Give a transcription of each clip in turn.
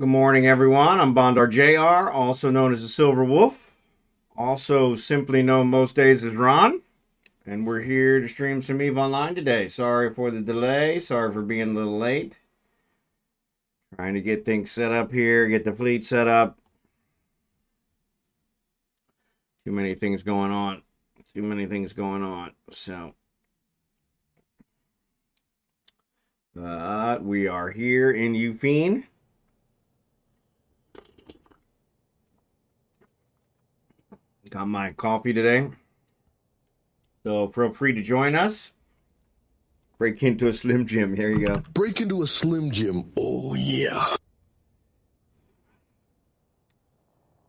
Good morning, everyone. I'm Bondar JR, also known as the Silver Wolf, also simply known most days as Ron, and we're here to stream some EVE Online today. Sorry for the delay. Sorry for being a little late. Trying to get things set up here, get the fleet set up. Too many things going on. Too many things going on. So, but we are here in Uriehll. Got my coffee today. So feel free to join us. Break into a Slim Jim. Here you go. Break into a Slim Jim. Oh, yeah.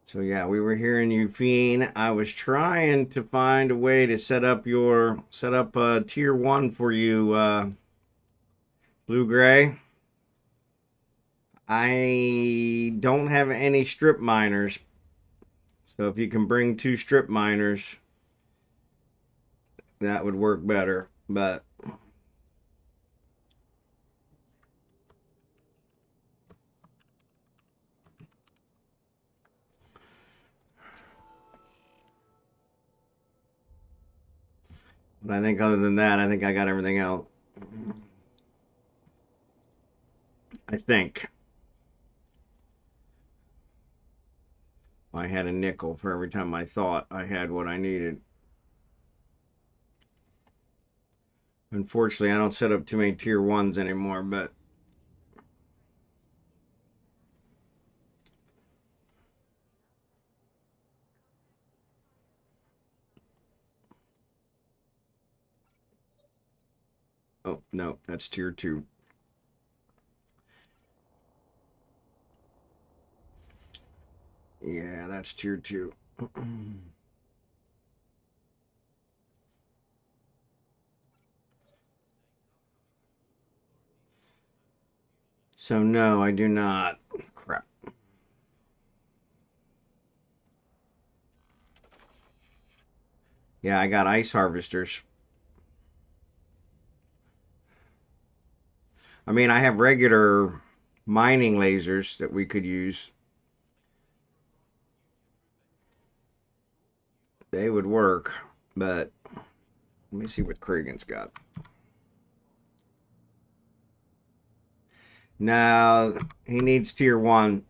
So yeah, we were here in Uriehll. I was trying to find a way to set up tier 1 for you, Blue Gray. I don't have any strip miners. So if you can bring 2 strip miners, that would work better. But I think other than that, I think I got everything out. I think. I had a nickel for every time I thought I had what I needed. Unfortunately, I don't set up too many tier 1s anymore, but oh, no, that's tier 2. Yeah, that's tier 2. So no, I do not. Crap. Yeah, I got ice harvesters. I mean, I have regular mining lasers that we could use. They would work, but let me see what Kragan's got. Now, he needs tier 1.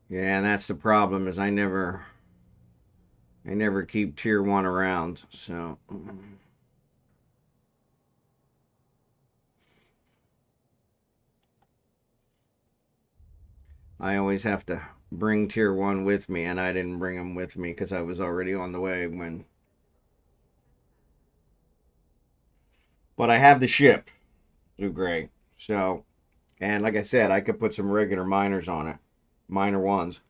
Yeah, and that's the problem is I never keep tier 1 around, so I always have to bring tier 1 with me, and I didn't bring them with me because I was already on the way when. But I have the ship, Blue Gray. So, and like I said, I could put some regular miners on it, minor ones.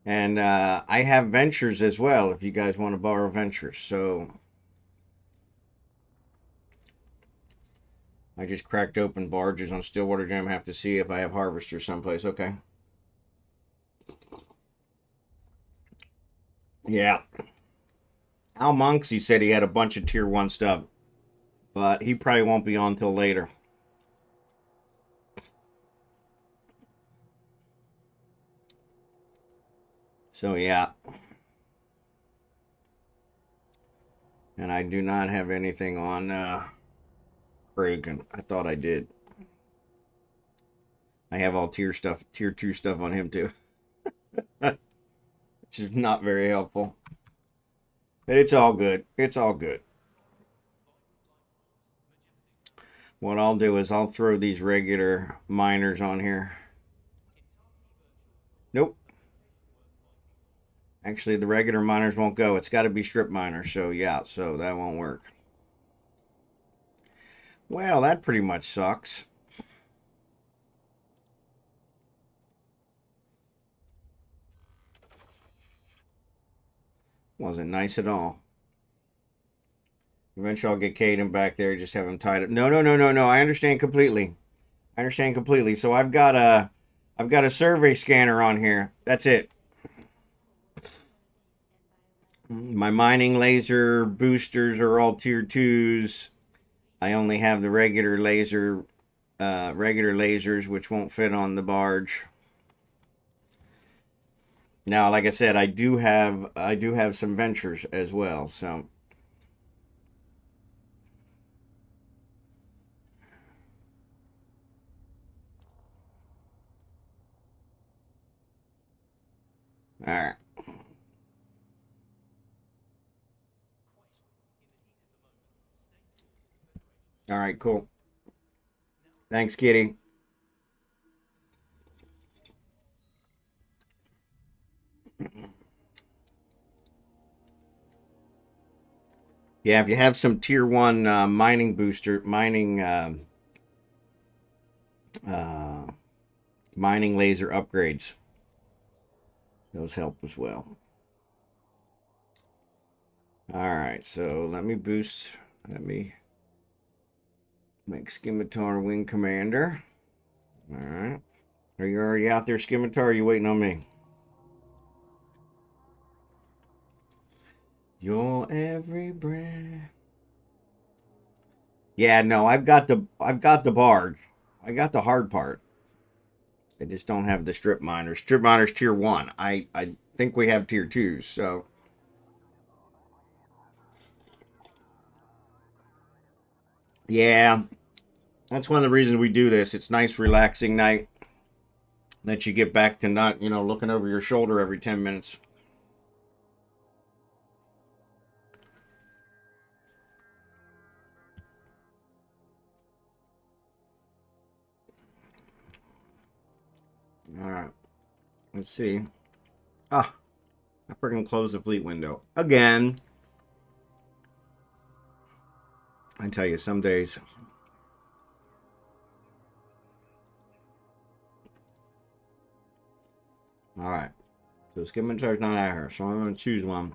And I have ventures as well if you guys want to borrow ventures. So I just cracked open barges on Stillwater Jam. Have to see if I have harvesters someplace. Okay. Yeah. Almonxy said he had a bunch of tier 1 stuff, but he probably won't be on till later. So yeah. And I do not have anything on Kragan. I thought I did. I have all tier 2 stuff on him too. Which is not very helpful. But it's all good. It's all good. What I'll do is I'll throw these regular miners on here. Nope. Actually, the regular miners won't go. It's got to be strip miners. So yeah, so that won't work. Well, that pretty much sucks. Wasn't nice at all. Eventually I'll get Caden back there, just have him tied up. No. I understand completely. So I've got I've got a survey scanner on here. That's it. My mining laser boosters are all tier 2s. I only have the regular lasers, which won't fit on the barge. Now, like I said, I do have some ventures as well, so. All right. All right, cool. Thanks, Kitty. Yeah, if you have some tier 1 mining mining laser upgrades, those help as well. All right, so let me make Scimitar Wing Commander. All right. Are you already out there, Scimitar, or are you waiting on me? Your every breath. Yeah, no, I've got the barge. I got the hard part. I just don't have the strip miners. Strip miners tier 1. I think we have tier 2s, so. Yeah, that's one of the reasons we do this. It's nice, relaxing night. That you get back to not, looking over your shoulder every 10 minutes. All right. Let's see. Ah, I freaking closed the fleet window again. I tell you, some days. All right. So Scimitar's not out here, so I'm going to choose one.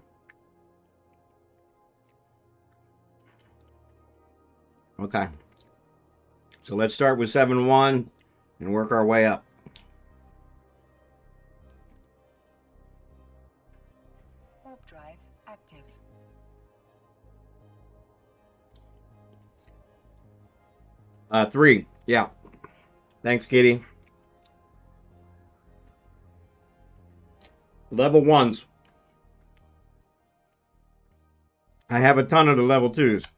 Okay. So let's start with 7-1 and work our way up. Warp drive active. Three. Yeah. Thanks, Kitty. Level 1s. I have a ton of the level 2s.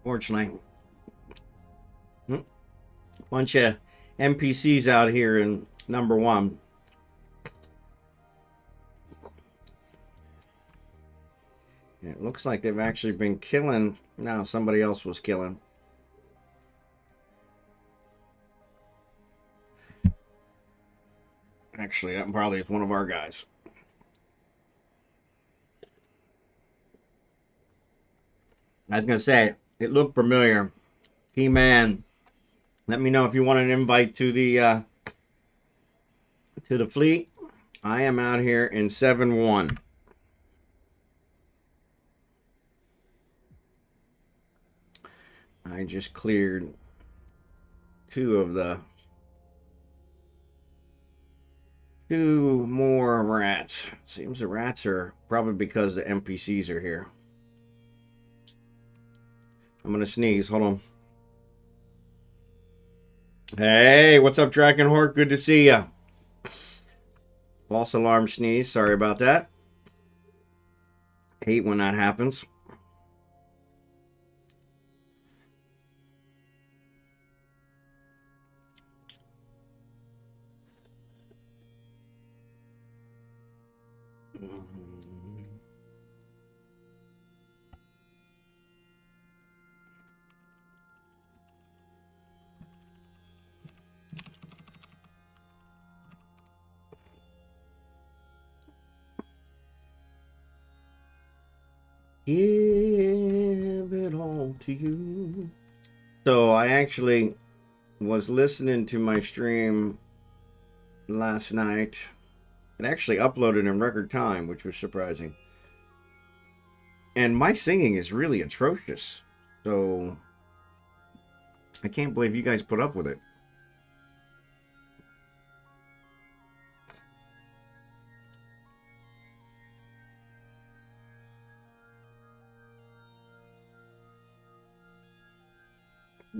Fortunately. Bunch of NPCs out here in number 1. It looks like they've actually been killing. No, somebody else was killing. Actually, that probably is one of our guys. I was going to say, it looked familiar. He-Man, let me know if you want an invite to the fleet. I am out here in 7-1. I just cleared 2 more rats. Seems the rats are probably because the NPCs are here. I'm gonna sneeze. Hold on. Hey, what's up, Drachenhort? Good to see ya. False alarm sneeze. Sorry about that. Hate when that happens. Give it all to you. So I actually was listening to my stream last night It actually uploaded in record time, which was surprising. And my singing is really atrocious. So I can't believe you guys put up with it.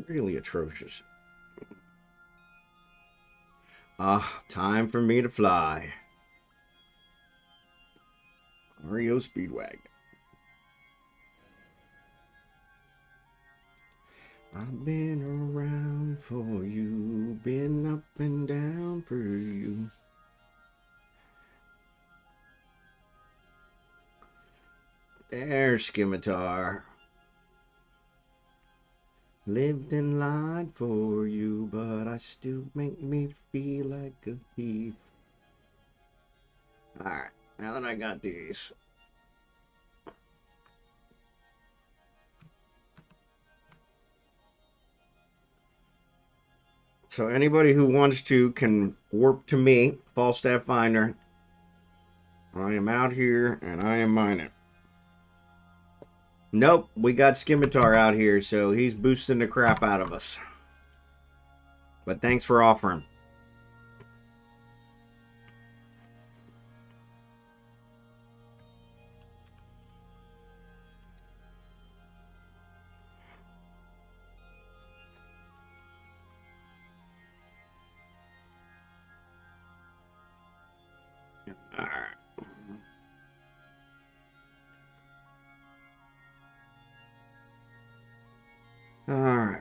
Really atrocious. Ah, time for me to fly. REO Speedwagon. I've been around for you, been up and down for you. There's Scimitar. Lived and lied for you, but I still make me feel like a thief. Alright, now that I got these. So anybody who wants to can warp to me, Falstaff Finder. I am out here and I am mining. Nope, we got Scimitar out here, so he's boosting the crap out of us. But thanks for offering. All right. All right.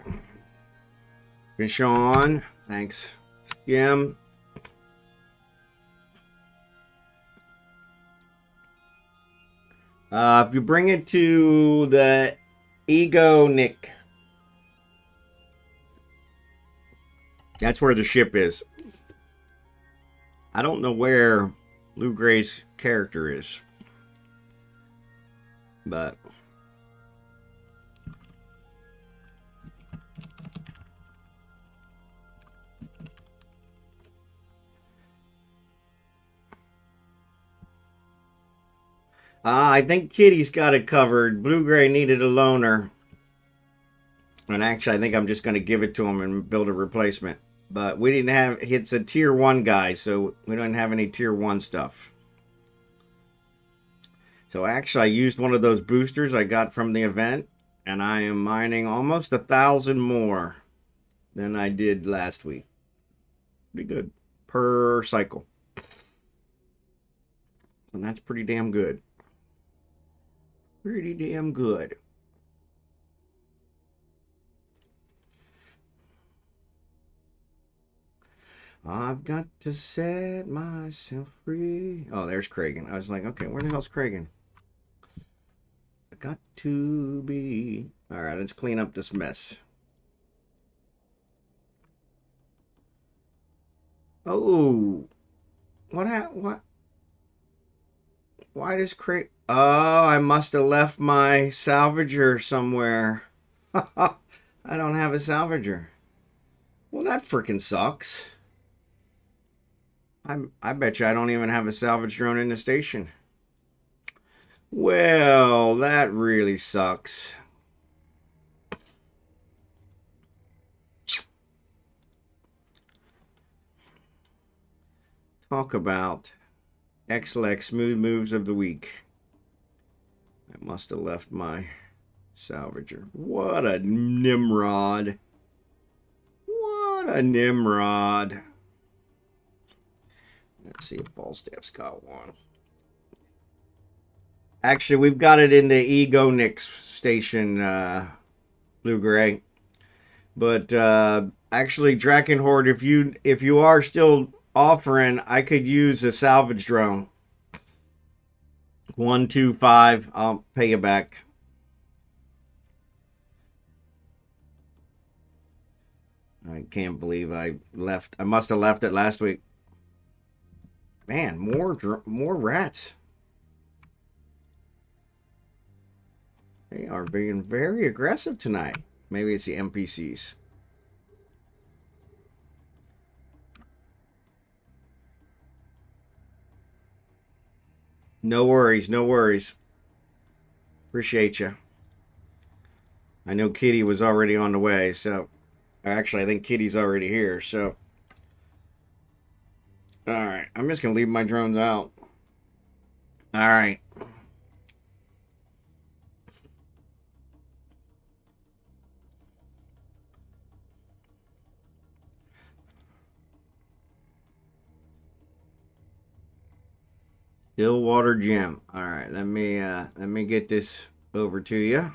Fish on. Thanks, Skim. If you bring it to the Ego Nick, that's where the ship is. I don't know where Bluegray's character is, but I think Kitty's got it covered. Bluegray needed a loaner. And actually, I think I'm just going to give it to him and build a replacement. But we didn't have... It's a tier 1 guy, so we don't have any tier 1 stuff. So actually, I used one of those boosters I got from the event. And I am mining almost 1,000 more than I did last week. Pretty good. Per cycle. And that's pretty damn good. Pretty damn good. I've got to set myself free. Oh, there's Kragan. I was like, okay, where the hell's Kragan? I got to be. All right, let's clean up this mess. Oh, what? Why does Kragan? Oh, I must have left my salvager somewhere. I don't have a salvager. Well, that freaking sucks. I bet you I don't even have a salvage drone in the station. Well, that really sucks. Talk about XLX smooth moves of the week. I must have left my salvager. What a Nimrod. What a Nimrod. Let's see if Falstaff's got one. Actually, we've got it in the Ego Nix station, Blue-Gray. But actually, Drachenhort, if you are still offering, I could use a salvage drone. 125. I'll pay you back. I can't believe I left. I must have left it last week. Man, more rats. They are being very aggressive tonight. Maybe it's the NPCs. No worries, no worries. Appreciate you. I know Kitty was already on the way, so actually I think Kitty's already here, so all right, I'm just gonna leave my drones out. All right. Stillwater Gym. All right, let me get this over to you.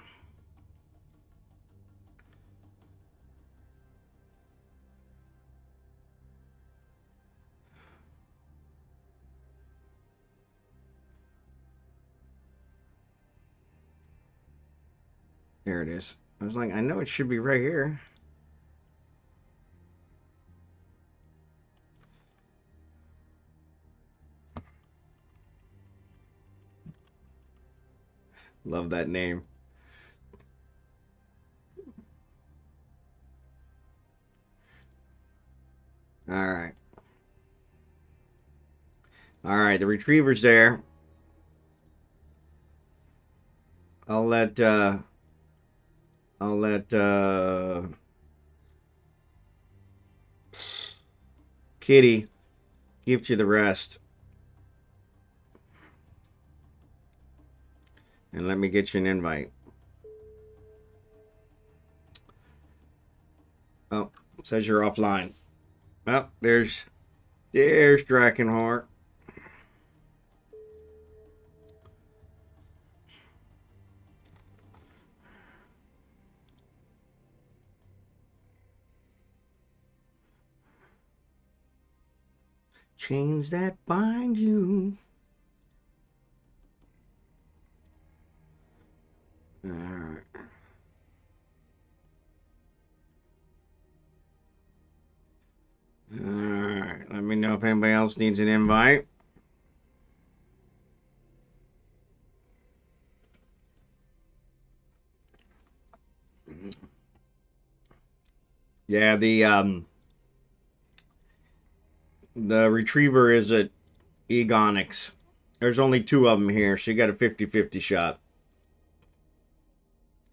There it is. I was like, I know it should be right here. Love that name. All right. All right, the retriever's there. I'll let Kitty give you the rest. And let me get you an invite. Oh, it says you're offline. Well, there's Drachenhort. Chains that bind you. All right. All right. Let me know if anybody else needs an invite. Yeah, the retriever is at Egonics. There's only 2 of them here, so you got a 50-50 shot.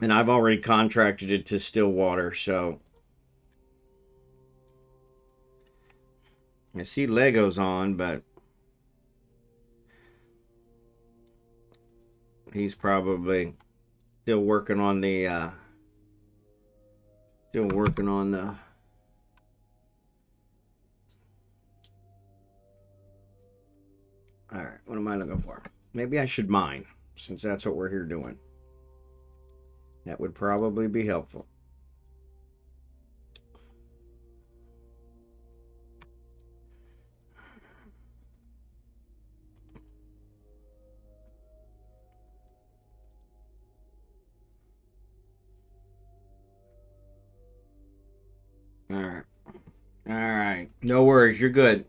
And I've already contracted it to Stillwater, so I see Lego's on, but he's probably still working on the all right, what am I looking for? Maybe I should mine, since that's what we're here doing. That would probably be helpful. All right. All right. No worries. You're good.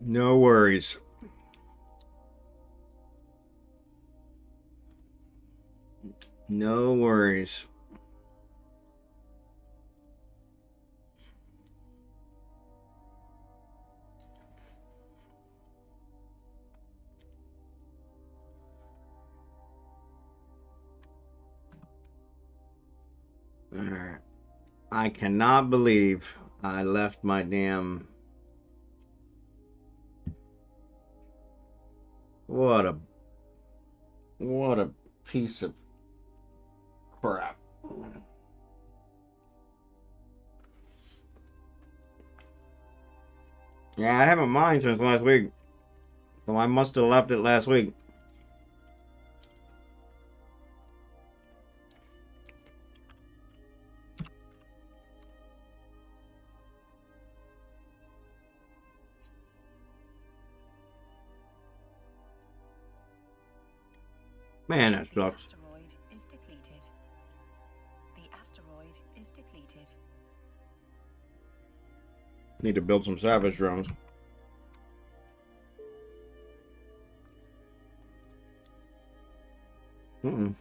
No worries. No worries. All right. I cannot believe I left my damn... What a piece of crap. Yeah, I haven't mined since last week. So I must have left it last week. Man, that sucks. Asteroid is depleted. The asteroid is depleted. Need to build some savage drones. Mm-mm.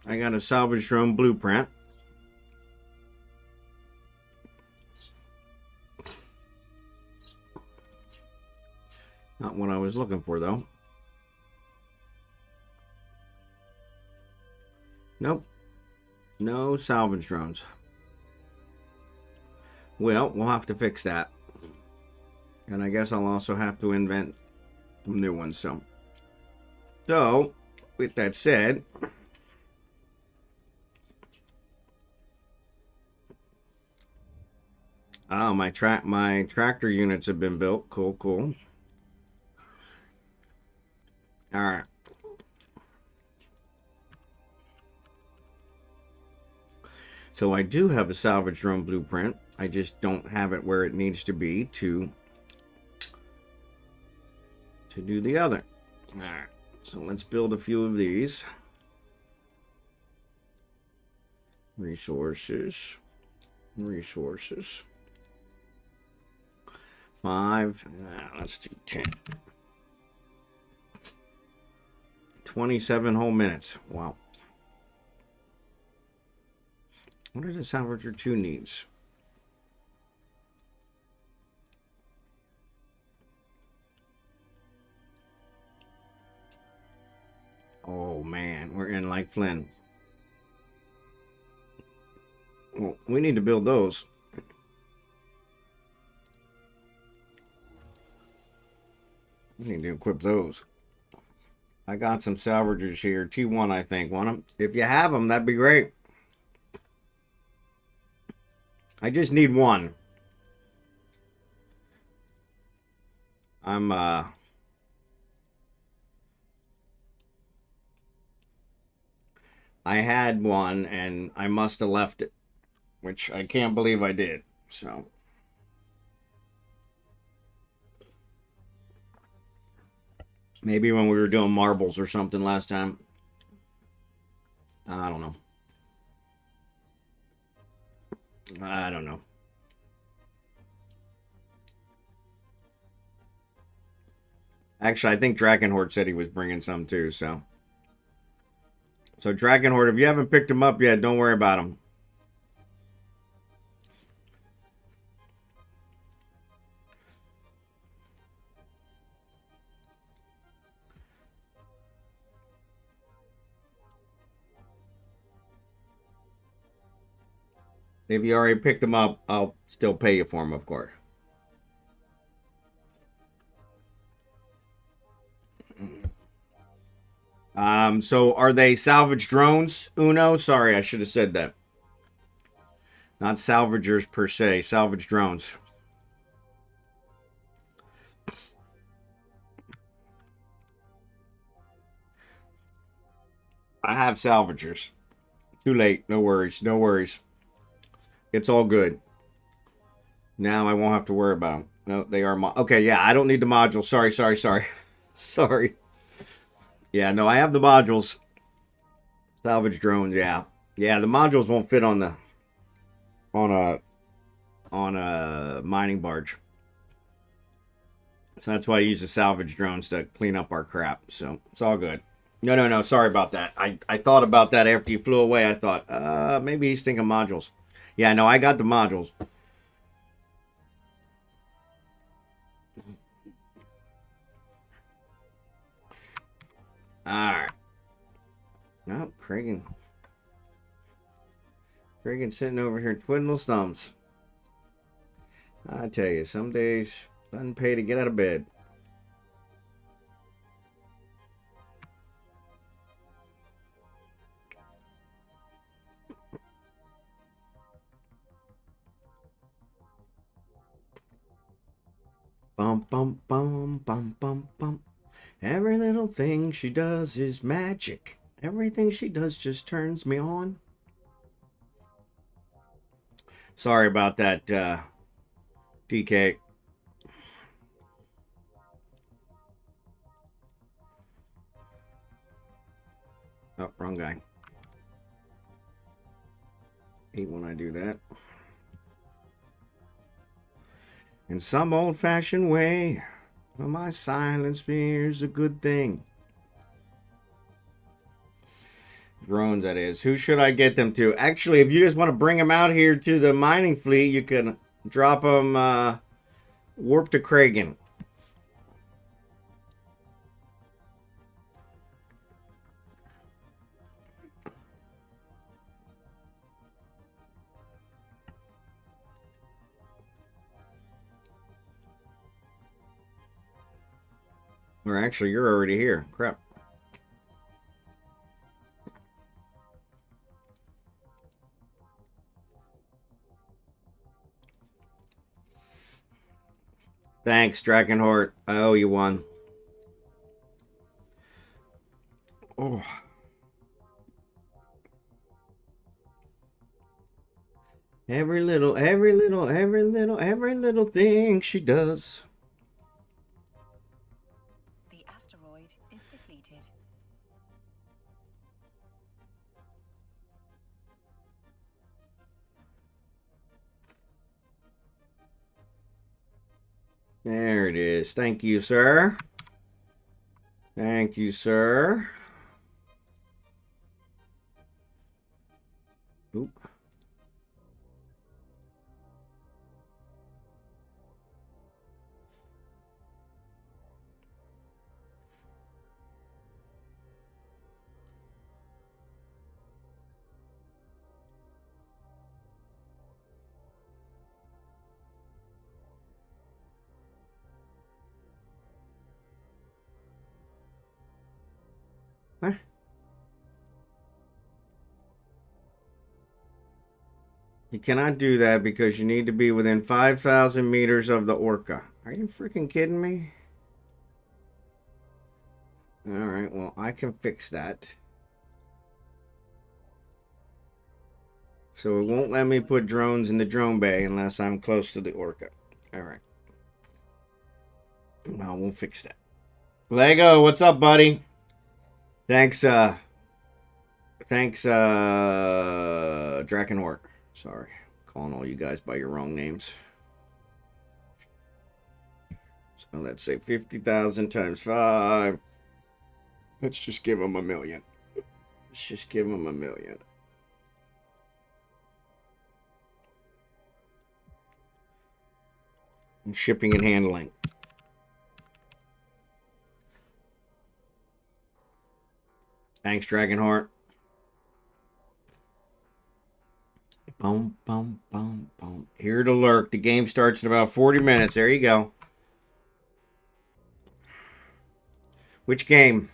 I got a salvage drone blueprint. Not what I was looking for, though. Nope. No salvage drones. Well, we'll have to fix that. And I guess I'll also have to invent some new ones. So, with that said, oh, my tractor units have been built. Cool, cool. All right. So I do have a salvage drone blueprint. I just don't have it where it needs to be to do the other. All right. So let's build a few of these. Resources. 5. Let's do 10. 27 whole minutes. Wow. What does a salvager 2 needs? Oh man, we're in like Flynn. Well, we need to build those. We need to equip those. I got some salvagers here. T1, I think. Want them? If you have them, that'd be great. I just need one. I had one and I must have left it, which I can't believe I did. So maybe when we were doing marbles or something last time. I don't know. I don't know. Actually, I think Drachenhort said he was bringing some too, so Drachenhort, if you haven't picked him up yet, don't worry about him. If you already picked him up, I'll still pay you for him, of course. So are they salvage drones, Uno? Sorry, I should have said that. Not salvagers per se, salvage drones. I have salvagers. Too late. No worries. No worries. It's all good. Now I won't have to worry about them. No, they are... Okay, yeah, I don't need the module. Sorry. Sorry. Yeah, no, I have the modules. Salvage drones, yeah. Yeah, the modules won't fit on a mining barge. So that's why I use the salvage drones to clean up our crap. So it's all good. No. Sorry about that. I thought about that after you flew away. I thought, maybe he's thinking modules. Yeah, no, I got the modules. Alright. Oh, Kragan. Kragan's sitting over here twiddling his thumbs. I tell you, some days doesn't pay to get out of bed. Bum, bum, bum, bum, bum, bum. Every little thing she does is magic. Everything she does just turns me on. Sorry about that, DK. Oh, wrong guy. Hate when I do that. In some old-fashioned way, well, my silence here's a good thing. Drones, that is. Who should I get them to? Actually, if you just want to bring them out here to the mining fleet, you can drop them warp to Kragan. Or actually, you're already here. Crap. Thanks, Drachenhort. I owe you one. Oh. Every little thing she does. The asteroid is depleted. There it is. Thank you, sir. Thank you, sir. Oop. Huh? You cannot do that because you need to be within 5,000 meters of the orca. Are you freaking kidding me? Alright, well, I can fix that. So it won't let me put drones in the drone bay unless I'm close to the orca. Alright. Well, we'll fix that. Lego, what's up, buddy? Thanks, Drachenhort. Sorry, calling all you guys by your wrong names. So let's say 50,000 times 5. Let's just give him $1 million. Let's just give him $1 million. And shipping and handling. Thanks, Drachenhort. Boom, boom, boom, boom. Here to lurk. The game starts in about 40 minutes. There you go. Which game?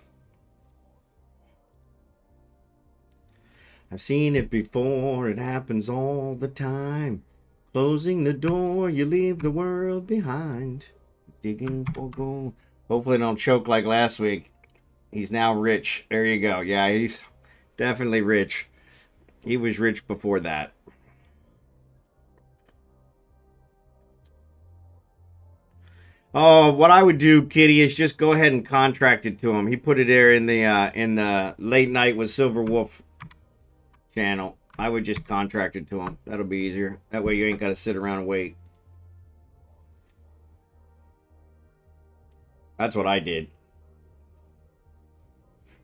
I've seen it before. It happens all the time. Closing the door, you leave the world behind. Digging for gold. Hopefully I don't choke like last week. He's now rich. There you go. Yeah, he's definitely rich. He was rich before that. Oh, what I would do, Kitty, is just go ahead and contract it to him. He put it there in the late night with Silver Wolf channel. I would just contract it to him. That'll be easier. That way you ain't got to sit around and wait. That's what I did.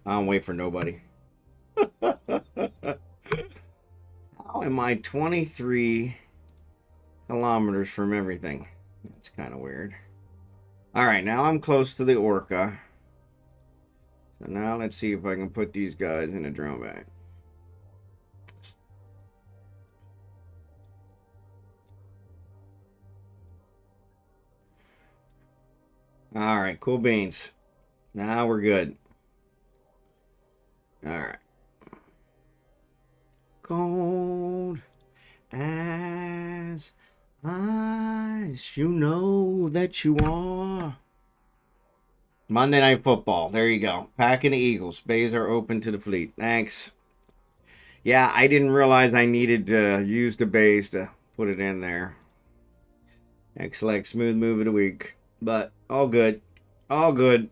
I don't wait for nobody. How am I 23 kilometers from everything? That's kind of weird. All right, now I'm close to the orca. So now let's see if I can put these guys in a drone bag. All right, cool beans. Now we're good. All right. Cold as ice, you know that you are. Monday Night Football. There you go. Packing the Eagles. Bays are open to the fleet. Thanks. Yeah, I didn't realize I needed to use the bays to put it in there. X-Lex, smooth move of the week. But all good. All good.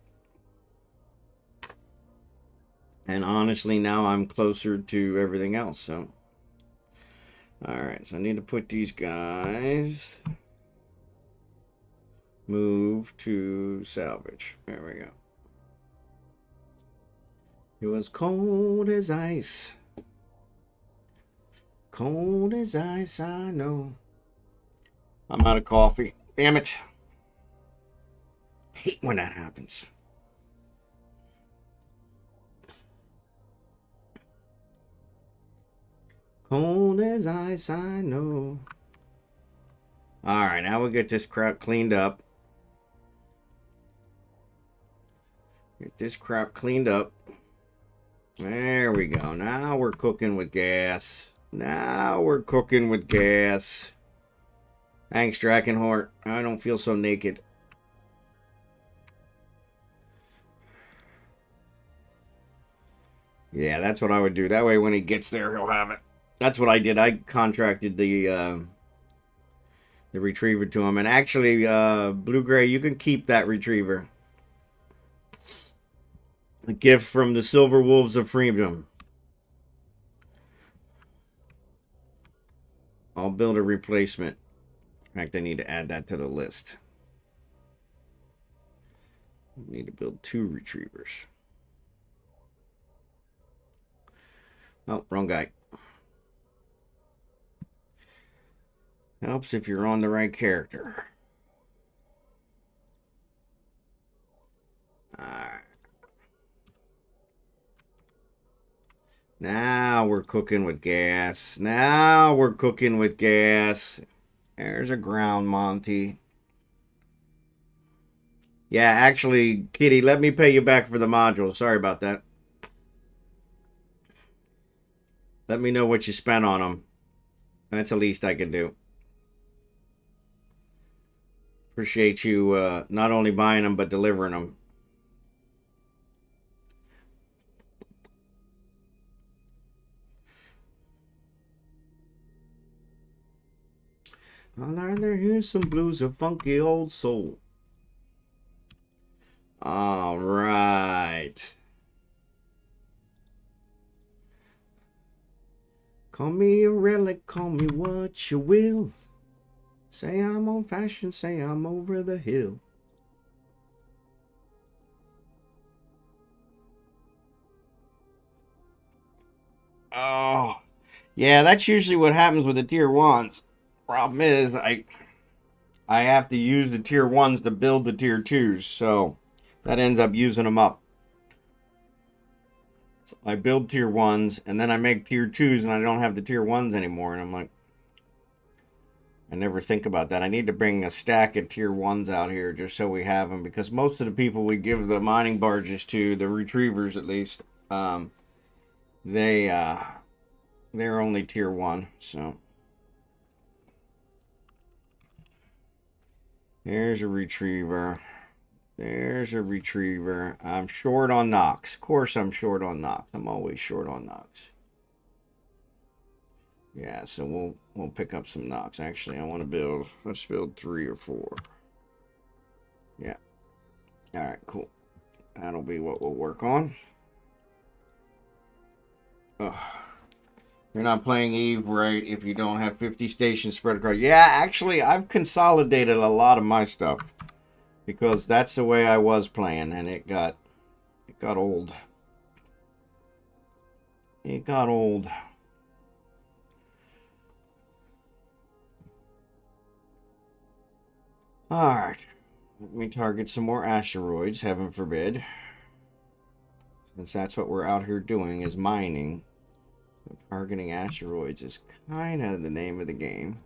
And honestly, now I'm closer to everything else, so. Alright, so I need to put these guys. Move to salvage. There we go. It was cold as ice. Cold as ice, I know. I'm out of coffee. Damn it. Hate when that happens. Cold as ice, I know. Alright, now we'll get this crap cleaned up. Get this crap cleaned up. There we go. Now we're cooking with gas. Now we're cooking with gas. Thanks, Drachenhort. I don't feel so naked. Yeah, that's what I would do. That way when he gets there, he'll have it. That's what I did. I contracted the retriever to him. And actually, Blue Gray, you can keep that retriever. A gift from the Silver Wolves of Freedom. I'll build a replacement. In fact, I need to add that to the list. I need to build 2 retrievers. Oh, wrong guy. Helps if you're on the right character. Alright. Now we're cooking with gas. Now we're cooking with gas. There's a ground Monty. Yeah, actually, Kitty, let me pay you back for the module. Sorry about that. Let me know what you spent on them. That's the least I can do. Appreciate you not only buying them, but delivering them. I'll either hear some blues or funky old soul. All right. Call me a relic, call me what you will. Say I'm on fashion, say I'm over the hill. Oh, yeah, that's usually what happens with the tier 1s. Problem is, I have to use the tier 1s to build the tier 2s, so that ends up using them up. So I build tier 1s, and then I make tier 2s, and I don't have the tier 1s anymore, and I'm like, I never think about that. I need to bring a stack of tier 1s out here just so we have them, because most of the people we give the mining barges to, the retrievers at least, they're only tier 1, so. There's a retriever. There's a retriever. I'm short on Nox. Of course I'm short on Nox. I'm always short on Nox. Yeah, so we'll pick up some Nox. Actually, I want to build, let's build 3 or 4. Yeah. Alright, cool. That'll be what we'll work on. Ugh. You're not playing Eve right if you don't have 50 stations spread across. Yeah, actually, I've consolidated a lot of my stuff. Because that's the way I was playing, and it got old. It got old. Alright. Let me target some more asteroids, heaven forbid. Since that's what we're out here doing, is mining. So targeting asteroids is kind of the name of the game.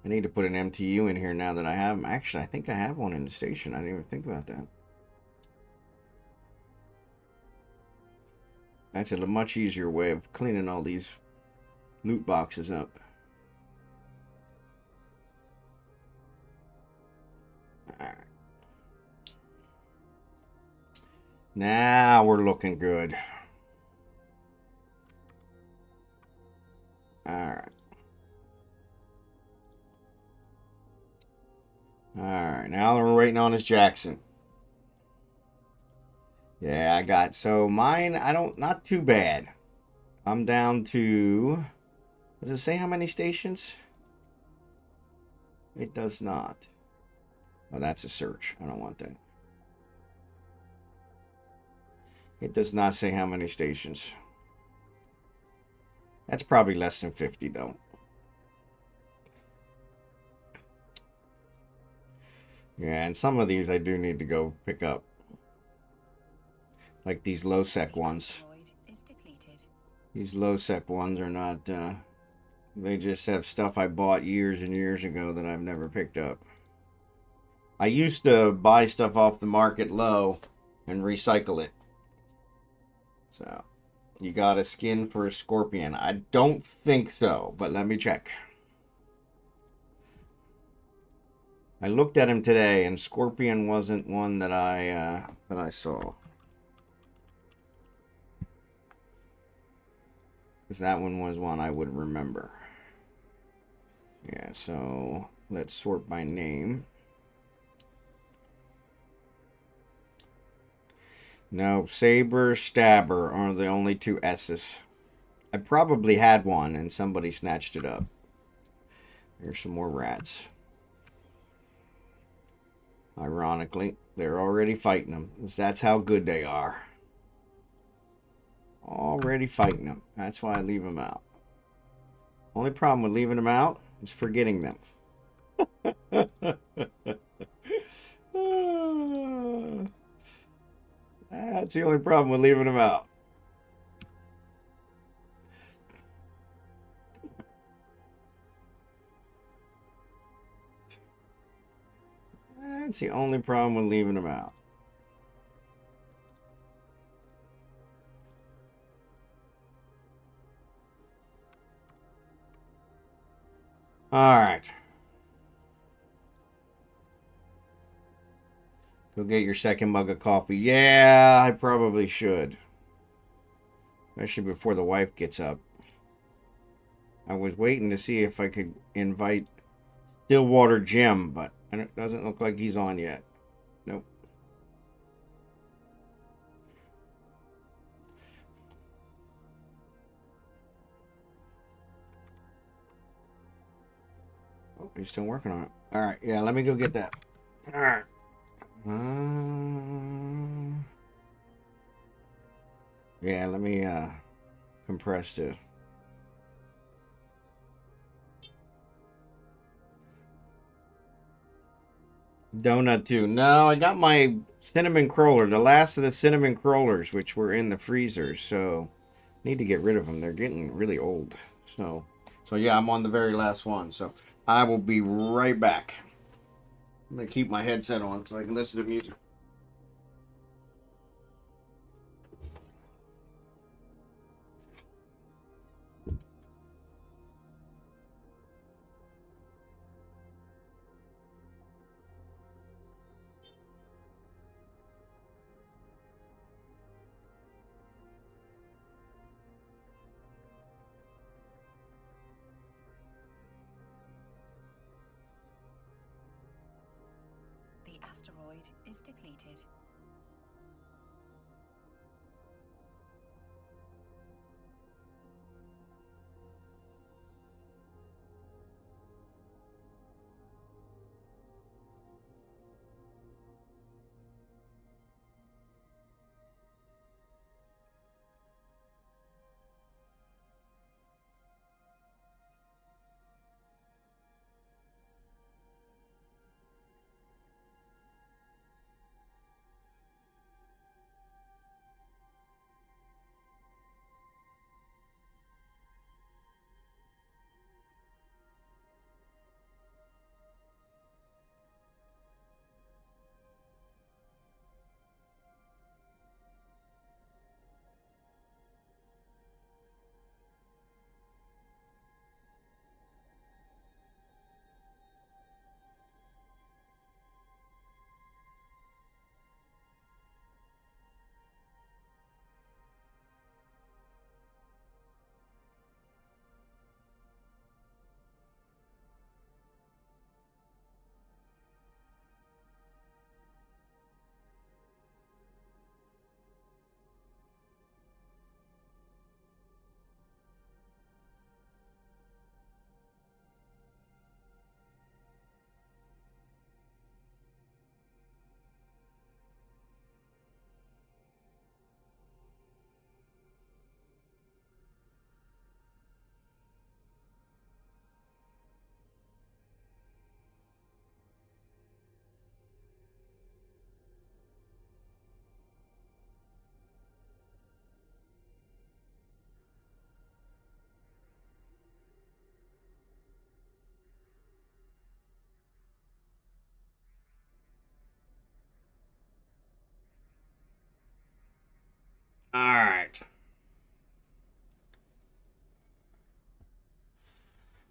I need to put an MTU in here now that I have them. Actually, I think I have one in the station. I didn't even think about that. That's a much easier way of cleaning all these loot boxes up. Alright. Now we're looking good. Alright. Alright, now we're waiting on his Jackson. Yeah, I got, so mine, not too bad. I'm down to, does it say how many stations? It does not. Oh, that's a search. I don't want that. It does not say how many stations. That's probably less than 50, though. Yeah, and some of these I do need to go pick up. Like these low-sec ones. These low-sec ones are not... they just have stuff I bought years and years ago that I've never picked up. I used to buy stuff off the market low and recycle it. So, you got a skin for a scorpion. I don't think so, but let me check. I looked at him today, and scorpion wasn't one that I saw. Because that one was one I would remember. Yeah, so let's sort by name. No, Saber, Stabber are the only two S's. I probably had one and somebody snatched it up. Here's some more rats. Ironically, they're already fighting them, because that's how good they are. Already fighting them. That's why I leave them out. Only problem with leaving them out is forgetting them. That's the only problem with leaving them out. That's the only problem with leaving them out. All right. Go get your second mug of coffee. Yeah, I probably should. Especially before the wife gets up. I was waiting to see if I could invite Stillwater Jim, but it doesn't look like he's on yet. Nope. Oh, he's still working on it. All right, yeah, let me go get that. All right. Yeah, let me compress this. Donut too. No, I got my cinnamon crawler, the last of the cinnamon crawlers, which were in the freezer. So, need to get rid of them. They're getting really old. So yeah, I'm on the very last one. So I will be right back. I'm gonna keep my headset on so I can listen to music. The asteroid is depleted.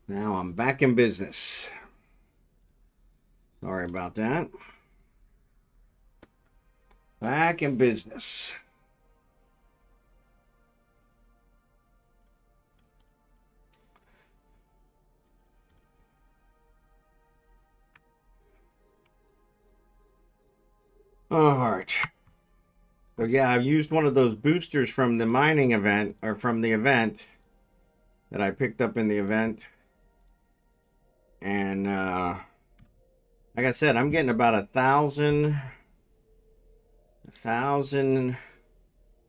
Now I'm back in business. Sorry about that. Back in business. All right. So yeah, I've used one of those boosters from the mining event, or from the event that I picked up in the event. And like I said, I'm getting about 1,000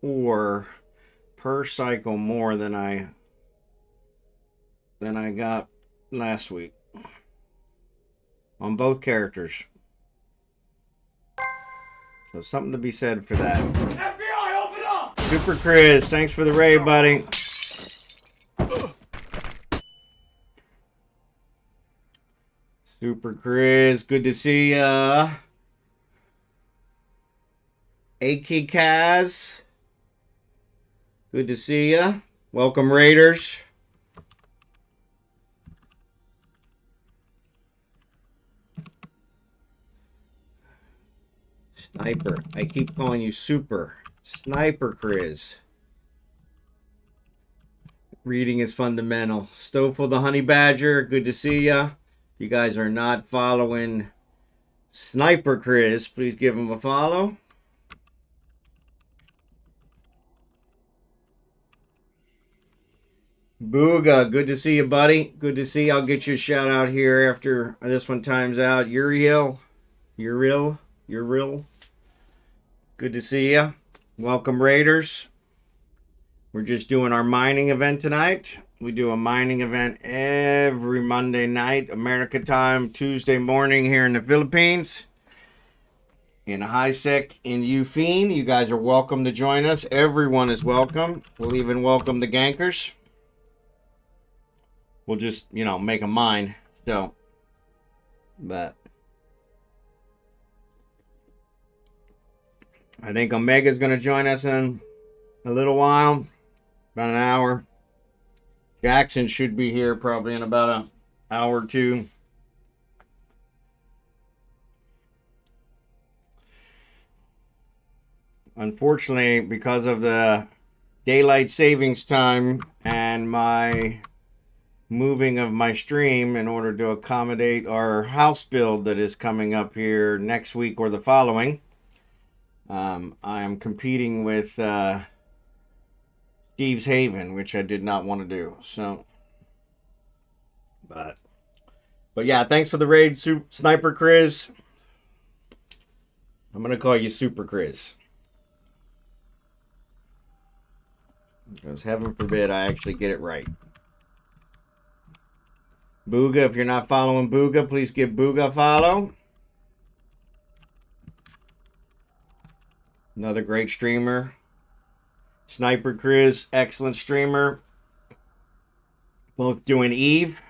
ore per cycle more than I got last week on both characters. So something to be said for that. FBI, open up! SniperKrizz, thanks for the raid, buddy. SniperKrizz, good to see ya. Kaz, good to see ya. Welcome, Raiders. Sniper. I keep calling you Super. SniperKrizz. Reading is fundamental. Stofel the Honey Badger. Good to see ya. If you guys are not following SniperKrizz, please give him a follow. Booga. Good to see you, buddy. Good to see you. I'll get you a shout out here after this one times out. Uriehll. Good to see you. Welcome, Raiders. We're just doing our mining event tonight. We do a mining event every Monday night, America time, Tuesday morning here in the Philippines. In HiSec in Ufine. You guys are welcome to join us. Everyone is welcome. We'll even welcome the gankers. We'll just, make a mine. So, but I think Omega's going to join us in a little while, about an hour. Jackson should be here probably in about an hour or two. Unfortunately, because of the daylight savings time and my moving of my stream in order to accommodate our house build that is coming up here next week or the following, I am competing with Steve's Haven, which I did not want to do. So, but yeah, thanks for the raid, SniperKrizz. I'm gonna call you SuperKrizz, because heaven forbid I actually get it right. Booga, if you're not following Booga, please give Booga a follow. Another great streamer. SniperKrizz, excellent streamer. Both doing Eve.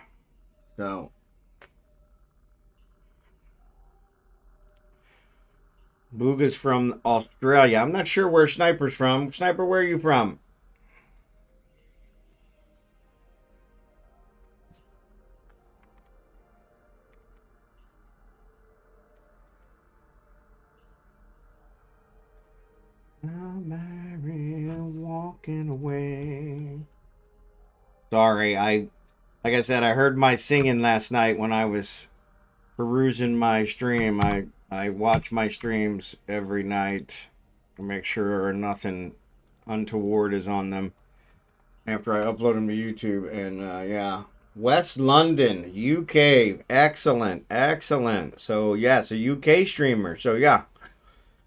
So, Booga's from Australia. I'm not sure where Sniper's from. Sniper, where are you from? I'm walking away. Sorry, like I said, I heard my singing last night when I was perusing my stream. I watch my streams every night to make sure nothing untoward is on them after I upload them to YouTube. And yeah, West London, UK, excellent. So yeah, it's a UK streamer. So yeah,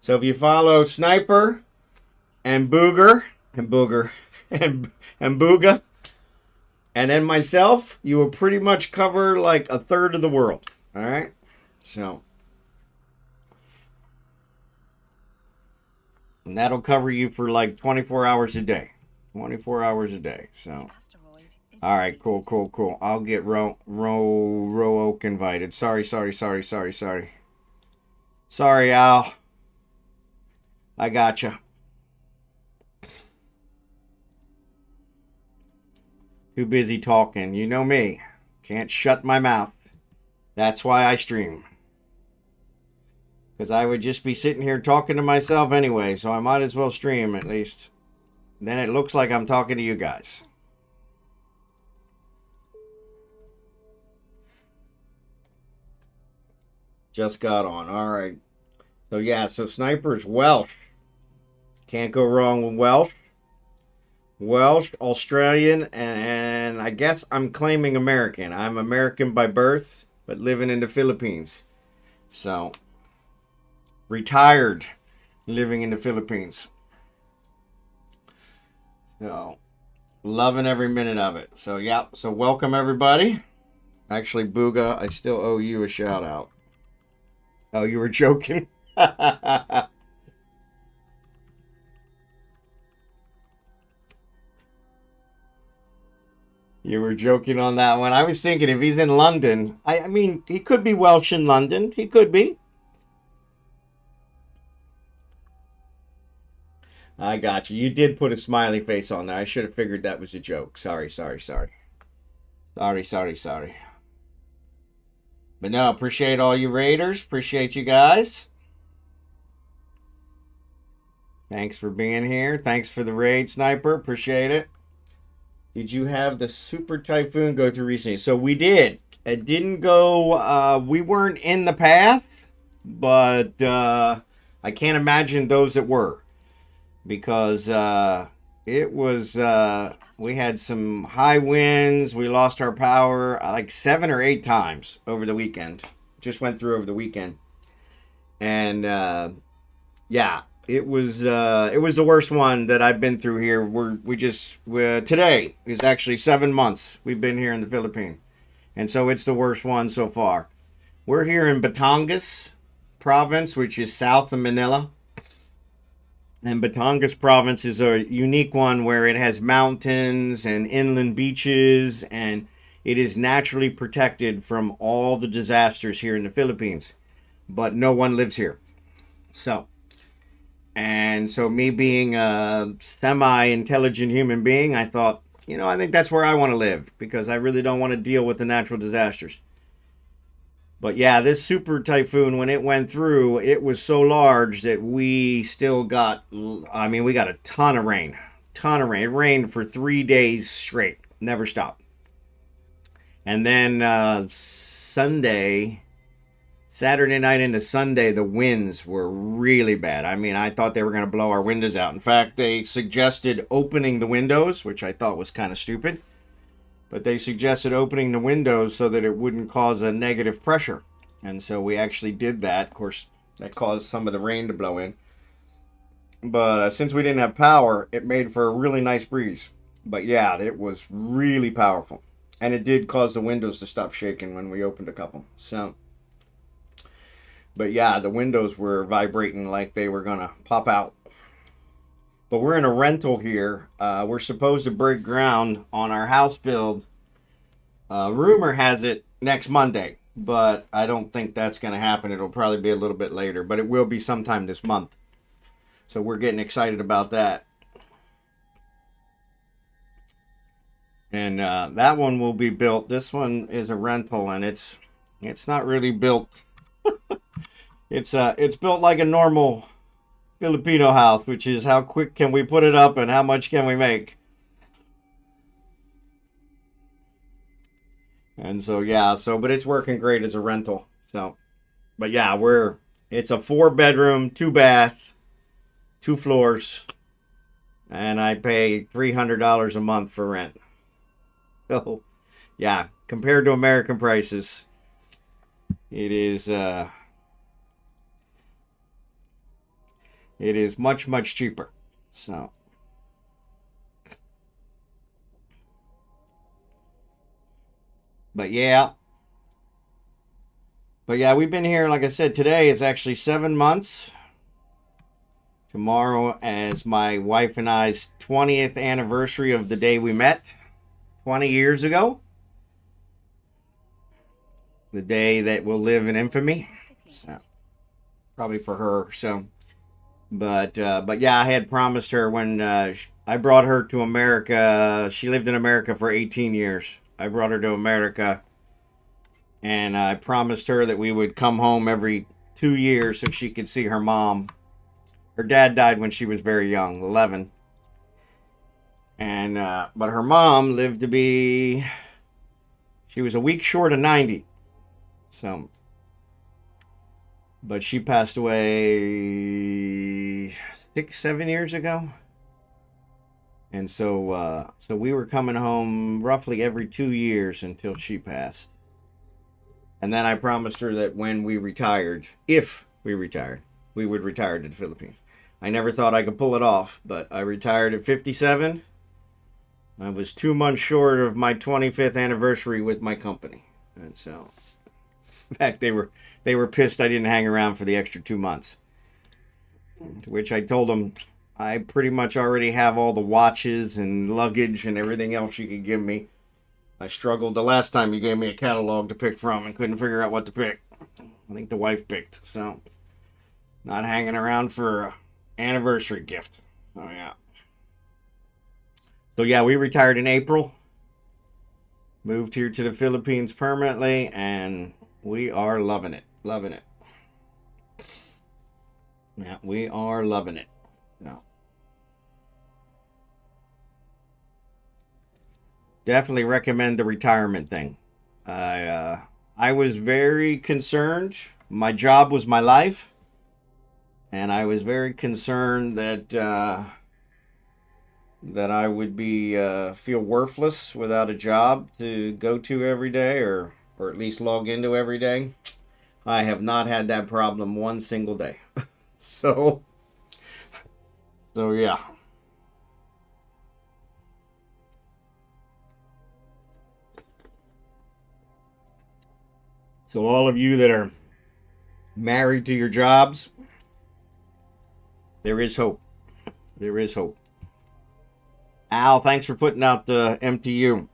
so if you follow Sniper and Booger and Booga, and then myself, you will pretty much cover like a third of the world. All right, so. And that'll cover you for like 24 hours a day. 24 hours a day. So, all right, cool. I'll get Roe Oak invited. Sorry. Sorry, Al. I gotcha. Too busy talking. You know me. Can't shut my mouth. That's why I stream. Because I would just be sitting here talking to myself anyway, so I might as well stream at least. Then it looks like I'm talking to you guys. Just got on. All right. So yeah, so Sniper's Welsh. Can't go wrong with Welsh. Welsh, Australian, and I guess I'm claiming American. I'm American by birth, but living in the Philippines. So, retired, living in the Philippines. So, loving every minute of it. So, yeah, so welcome everybody. Actually, Booga, I still owe you a shout out. Oh, you were joking? You were joking on that one. I was thinking if he's in London, I mean, he could be Welsh in London. He could be. I got you. You did put a smiley face on there. I should have figured that was a joke. Sorry. Sorry. But no, appreciate all you raiders. Appreciate you guys. Thanks for being here. Thanks for the raid, Sniper. Appreciate it. Did you have the Super Typhoon go through recently? So we did. It didn't go, we weren't in the path, but I can't imagine those that were. Because it was, we had some high winds. We lost our power like 7 or 8 times over the weekend. Just went through over the weekend. And yeah. It was the worst one that I've been through here. Today is actually 7 months we've been here in the Philippines. And so it's the worst one so far. We're here in Batangas province, which is south of Manila. And Batangas province is a unique one where it has mountains and inland beaches, and it is naturally protected from all the disasters here in the Philippines. But no one lives here. And so me being a semi-intelligent human being, I thought, I think that's where I want to live because I really don't want to deal with the natural disasters. But yeah, this super typhoon, when it went through, it was so large that we still got, we got a ton of rain. It rained for 3 days straight, never stopped. And then Saturday night into Sunday, the winds were really bad. I thought they were going to blow our windows out. In fact, they suggested opening the windows, which I thought was kind of stupid. But they suggested opening the windows so that it wouldn't cause a negative pressure. And so we actually did that. Of course, that caused some of the rain to blow in. But since we didn't have power, it made for a really nice breeze. But yeah, it was really powerful. And it did cause the windows to stop shaking when we opened a couple. But yeah, the windows were vibrating like they were going to pop out. But we're in a rental here. We're supposed to break ground on our house build. Rumor has it next Monday. But I don't think that's going to happen. It'll probably be a little bit later. But it will be sometime this month. So we're getting excited about that. And that one will be built. This one is a rental. And it's not really built. It's built like a normal Filipino house, which is how quick can we put it up and how much can we make. And so yeah, but it's working great as a rental. But yeah, it's a 4-bedroom, 2-bath, 2 floors, and I pay $300 a month for rent. So yeah, compared to American prices, it is much, much cheaper. But yeah, we've been here, like I said, today is actually 7 months. Tomorrow is my wife and I's 20th anniversary of the day we met 20 years ago. The day that will live in infamy. Probably for her, But yeah, I had promised her when I brought her to America. She lived in America for 18 years. I brought her to America And I promised her that we would come home every 2 years so she could see her mom. Her dad died when she was very young, 11. And but her mom lived to be, she was a week short of 90. So, but she passed away 6-7 years ago. And so we were coming home roughly every 2 years until she passed. And then I promised her that when we retired, if we retired, we would retire to the Philippines. I never thought I could pull it off, but I retired at 57. I was 2 months short of my 25th anniversary with my company. And so, in fact, they were pissed I didn't hang around for the extra 2 months. To which I told them I pretty much already have all the watches and luggage and everything else you could give me. I struggled the last time you gave me a catalog to pick from and couldn't figure out what to pick. I think the wife picked, so not hanging around for an anniversary gift. Oh, yeah. So, yeah, we retired in April. Moved here to the Philippines permanently, and we are loving it. Loving it. Yeah, we are loving it. No. Definitely recommend the retirement thing. I was very concerned. My job was my life. And I was very concerned that I would be feel worthless without a job to go to every day, or at least log into every day. I have not had that problem one single day. So yeah. So all of you that are married to your jobs, there is hope. There is hope. Al, thanks for putting out the MTU.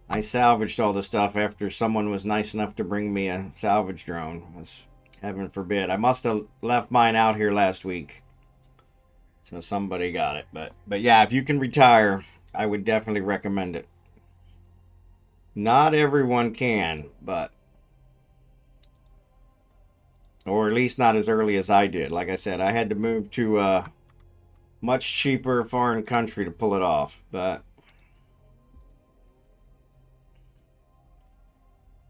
I salvaged all the stuff after someone was nice enough to bring me a salvage drone. Heaven forbid. I must have left mine out here last week. So somebody got it. But yeah, if you can retire, I would definitely recommend it. Not everyone can, but, or at least not as early as I did. Like I said, I had to move to a much cheaper foreign country to pull it off, but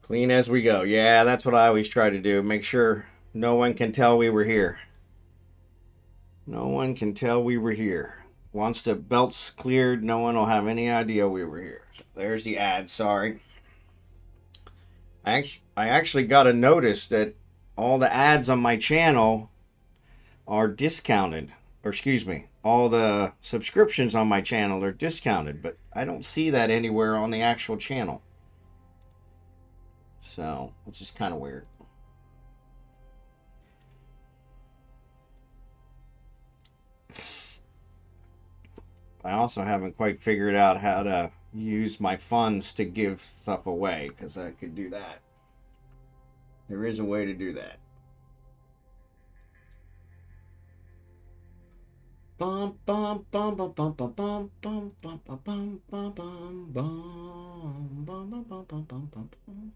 clean as we go. Yeah, that's what I always try to do. Make sure no one can tell we were here. No one can tell we were here. Once the belt's cleared, no one will have any idea we were here. So there's the ad, sorry. I actually got a notice that all the ads on my channel are discounted. Or excuse me, all the subscriptions on my channel are discounted, but I don't see that anywhere on the actual channel. So, it's just kind of weird. I also haven't quite figured out how to use my funds to give stuff away, because I could do that. There is a way to do that. Bum bum bum bum bum bum bum bum bum bum bum bum bum bum bum bum bum bum bum.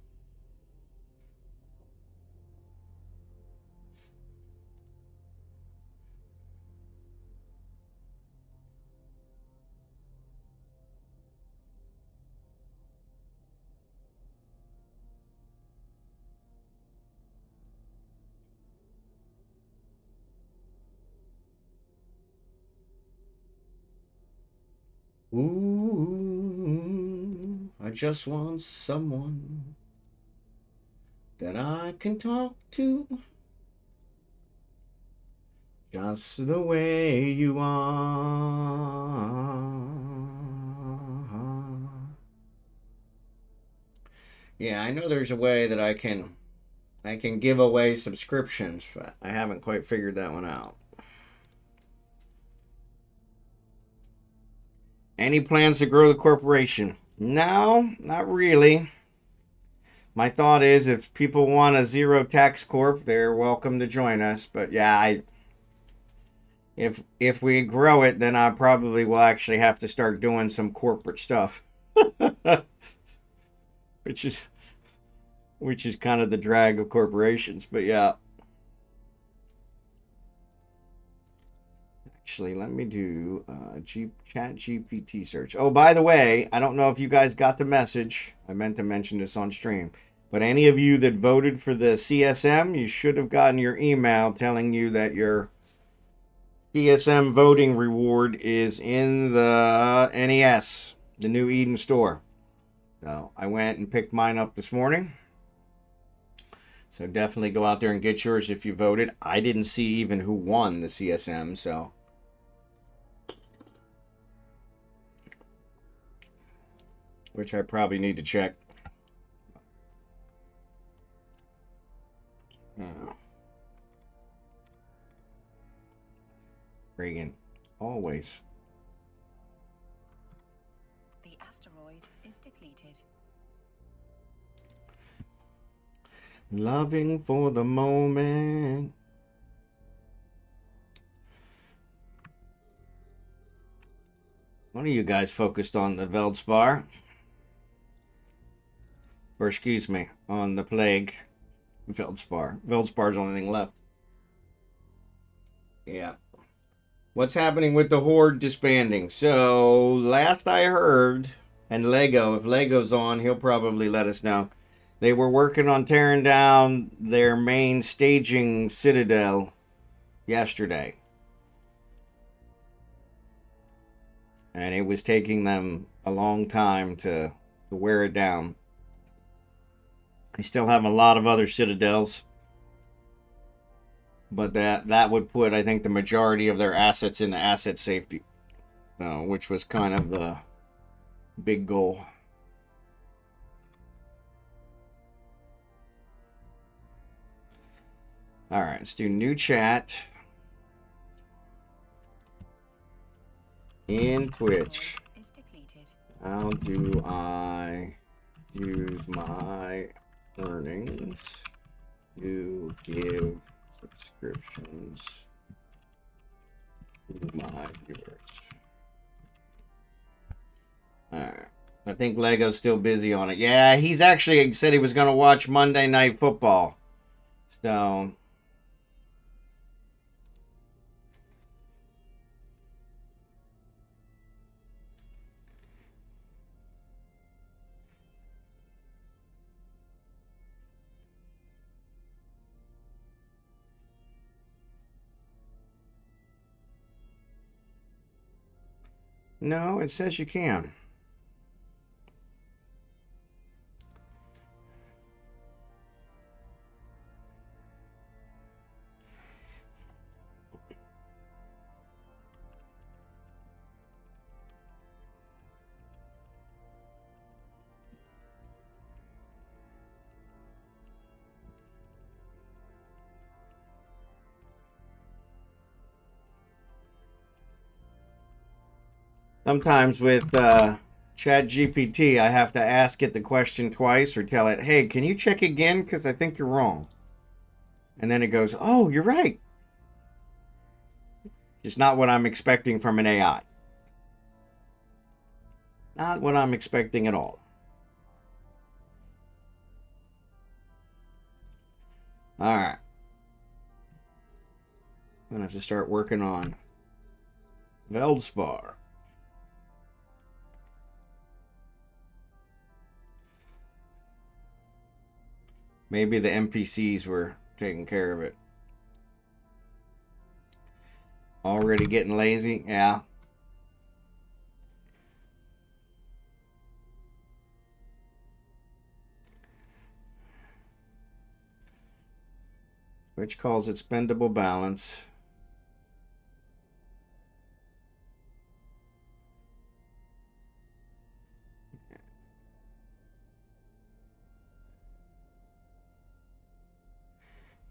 Ooh, I just want someone that I can talk to, just the way you are. Yeah, I know there's a way that I can give away subscriptions, but I haven't quite figured that one out. Any plans to grow the corporation? No, not really. My thought is if people want a zero tax corp, they're welcome to join us. But yeah, if we grow it, then I probably will actually have to start doing some corporate stuff. which is kind of the drag of corporations, but yeah. Actually, let me do chat GPT search. Oh, by the way, I don't know if you guys got the message. I meant to mention this on stream. But any of you that voted for the CSM, you should have gotten your email telling you that your CSM voting reward is in the NES, the new Eden store. So I went and picked mine up this morning. So definitely go out there and get yours if you voted. I didn't see even who won the CSM, so... which I probably need to check. Reagan, always. The asteroid is depleted. Loving for the moment. One of you guys focused on the Veldspar. Or excuse me, on the plague. Veldspar. Veldspar's the only thing left. Yeah. What's happening with the Horde disbanding? So, last I heard, and Lego, if Lego's on, he'll probably let us know. They were working on tearing down their main staging citadel yesterday. And it was taking them a long time to wear it down. They still have a lot of other citadels. But that would put, I think, the majority of their assets into asset safety. Which was kind of the big goal. Alright, let's do new chat. In Twitch. How do I use my earnings to give subscriptions to my viewers? Alright. I think Lego's still busy on it. Yeah, he's actually said he was going to watch Monday Night Football. So... no, it says you can. Sometimes with Chat GPT, I have to ask it the question twice or tell it, hey, can you check again? Because I think you're wrong. And then it goes, oh, you're right. It's not what I'm expecting from an AI. Not what I'm expecting at all. All right. I'm going to have to start working on Veldspar. Maybe the NPCs were taking care of it. Already getting lazy? Yeah. Which calls it spendable balance.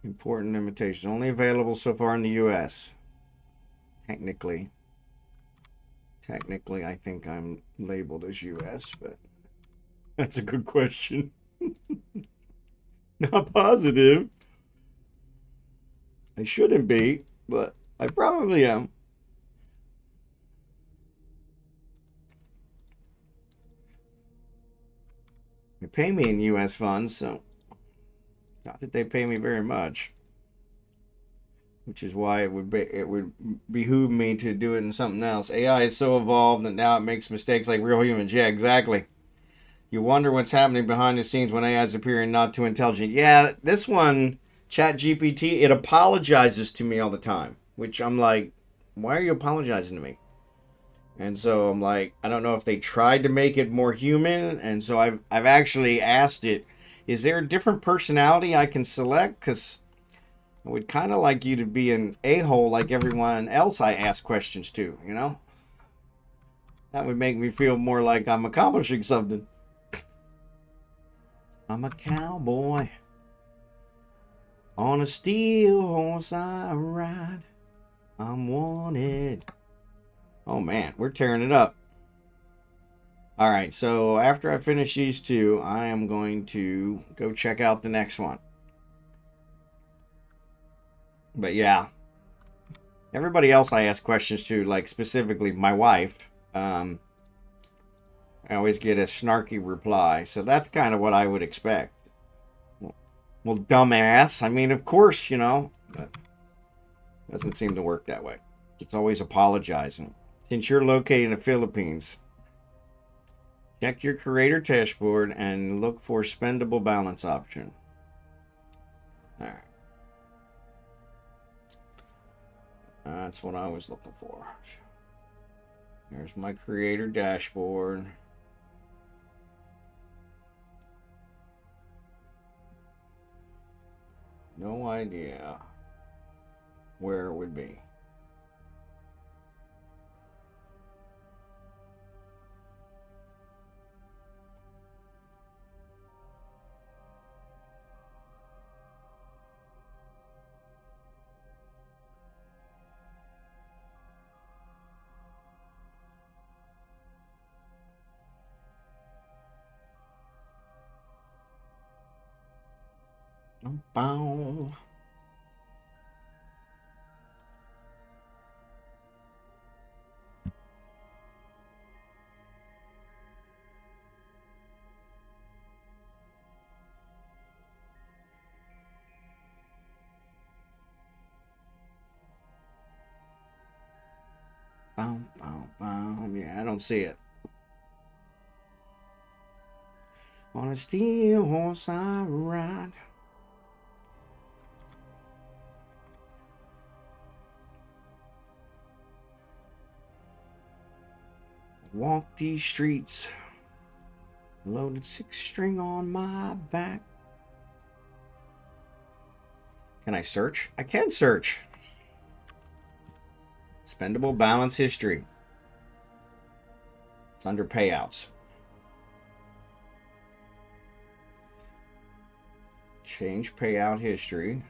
Important limitation. Only available so far in the US. Technically, I think I'm labeled as US, but that's a good question. Not positive. I shouldn't be, but I probably am. They pay me in U.S. funds, so not that they pay me very much. Which is why it would behoove me to do it in something else. AI is so evolved that now it makes mistakes like real humans. Yeah, exactly. You wonder what's happening behind the scenes when AI is appearing not too intelligent. Yeah, this one, ChatGPT, it apologizes to me all the time. Which I'm like, why are you apologizing to me? And so I'm like, I don't know if they tried to make it more human. And so I've actually asked it, is there a different personality I can select? Because I would kind of like you to be an a-hole like everyone else I ask questions to, you know? That would make me feel more like I'm accomplishing something. I'm a cowboy. On a steel horse I ride. I'm wanted. Oh man, we're tearing it up. Alright, so after I finish these two, I am going to go check out the next one. But yeah, everybody else I ask questions to, like specifically my wife, I always get a snarky reply. So that's kind of what I would expect. Well, dumbass. I mean, of course, you know, but it doesn't seem to work that way. It's always apologizing. Since you're located in the Philippines, check your creator dashboard and look for spendable balance option. All right. That's what I was looking for. There's my creator dashboard. No idea where it would be. Bow. Bow, bow, bow. Yeah, I don't see it. On a steel horse I ride. Walk these streets. Loaded 6-string on my back. Can I search? I can search. Spendable balance history. It's under payouts. Change payout history.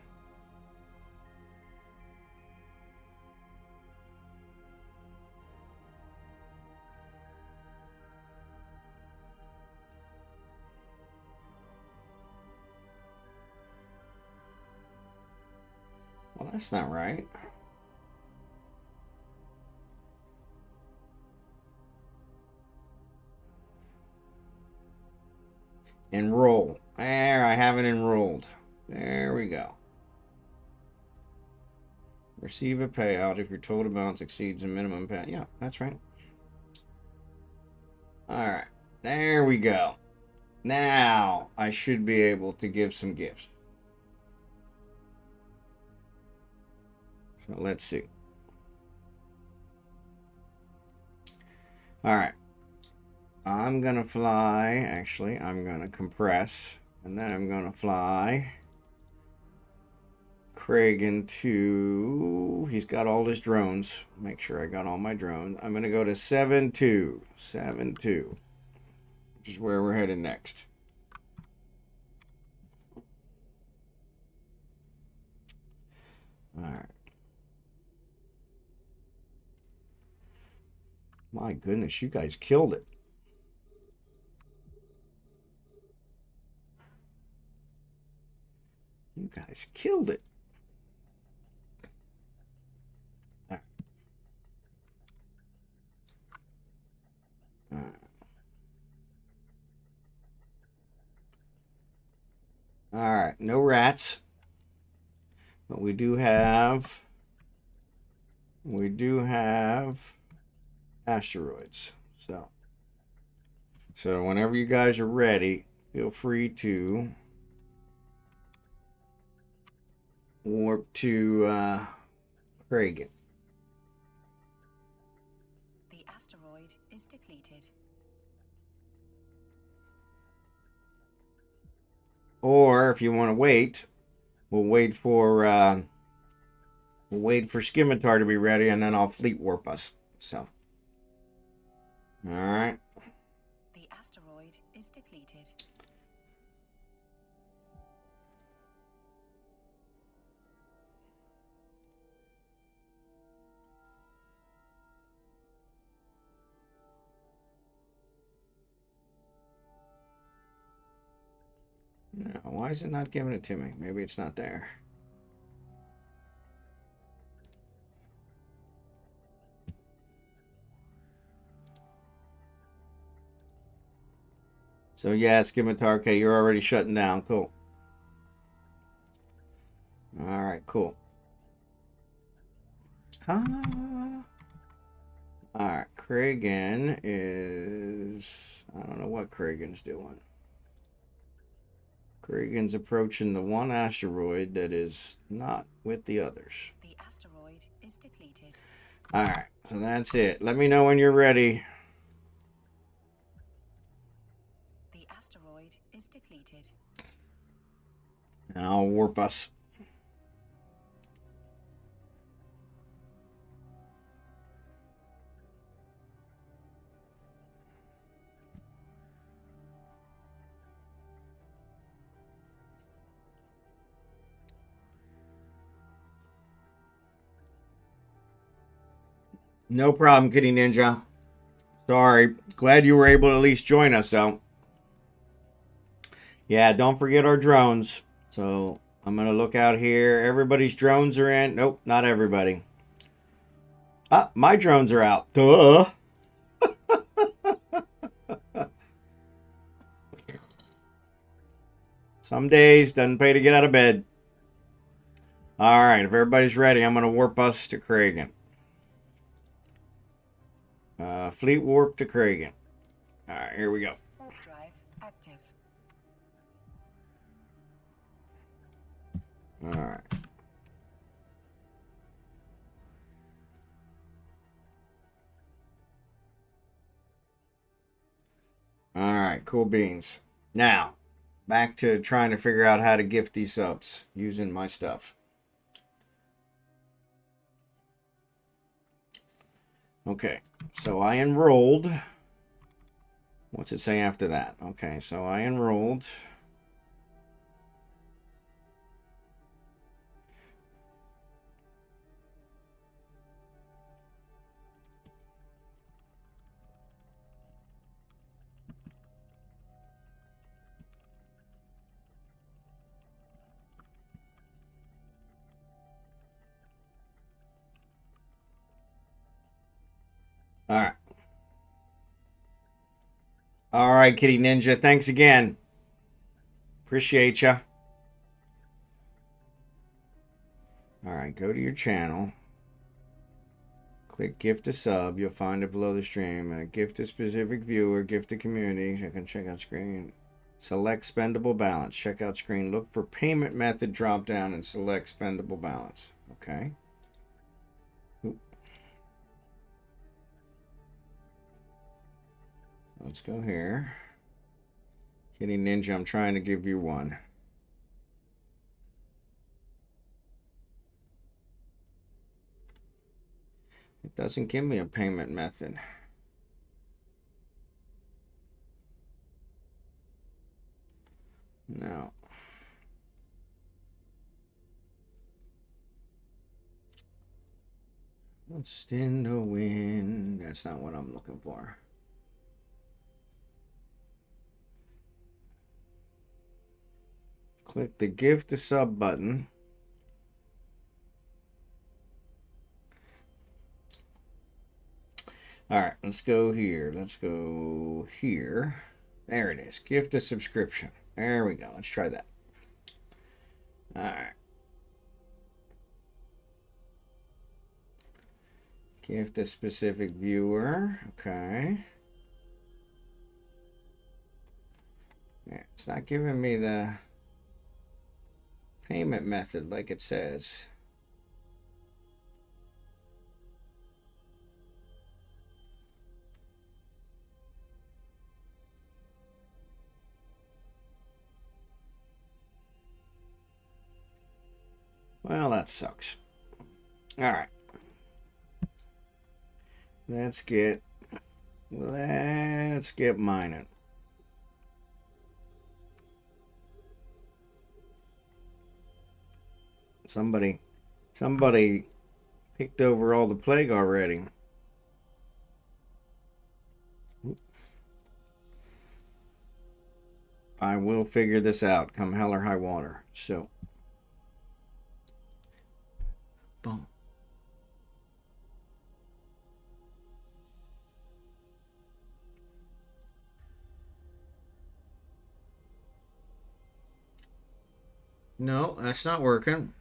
Well, that's not right. Enroll. There, I have it enrolled. There we go. Receive a payout if your total balance exceeds a minimum payout. Yeah, that's right. Alright, there we go. Now, I should be able to give some gifts. So let's see. Alright. I'm going to fly. Actually, I'm going to compress. And then I'm going to fly Craig into... He's got all his drones. Make sure I got all my drones. I'm going to go to 7-2. 7-2. Which is where we're headed next. Alright. My goodness, you guys killed it. You guys killed it. All right. All right, no rats. But we do have asteroids. So whenever you guys are ready, feel free to warp to Kragan. The asteroid is depleted. Or if you want to wait, we'll wait for Scimitar to be ready, and then I'll fleet warp us. So, all right. The asteroid is depleted. Now, why is it not giving it to me? Maybe it's not there. So yeah, Scimitar, okay, you're already shutting down. Cool. All right, cool. All right, Kragan is... I don't know what Kragan's doing. Kragan's approaching the one asteroid that is not with the others. The asteroid is depleted. All right, so that's it. Let me know when you're ready. The asteroid is depleted. And I'll warp us. No problem, Kitty Ninja. Sorry. Glad you were able to at least join us, though. Yeah, don't forget our drones. So I'm going to look out here. Everybody's drones are in. Nope, not everybody. Ah, my drones are out. Duh. Some days doesn't pay to get out of bed. All right, if everybody's ready, I'm going to warp us to Kragan. Fleet warp to Kragan. All right, here we go. Warp drive active. All right. All right, cool beans. Now, back to trying to figure out how to gift these subs using my stuff. Okay, so I enrolled. What's it say after that? Okay, so I enrolled. All right. All right, Kitty Ninja. Thanks again. Appreciate ya. All right, go to your channel. Click gift a sub. You'll find it below the stream. Gift a specific viewer. Gift a community. I can check out screen. Select spendable balance. Check out screen. Look for payment method drop down and select spendable balance. Okay. Oop. Let's go here. Kitty Ninja, I'm trying to give you one. It doesn't give me a payment method. No. What's in the wind? That's not what I'm looking for. Click the gift a sub button. All right, let's go here. Let's go here. There it is. Gift a subscription. There we go. Let's try that. All right. Gift a specific viewer. Okay. Yeah, it's not giving me the payment method like it says. Well, that sucks. All right. Let's get mining. Somebody picked over all the plague already. I will figure this out come hell or high water. So, boom. No, that's not working.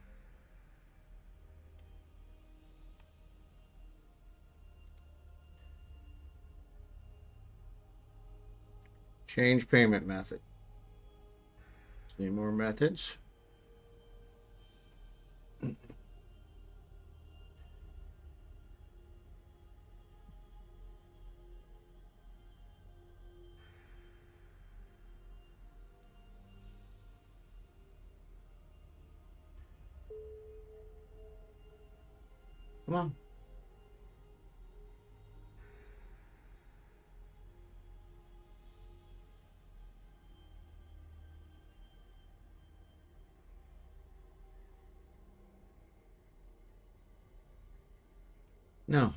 Change payment method. Any more methods? Come on. No.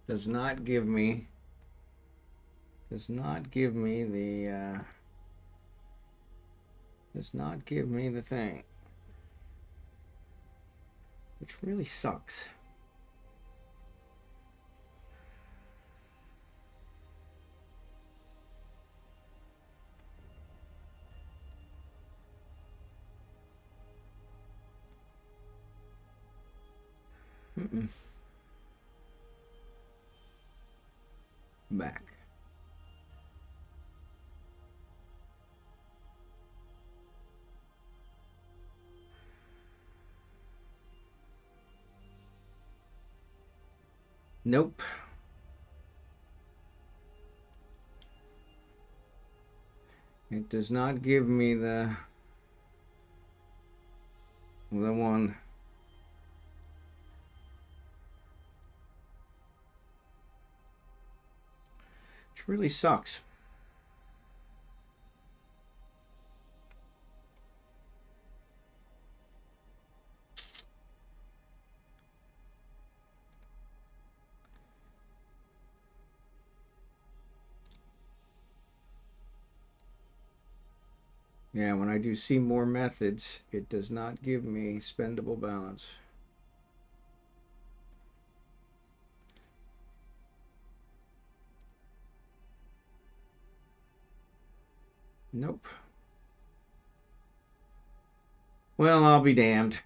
Does not give me the does not give me the thing, which really sucks. Back. Nope. It does not give me the one. Which really sucks. Yeah, when I do see more methods, it does not give me spendable balance. Nope. Well, I'll be damned.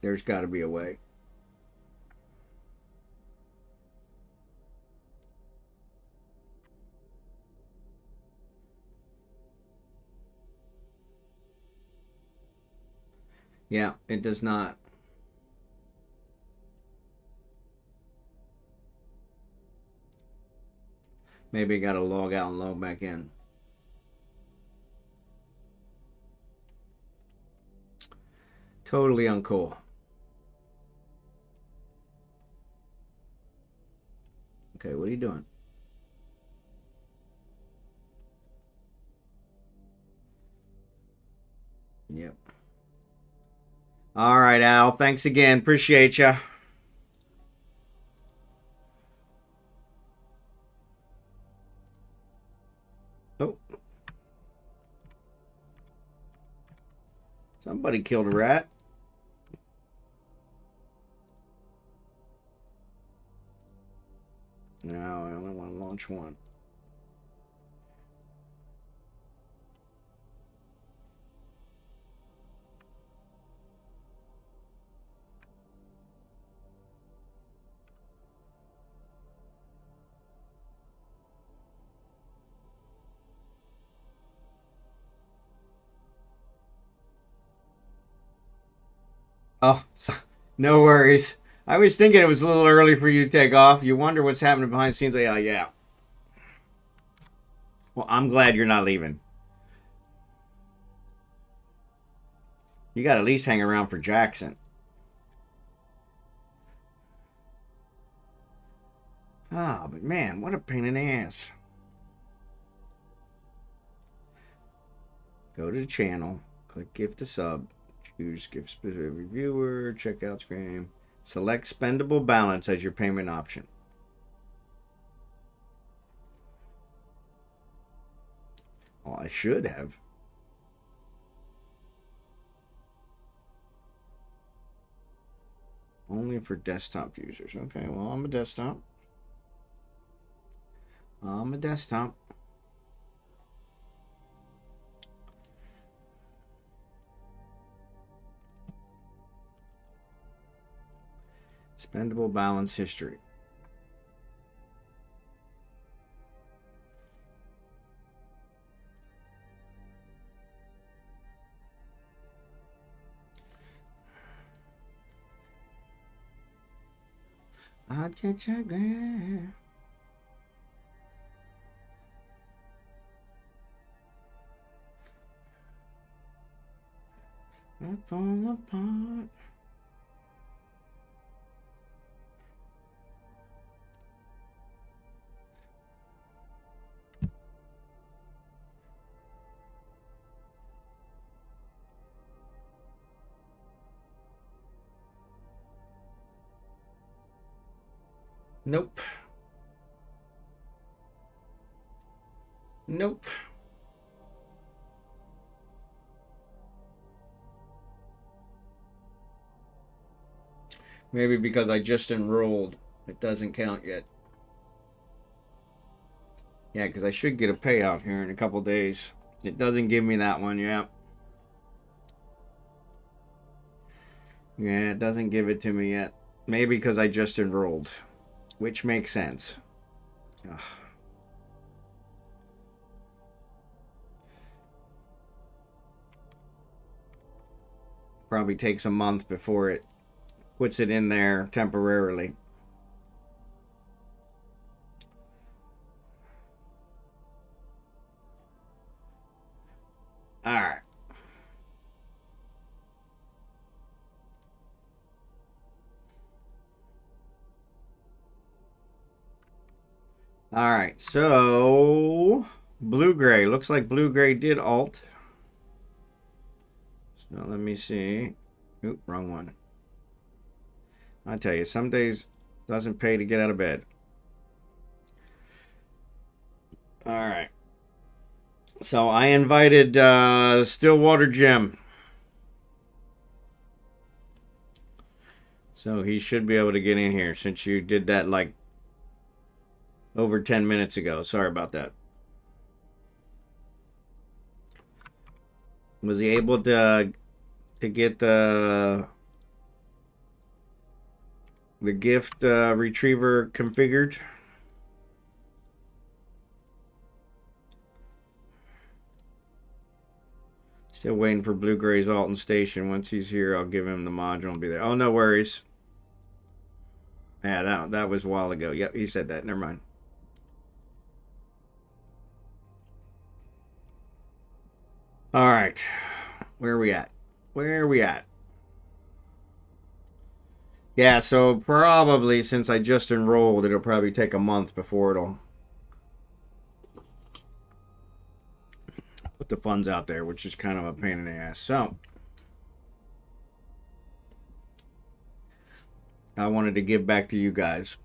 There's got to be a way. Yeah, it does not. Maybe I got to log out and log back in. Totally uncool. Okay, what are you doing? Yep. All right, Al. Thanks again. Appreciate you. Oh. Somebody killed a rat. No, I only want to launch one. Oh, no worries. I was thinking it was a little early for you to take off. You wonder what's happening behind the scenes. Oh, yeah. Well, I'm glad you're not leaving. You got to at least hang around for Jackson. Ah, but man, what a pain in the ass. Go to the channel, click gift a sub, choose gift specific reviewer, checkout screen, select spendable balance as your payment option. Well, I should have. Only for desktop users. Okay, well, I'm a desktop. I'm a desktop. Spendable balance history. I'll check that. I fall apart. Nope. Nope. Maybe because I just enrolled. It doesn't count yet. Yeah, because I should get a payout here in a couple days. It doesn't give me that one, yeah. Yeah, it doesn't give it to me yet. Maybe because I just enrolled, which makes sense. Ugh. Probably takes a month before it puts it in there temporarily. All right. All right, so Blue-Gray. Looks like Blue-Gray did alt. So let me see. Oop, wrong one. I tell you, some days doesn't pay to get out of bed. All right. So I invited Stillwater Jim. So he should be able to get in here since you did that like over 10 minutes ago. Sorry about that. Was he able to get the gift retriever configured? Still waiting for Blue-Gray's Alton Station. Once he's here, I'll give him the module and be there. Oh, no worries. Yeah, that was a while ago. Yep, he said that. Never mind. All right. Where are we at? Where are we at? Yeah, so probably since I just enrolled, it'll probably take a month before it'll put the funds out there, which is kind of a pain in the ass. So I wanted to give back to you guys.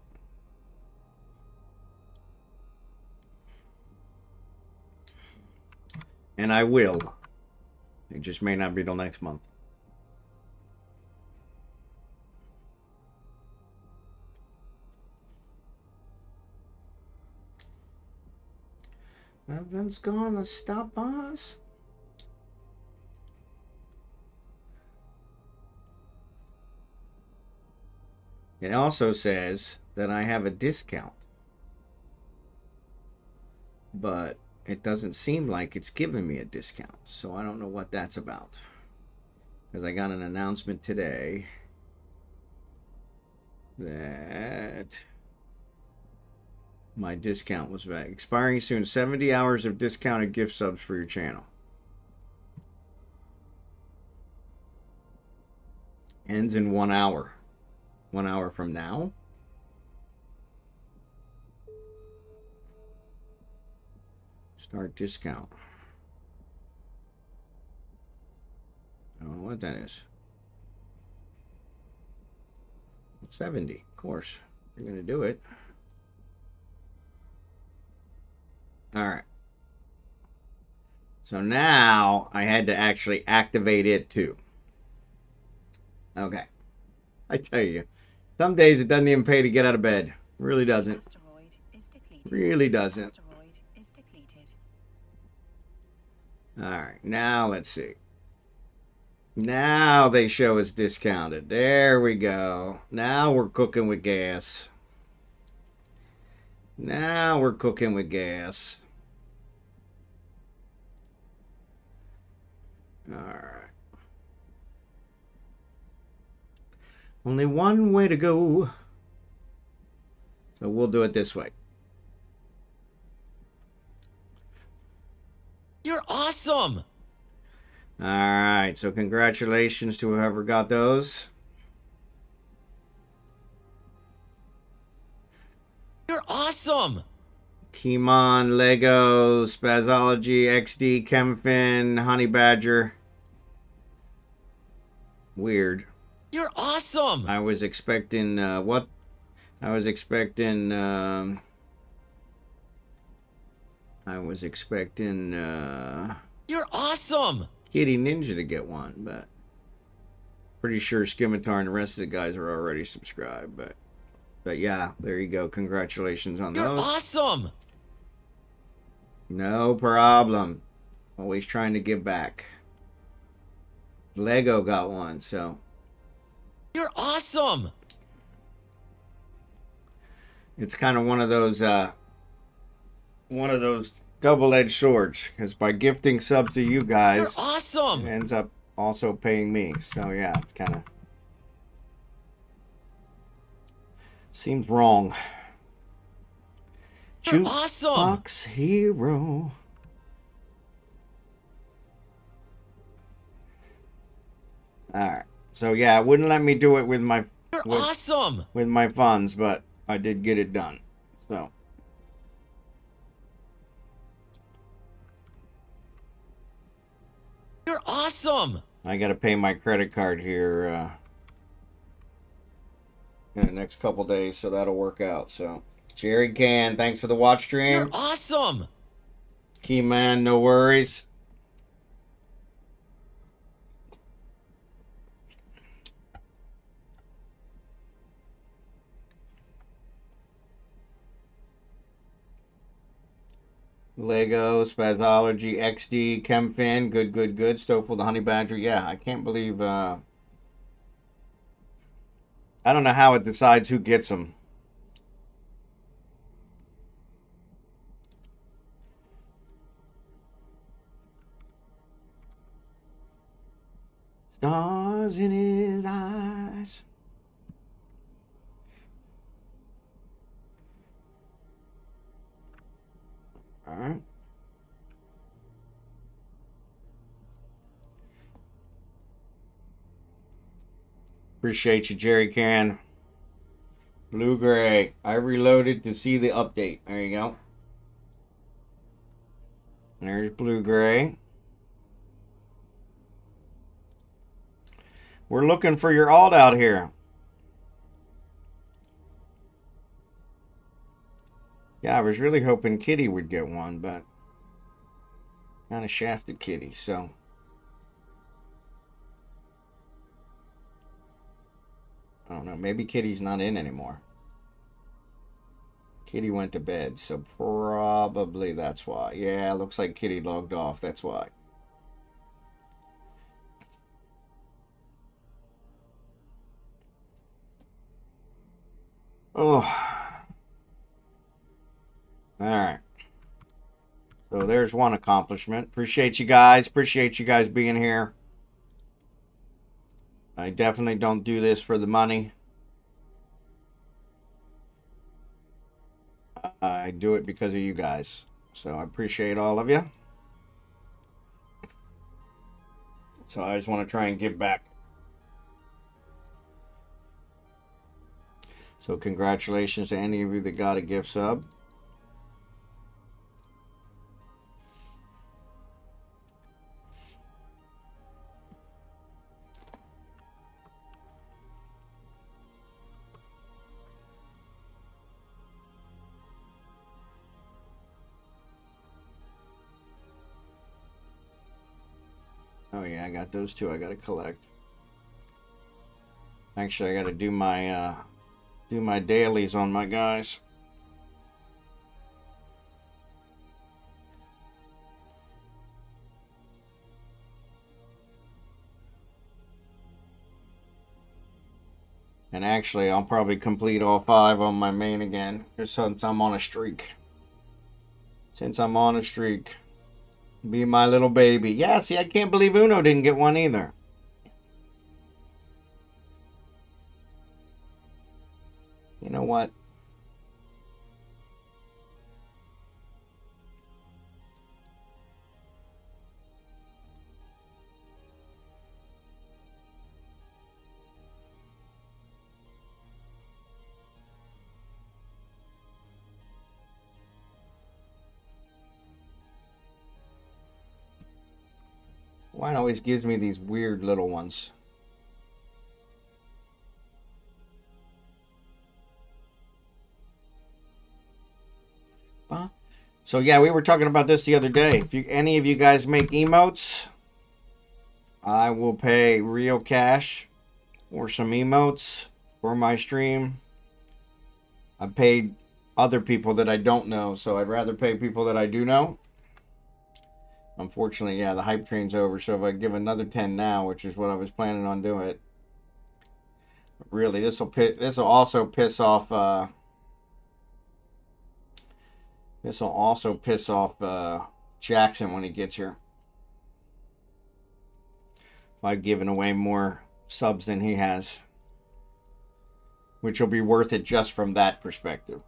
And I will. It just may not be till next month. Event's gonna stop us. It also says that I have a discount, but it doesn't seem like it's giving me a discount, so I don't know what that's about. Because I got an announcement today that my discount was back. Expiring soon. 70 hours of discounted gift subs for your channel. Ends in 1 hour. 1 hour from now. Start discount. I don't know what that is. 70, of course. You're going to do it. All right. So now I had to actually activate it too. Okay. I tell you, some days it doesn't even pay to get out of bed. Really doesn't. Really doesn't. All right. Now let's see. Now they show us discounted. There we go. Now we're cooking with gas. Now we're cooking with gas. All right. Only one way to go. So we'll do it this way. You're awesome! All right. So congratulations to whoever got those. You're awesome! Kimon, Lego, Spazology, XD, ChemFinn, Honey Badger. Weird. You're awesome! I was expecting, what? I was expecting, You're awesome! Kitty Ninja to get one, but pretty sure Scimitar and the rest of the guys are already subscribed, but yeah, there you go. Congratulations on You're those. awesome! No problem. Always trying to give back. Lego got one, so You're awesome! it's kind of one of those double-edged swords, because by gifting subs to you guys, You're awesome! it ends up also paying me. So yeah, it's kind of seems wrong. You're awesome! Jukebox Hero. All right. So yeah, it wouldn't let me do it with my You're awesome! with my funds, but I did get it done. So You're awesome! I got to pay my credit card here in the next couple days, so that'll work out. So Jerry Can, thanks for the watch stream. You're awesome! Key man, no worries. Lego, Spazology, XD, ChemFinn, good, good, good. Stokeful, the Honey Badger. Yeah, I can't believe, I don't know how it decides who gets them. Stars in his eyes. All right. Appreciate you, Jerry Can. Blue Gray. I reloaded to see the update. There you go. There's Blue Gray. We're looking for your alt out here. Yeah, I was really hoping Kitty would get one, but kind of shafted Kitty, so. I don't know. Maybe Kitty's not in anymore. Kitty went to bed, so probably that's why. Yeah, looks like Kitty logged off. That's why. Oh. Alright. So there's one accomplishment. Appreciate you guys. Appreciate you guys being here. I definitely don't do this for the money. I do it because of you guys. So I appreciate all of you. So I just want to try and give back. So congratulations to any of you that got a gift sub. Oh yeah, I got those two I gotta collect. Actually, I gotta do my dailies on my guys. And actually, I'll probably complete all 5 on my main again, just since I'm on a streak. Be my little baby. Yeah, see, I can't believe Uno didn't get one either. You know what? Wine always gives me these weird little ones. So yeah, we were talking about this the other day. If any of you guys make emotes, I will pay real cash for some emotes for my stream. I paid other people that I don't know, so I'd rather pay people that I do know. Unfortunately, yeah, the hype train's over, so if I give another 10 now, which is what I was planning on doing, really, this will also piss off Jackson when he gets here. By giving away more subs than he has, which will be worth it just from that perspective.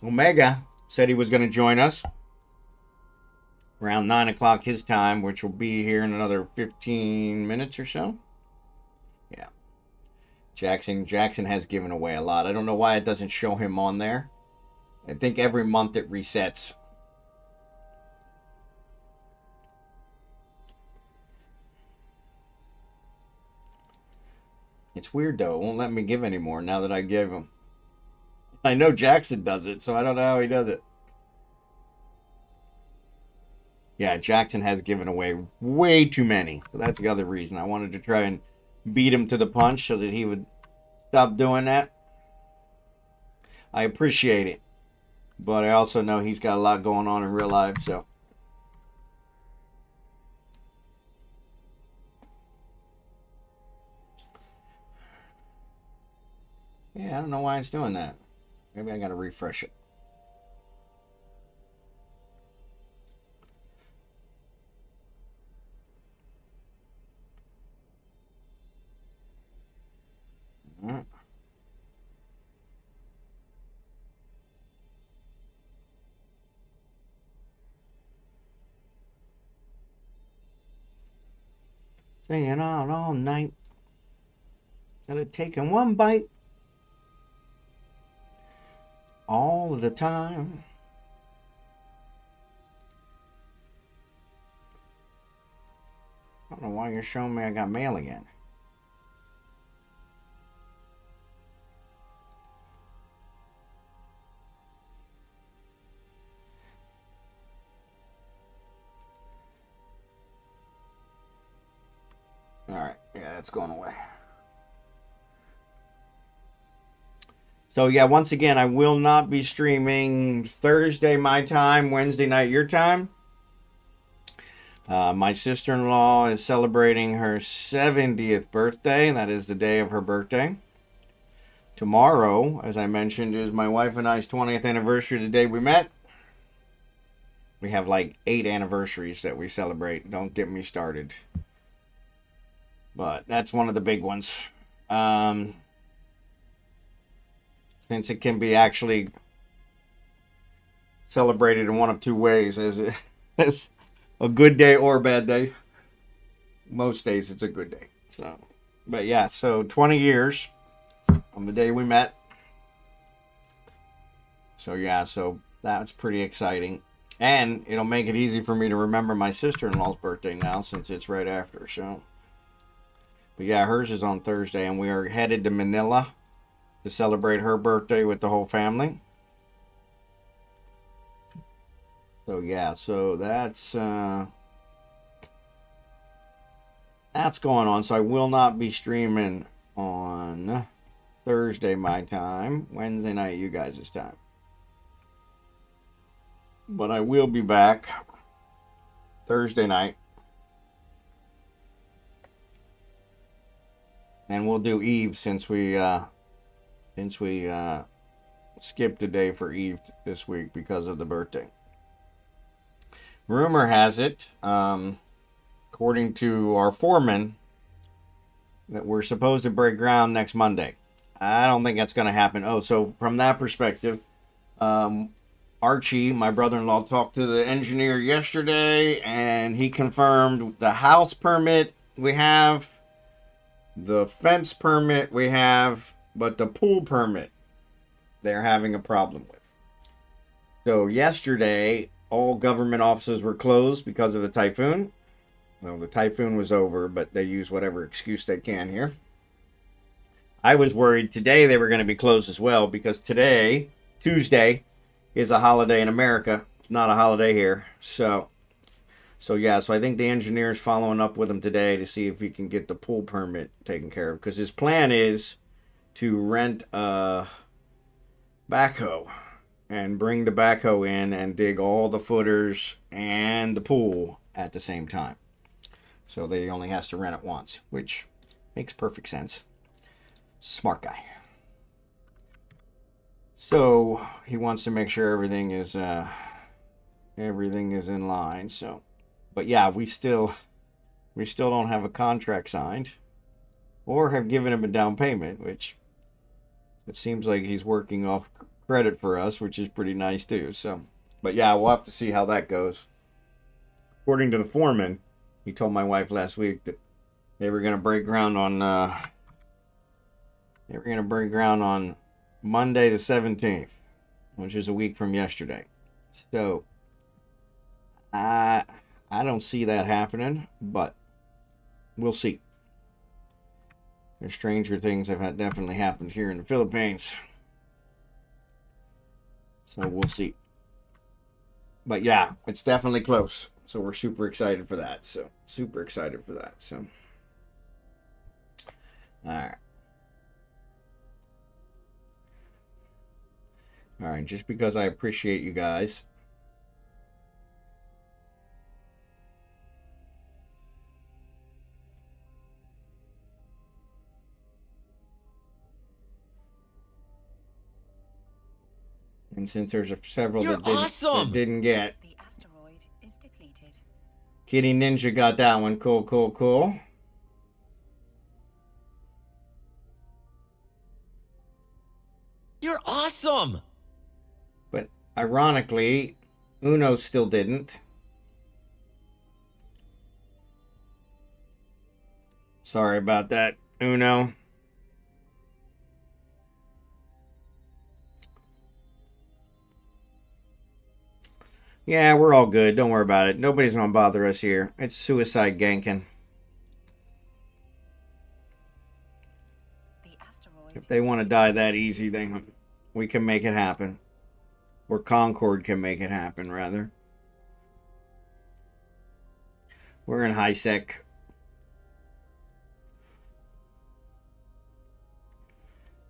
Omega said he was going to join us around 9 o'clock his time, which will be here in another 15 minutes or so. Yeah. Jackson has given away a lot. I don't know why it doesn't show him on there. I think every month it resets. It's weird though. It won't let me give anymore now that I gave him. I know Jackson does it, so I don't know how he does it. Yeah, Jackson has given away way too many. So that's the other reason. I wanted to try and beat him to the punch so that he would stop doing that. I appreciate it. But I also know he's got a lot going on in real life, so. Yeah, I don't know why it's doing that. Maybe I gotta refresh it. All right. Staying out all night. Gotta taking one bite. All the time. I don't know why you're showing me I got mail again. Alright, yeah, it's going away. So yeah, once again, I will not be streaming Thursday my time, Wednesday night your time. My sister-in-law is celebrating her 70th birthday. That is the day of her birthday. Tomorrow, as I mentioned, is my wife and I's 20th anniversary, the day we met. We have like 8 anniversaries that we celebrate. Don't get me started. But that's one of the big ones. Since it can be actually celebrated in one of two ways, as a good day or a bad day. Most days it's a good day. So, but yeah, so 20 years on the day we met. So yeah, so that's pretty exciting. And it'll make it easy for me to remember my sister-in-law's birthday now, since it's right after. So, but yeah, hers is on Thursday, and we are headed to Manila to celebrate her birthday with the whole family. So yeah, so that's going on. So I will not be streaming on Thursday my time, Wednesday night you guys' time. But I will be back Thursday night. And we'll do Eve since we skipped a day for Eve this week because of the birthday. Rumor has it, according to our foreman, that we're supposed to break ground next Monday. I don't think that's going to happen. Oh, so from that perspective, Archie, my brother-in-law, talked to the engineer yesterday, and he confirmed the house permit we have, the fence permit we have, but the pool permit they're having a problem with. So yesterday, all government offices were closed because of the typhoon. Well, the typhoon was over, but they use whatever excuse they can here. I was worried today they were going to be closed as well, because today, Tuesday, is a holiday in America, not a holiday here. So yeah, so I think the engineer's following up with him today to see if he can get the pool permit taken care of, because his plan is to rent a backhoe and bring the backhoe in and dig all the footers and the pool at the same time. So they only has to rent it once, which makes perfect sense. Smart guy. So he wants to make sure everything is in line. So, but yeah, we still don't have a contract signed or have given him a down payment, which it seems like he's working off credit for us, which is pretty nice too. So, but yeah, we'll have to see how that goes. According to the foreman, he told my wife last week that they were going to break ground on Monday the 17th, which is a week from yesterday. So I don't see that happening, but we'll see. There's stranger things have definitely happened here in the Philippines. So we'll see. But yeah, it's definitely close. So we're super excited for that. So all right, just because I appreciate you guys. And since there's several You're that awesome! didn't get, The asteroid is depleted. Kitty Ninja got that one. Cool. You're awesome! But ironically, Uno still didn't. Sorry about that, Uno. Yeah, we're all good. Don't worry about it. Nobody's gonna bother us here. It's suicide ganking. The asteroid. If they want to die that easy, then we can make it happen. Or Concord can make it happen, rather. We're in high sec.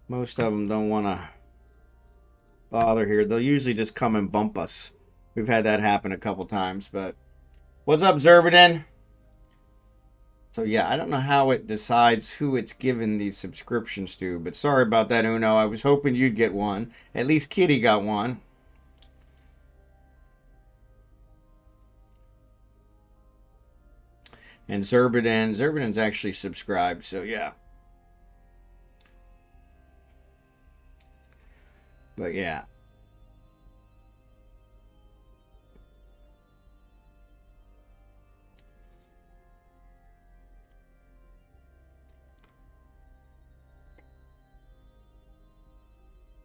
Most of them don't want to bother here. They'll usually just come and bump us. We've had that happen a couple times, but what's up, Xurdaben? So yeah, I don't know how it decides who it's given these subscriptions to, but sorry about that, Uno. I was hoping you'd get one. At least Kitty got one. And Xurdaben's actually subscribed, so yeah. But yeah.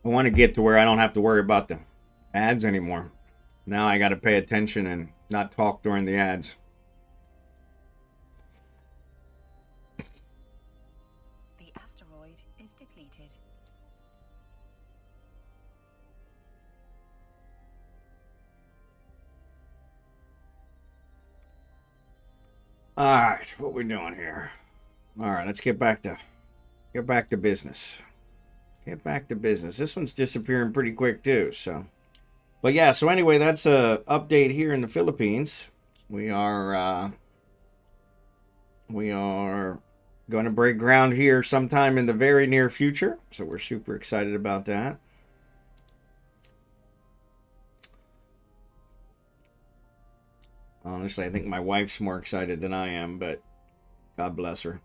I want to get to where I don't have to worry about the ads anymore. Now I got to pay attention and not talk during the ads. The asteroid is depleted. All right, what we doing here? All right, let's get back to business. Get back to business. This one's disappearing pretty quick too, so. But yeah, so anyway, that's a update here in the Philippines. We are going to break ground here sometime in the very near future, so we're super excited about that. Honestly, I think my wife's more excited than I am, but God bless her.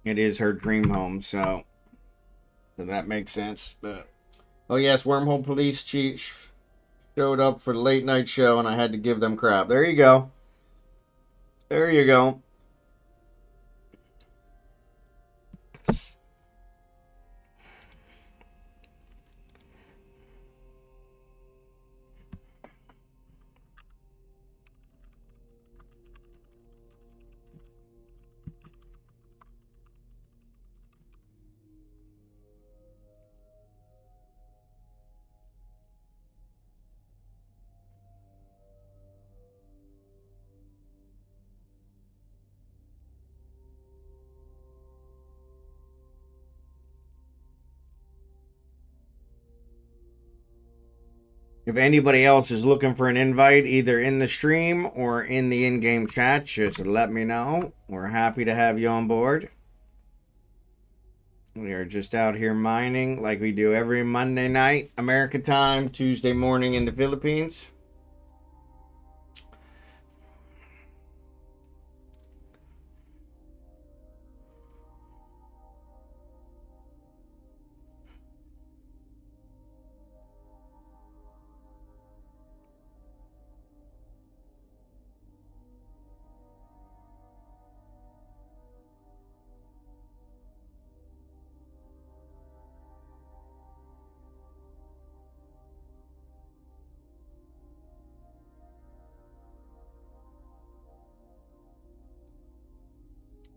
It is her dream home, so that makes sense. But oh yes, Wormhole Police Chief showed up for the late night show, and I had to give them crap. There you go. There you go. If anybody else is looking for an invite, either in the stream or in the in-game chat, just let me know. We're happy to have you on board. We are just out here mining like we do every Monday night, American time, Tuesday morning in the Philippines.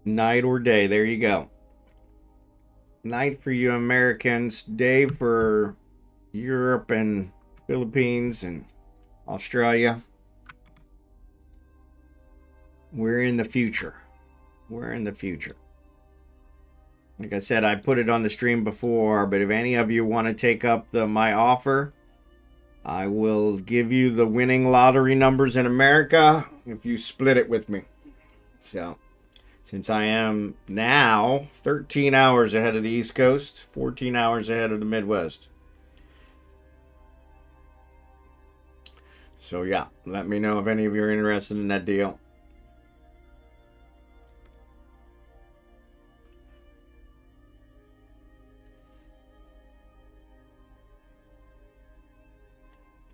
Night or day, there you go. Night for you Americans, day for Europe and Philippines and Australia. We're in the future. We're in the future. Like I said, I put it on the stream before, but if any of you want to take up my offer, I will give you the winning lottery numbers in America if you split it with me. So, since I am now 13 hours ahead of the East Coast, 14 hours ahead of the Midwest. So yeah, let me know if any of you are interested in that deal.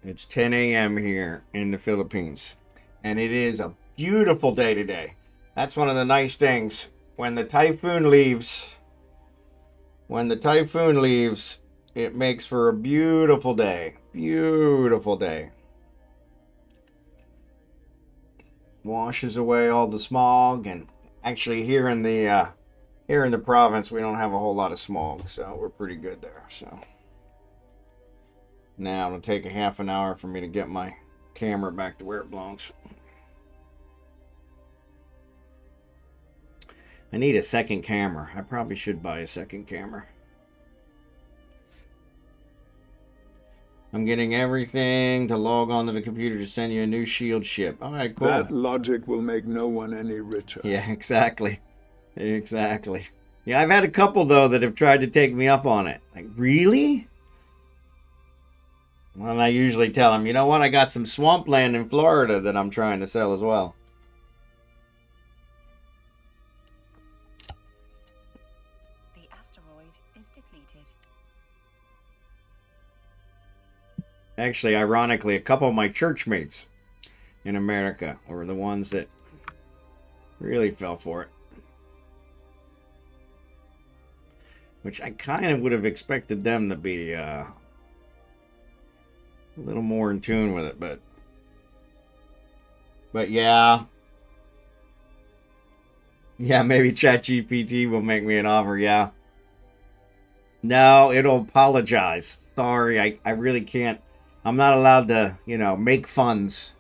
It's 10 a.m. here in the Philippines, and it is a beautiful day today. That's one of the nice things. When the typhoon leaves, it makes for a beautiful day. Beautiful day. Washes away all the smog, and actually here in the province we don't have a whole lot of smog, so we're pretty good there. So now it'll take a half an hour for me to get my camera back to where it belongs. I need a second camera. I probably should buy a second camera. I'm getting everything to log on to the computer to send you a new shield ship. All right, cool. That logic will make no one any richer. Yeah, exactly. Exactly. Yeah, I've had a couple, though, that have tried to take me up on it. Like, really? Well, and I usually tell them, you know what? I got some swampland in Florida that I'm trying to sell as well. The asteroid is depleted. Actually, ironically, a couple of my church mates in America were the ones that really fell for it. Which I kind of would have expected them to be a little more in tune with it, but yeah. Yeah, maybe ChatGPT will make me an offer, yeah. No, it'll apologize. Sorry, I really can't. I'm not allowed to, you know, make funds.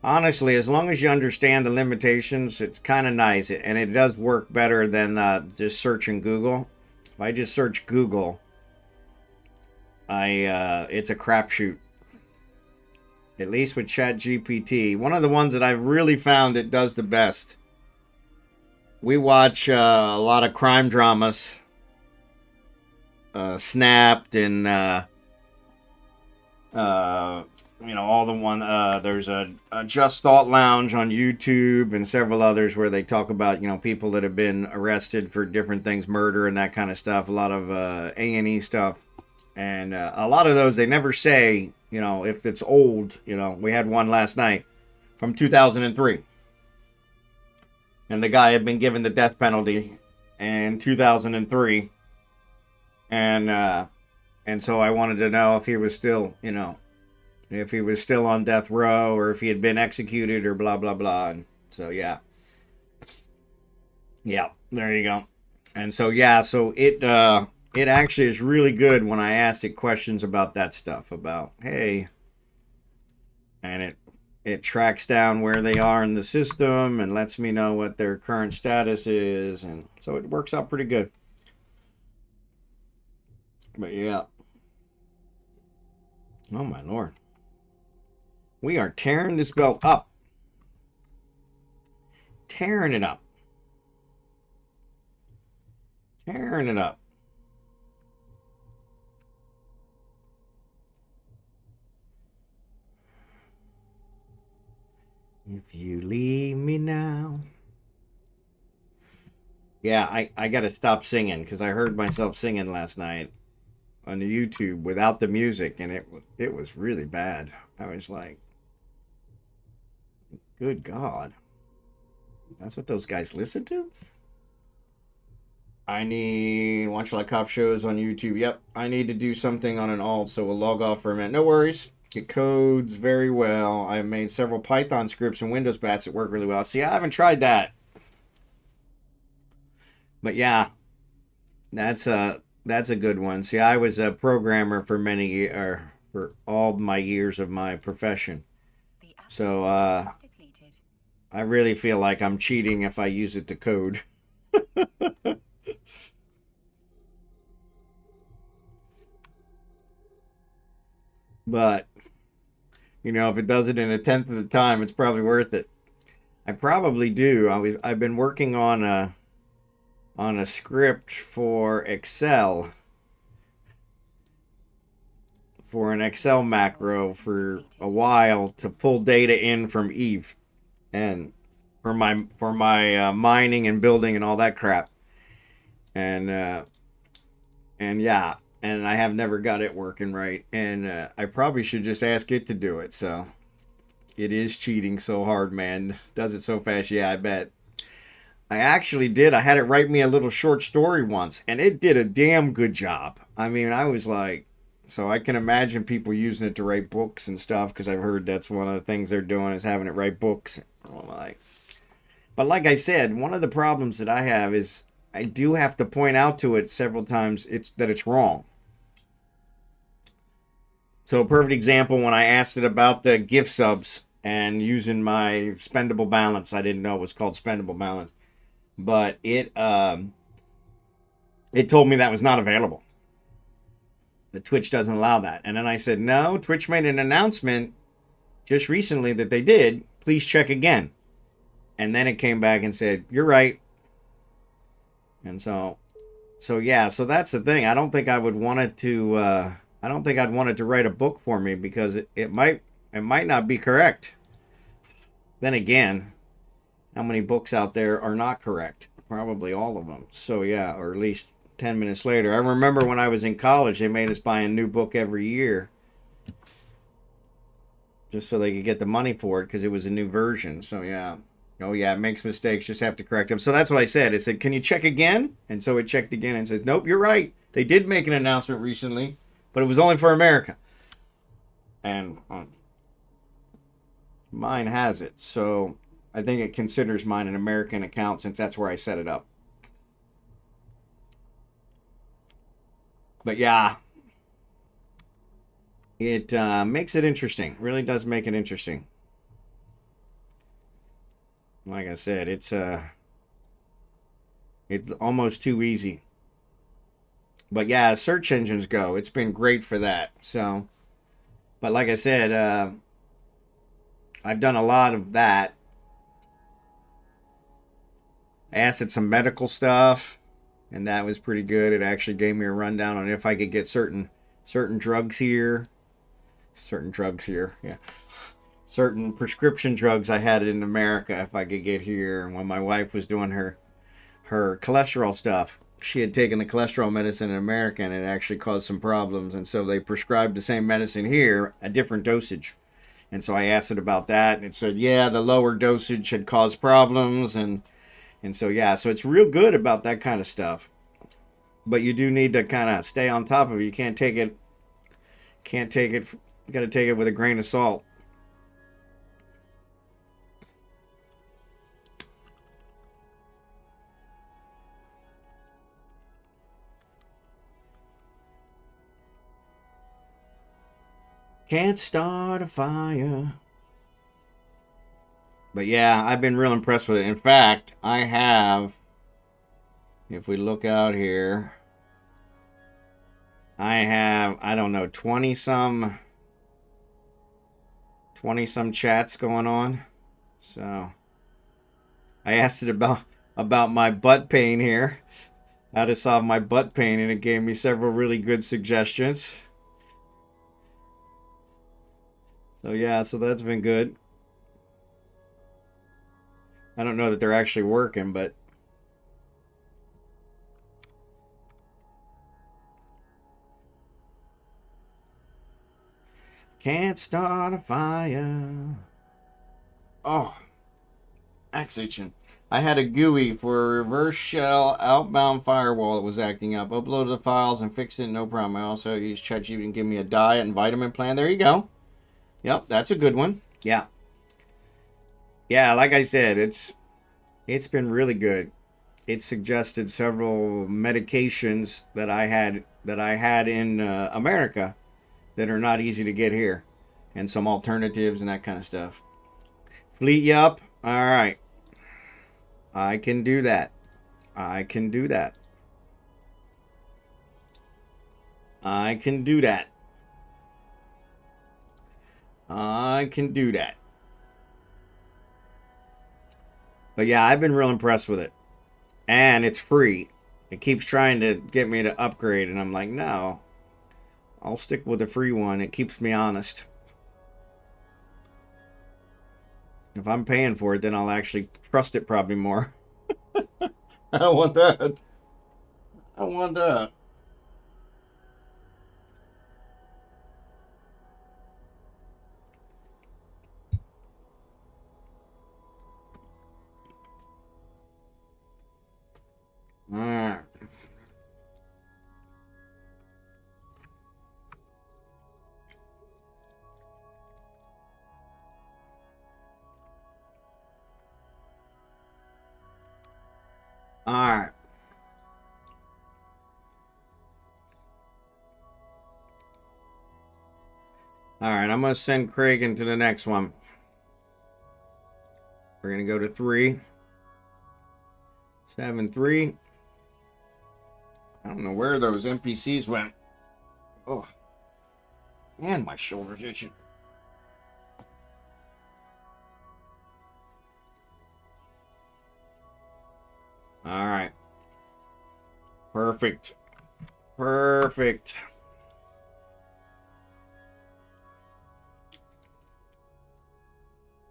Honestly, as long as you understand the limitations, it's kind of nice. And it does work better than just searching Google. If I just search Google, it's a crapshoot. At least with ChatGPT. One of the ones that I've really found it does the best. We watch a lot of crime dramas. Snapped and you know, all the one, there's a Just Thought Lounge on YouTube and several others where they talk about, you know, people that have been arrested for different things, murder and that kind of stuff. A lot of A&E stuff. And a lot of those, they never say, you know, if it's old. You know, we had one last night from 2003. And the guy had been given the death penalty in 2003. And so I wanted to know if he was still, you know, if he was still on death row or if he had been executed or blah, blah, blah. And so, yeah. Yeah, there you go. And so, yeah, so it actually is really good when I ask it questions about that stuff. About, hey, and it tracks down where they are in the system and lets me know what their current status is. And so it works out pretty good. But, yeah. Oh, my Lord. We are tearing this belt up. Tearing it up. Tearing it up. If you leave me now. Yeah, I got to stop singing because I heard myself singing last night on the YouTube without the music, and it was really bad. I was like, good God. That's what those guys listen to? I need Watch Like Cop shows on YouTube. Yep, I need to do something on an alt, so we'll log off for a minute. No worries. It codes very well. I've made several Python scripts and Windows bats that work really well. See, I haven't tried that. But yeah, that's a good one. See, I was a programmer for many years, or for all my years of my profession. So I really feel like I'm cheating if I use it to code. But, you know, if it does it in 1/10 of the time, it's probably worth it. I probably do. I've been working on a script for Excel, for an Excel macro for a while to pull data in from Eve, and for my mining and building and all that crap, and yeah. And I have never got it working right. And I probably should just ask it to do it. So it is cheating so hard, man. Does it so fast. Yeah, I bet. I actually did. I had it write me a little short story once. And it did a damn good job. I mean, I was like... So I can imagine people using it to write books and stuff. Because I've heard that's one of the things they're doing is having it write books. But like I said, one of the problems that I have is... I do have to point out to it several times that it's wrong. So a perfect example, when I asked it about the gift subs and using my spendable balance, I didn't know it was called spendable balance, but it told me that was not available. The Twitch doesn't allow that. And then I said, no, Twitch made an announcement just recently that they did. Please check again. And then it came back and said, you're right. And so yeah, so that's the thing. I don't think I would want it to, I don't think I'd want it to write a book for me, because it might not be correct. Then again, how many books out there are not correct? Probably all of them. So yeah, or at least 10 minutes later. I remember when I was in college, they made us buy a new book every year just so they could get the money for it, because it was a new version. So yeah. Oh yeah, it makes mistakes, just have to correct them. So that's what I said. It said, can you check again? And so it checked again and says, nope, you're right. They did make an announcement recently, but it was only for America. And mine has it. So I think it considers mine an American account, since that's where I set it up. But yeah, it makes it interesting. Really does make it interesting. Like I said, it's almost too easy. But yeah, search engines go. It's been great for that. So, but like I said, I've done a lot of that. I asked it some medical stuff, and that was pretty good. It actually gave me a rundown on if I could get certain drugs here. Certain drugs here, yeah. Certain prescription drugs I had in America, if I could get here. And when my wife was doing her cholesterol stuff, she had taken the cholesterol medicine in America, and it actually caused some problems. And so they prescribed the same medicine here, a different dosage. And so I asked it about that, and it said, yeah, the lower dosage had caused problems. And so, yeah, so it's real good about that kind of stuff. But you do need to kind of stay on top of it. You can't take it, you got to take it with a grain of salt. Can't start a fire. But yeah, I've been real impressed with it. In fact, I have, if we look out here, I have, I don't know, 20 some chats going on. So I asked it about my butt pain here, how to solve my butt pain, and it gave me several really good suggestions. So yeah, so that's been good. I don't know that they're actually working, but can't start a fire. Oh, axe itching. I had a GUI for a reverse shell outbound firewall that was acting up. Uploaded the files and fixed it, no problem. I also used ChatGPT to give me a diet and vitamin plan. There you go. Yep, that's a good one. Yeah. Yeah, like I said, it's been really good. It suggested several medications that I had in America that are not easy to get here, and some alternatives and that kind of stuff. Fleet you up? All right. I can do that. I can do that. I can do that. I can do that. But yeah, I've been real impressed with it. And it's free. It keeps trying to get me to upgrade, and I'm like, no. I'll stick with the free one. It keeps me honest. If I'm paying for it, then I'll actually trust it probably more. I don't want that. I want that. Alright. Alright. Alright, I'm going to send Craig into the next one. We're going to go to 3. 7, 3. I don't know where those NPCs went. Oh. Man, my shoulder's itching. Alright. Perfect. Perfect.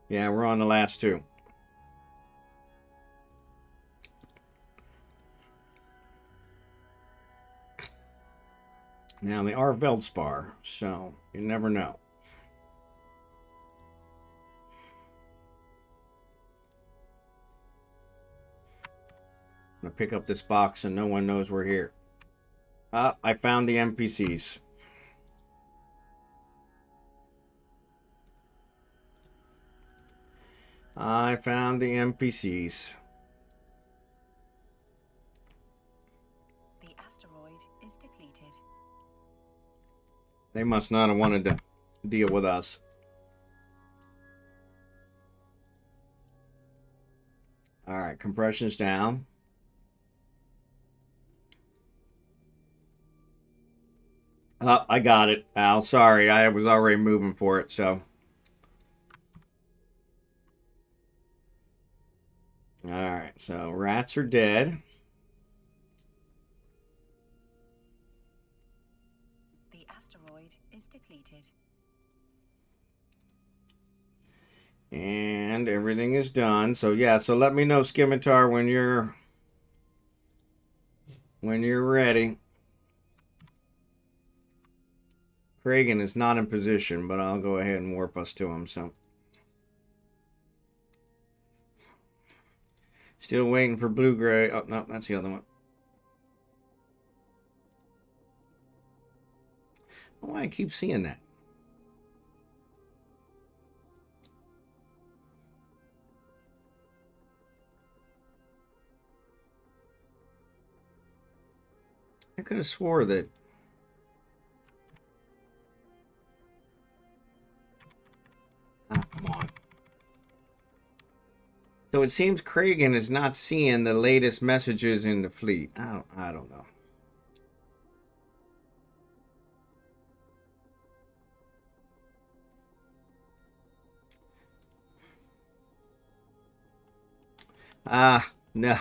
Yeah, we're on the last 2. Now, they are Veldspar, so you never know. I'm going to pick up this box and no one knows we're here. Ah, I found the NPCs. I found the NPCs. The asteroid is depleted. They must not have wanted to deal with us. Alright, compression's down. I got it, Al. Sorry, I was already moving for it, so. Alright, so rats are dead. The asteroid is depleted. And everything is done. So yeah, so let me know, Scimitar, when you're ready. Kragan is not in position, but I'll go ahead and warp us to him, so. Still waiting for blue-gray. Oh, no, that's the other one. Why I keep seeing that? I could have swore that. Ah, come on. So it seems Kragan is not seeing the latest messages in the fleet. I don't know. Ah, no.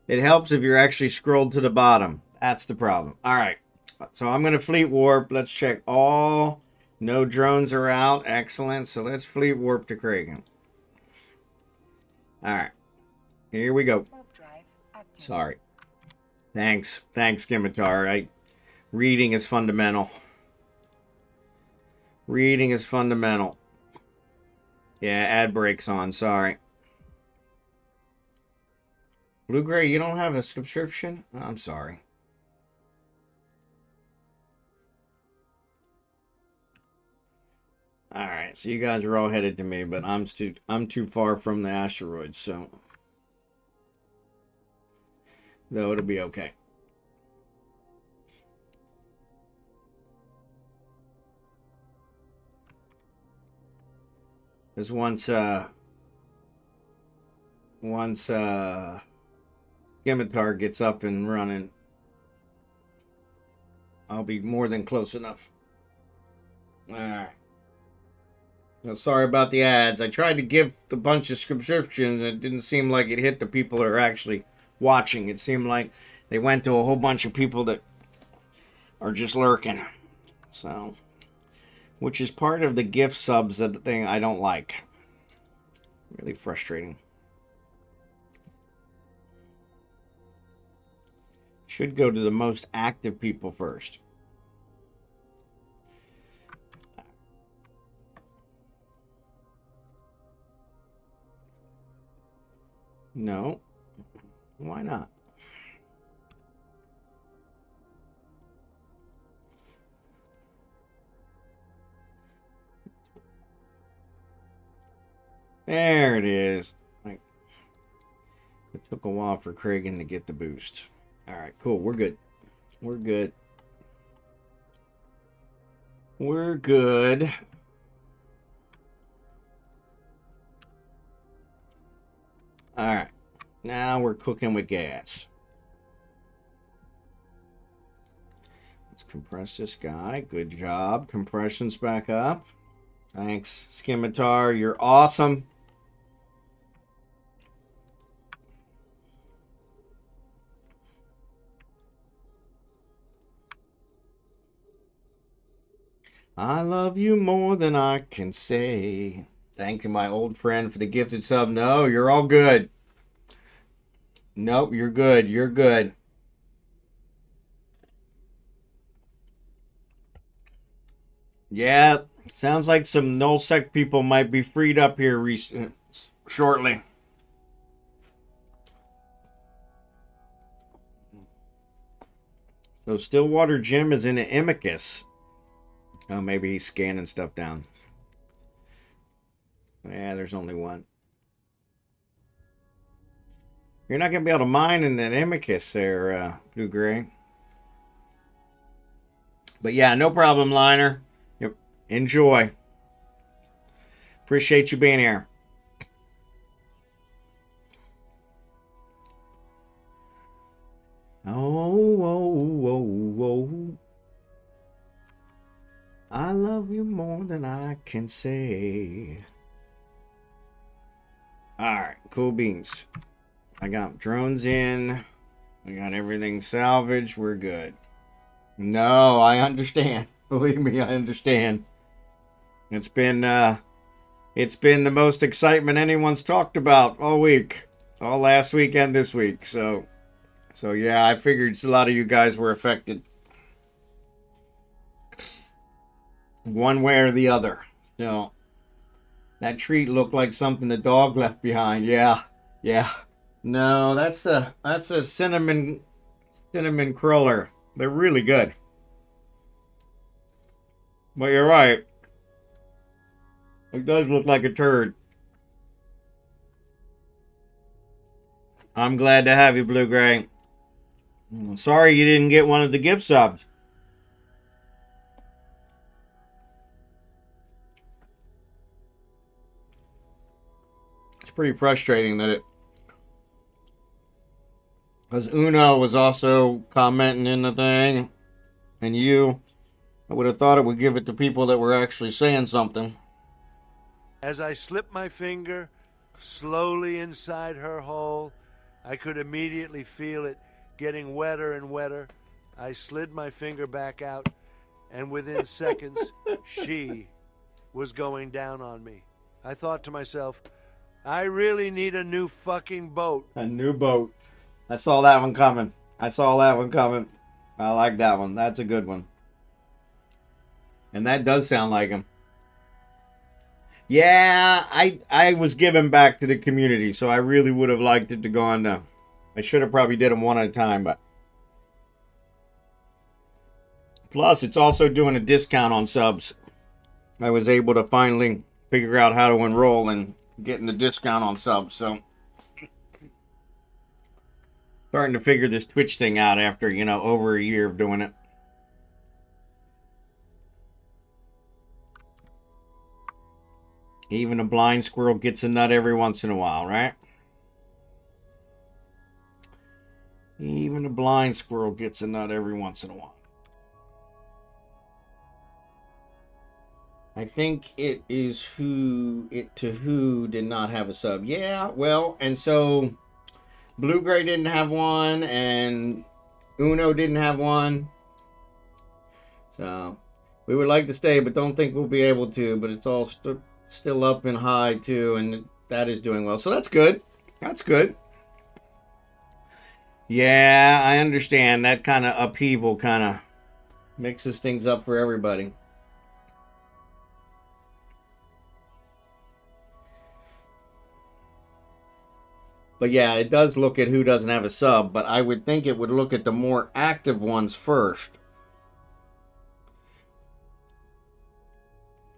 It helps if you're actually scrolled to the bottom. That's the problem. All right. So I'm going to fleet warp. Let's check all. No drones are out. Excellent. So let's fleet warp to Kragan. All right. Here we go. Sorry. Thanks. Thanks, Scimitar. Reading is fundamental. Reading is fundamental. Yeah, ad breaks on. Sorry. Blue-gray, you don't have a subscription? I'm sorry. All right, so you guys are all headed to me, but I'm too far from the asteroid, so though it'll be okay. Because once Scimitar gets up and running, I'll be more than close enough. All right. Well, sorry about the ads. I tried to give a bunch of subscriptions, and it didn't seem like it hit the people that are actually watching. It seemed like they went to a whole bunch of people that are just lurking. So, which is part of the gift subs that thing I don't like. Really frustrating. Should go to the most active people first. No. Why not? There it is. It took a while for Kragan to get the boost. All right, cool. We're good. We're good. We're good. All right. Now we're cooking with gas. Let's compress this guy. Good job. Compression's back up. Thanks, Scimitar. You're awesome. I love you more than I can say. Thank you, my old friend, for the gifted sub. No, you're all good. Nope, you're good. You're good. Yeah, sounds like some nullsec people might be freed up here shortly. So Stillwater Jim is in an Amicus. Oh, maybe he's scanning stuff down. Yeah, there's only one. You're not going to be able to mine in that Amicus there, Blue Gray. But yeah, no problem, Liner. Enjoy. Appreciate you being here. Oh. I love you more than I can say. Alright, cool beans. I got drones in. I got everything salvaged. We're good. No, I understand. Believe me, I understand. It's been the most excitement anyone's talked about all week. All last week and this week. So yeah, I figured a lot of you guys were affected. One way or the other. So that treat looked like something the dog left behind. Yeah. No, that's a cinnamon cruller. They're really good. But you're right. It does look like a turd. I'm glad to have you, Blue Gray. Sorry you didn't get one of the gift subs. It's pretty frustrating that because Uno was also commenting in the thing, and I would have thought it would give it to people that were actually saying something. As I slipped my finger slowly inside her hole, I could immediately feel it getting wetter and wetter. I slid my finger back out, and within seconds, she was going down on me. I thought to myself, I really need a new fucking boat. A new boat. I saw that one coming. I like that one. That's a good one. And that does sound like him. Yeah, I was giving back to the community, so I really would have liked it to go on to... I should have probably did them one at a time, but... Plus, it's also doing a discount on subs. I was able to finally figure out how to enroll and getting the discount on subs, so... Starting to figure this Twitch thing out after, over a year of doing it. Even a blind squirrel gets a nut every once in a while, right? Even a blind squirrel gets a nut every once in a while. I think it is who did not have a sub. Yeah, well, and so Blue Gray didn't have one, and Uno didn't have one. So we would like to stay, but don't think we'll be able to. But it's all still up and high too, and that is doing well. So that's good. That's good. Yeah, I understand. That kind of upheaval kind of mixes things up for everybody. But yeah, it does look at who doesn't have a sub, but I would think it would look at the more active ones first.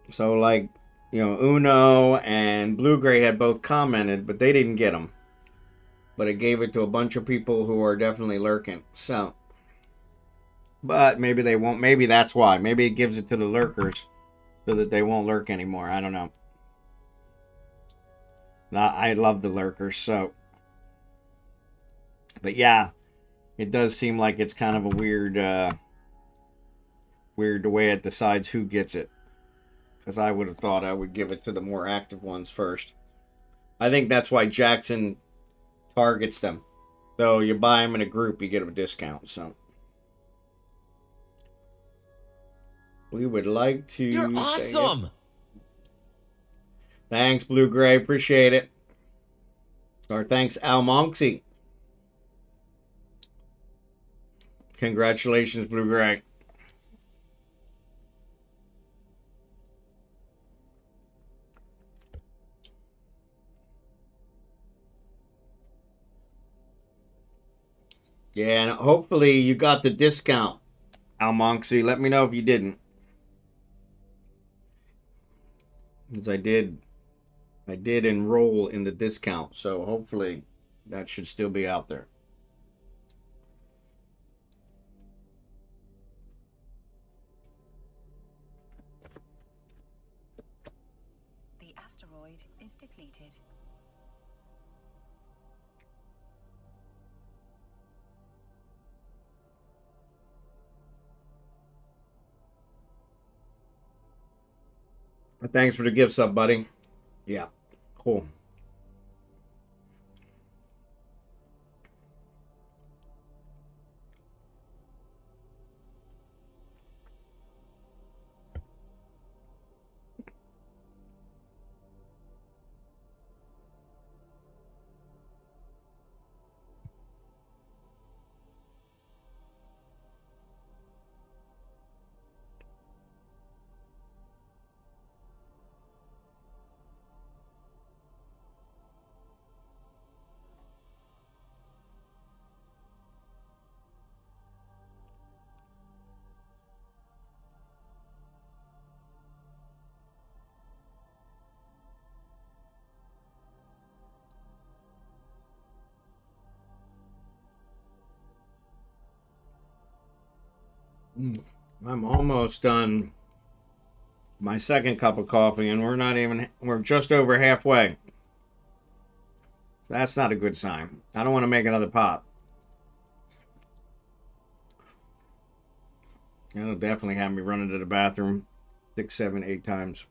So like, Uno and Blue Gray had both commented, but they didn't get them. But it gave it to a bunch of people who are definitely lurking. So But maybe they won't. Maybe that's why. Maybe it gives it to the lurkers so that they won't lurk anymore. I don't know. I love the lurkers, so. But yeah, it does seem like it's kind of a weird, weird the way it decides who gets it. Because I would have thought I would give it to the more active ones first. I think that's why Jackson targets them. So you buy them in a group, you get a discount. So we would like to. You're awesome. Thanks, Blue Gray. Appreciate it. Or thanks, almonxy. Congratulations, Blue Gray. Yeah, and hopefully you got the discount, almonxy. Let me know if you didn't. Because I did enroll in the discount, so hopefully that should still be out there. The asteroid is depleted. Thanks for the gift sub, buddy. Yeah, cool. I'm almost done my second cup of coffee, and we're just over halfway. That's not a good sign. I don't want to make another pop. That'll definitely have me running to the bathroom 6, 7, 8 times.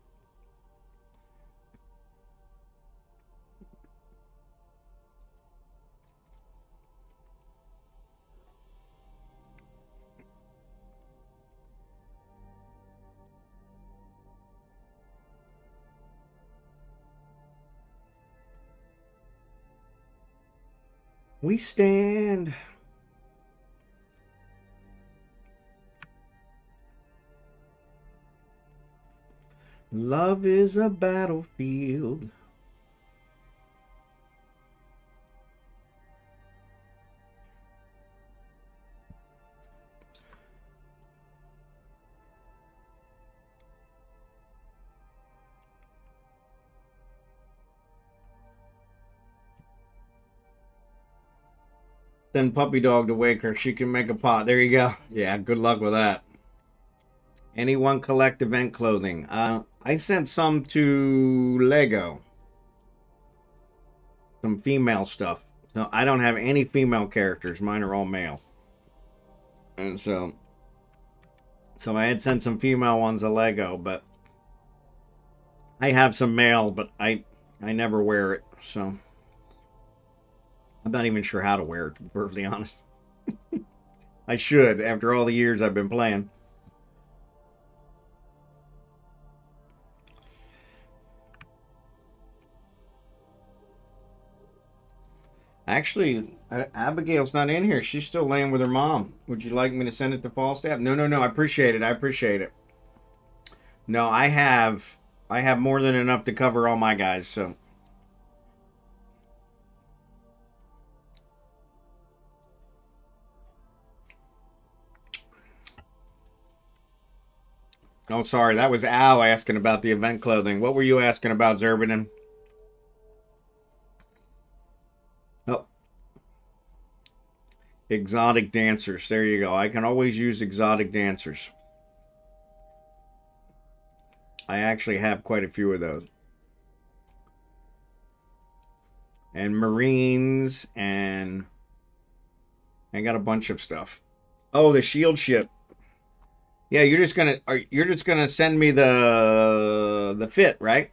We stand. Love is a battlefield. Send Puppy Dog to wake her. She can make a pot. There you go. Yeah, good luck with that. Anyone collect event clothing? I sent some to Lego. Some female stuff. So I don't have any female characters. Mine are all male. And so I had sent some female ones to Lego, but I have some male, but I never wear it, so I'm not even sure how to wear it, to be perfectly honest. I should, after all the years I've been playing. Actually, Abigail's not in here. She's still laying with her mom. Would you like me to send it to Falstaff? No. I appreciate it. I appreciate it. No, I have more than enough to cover all my guys, so. Oh, sorry. That was Al asking about the event clothing. What were you asking about, Xurdaben? Oh. Exotic dancers. There you go. I can always use exotic dancers. I actually have quite a few of those. And Marines, and I got a bunch of stuff. Oh, the shield ship. Yeah, you're just gonna send me the fit, right?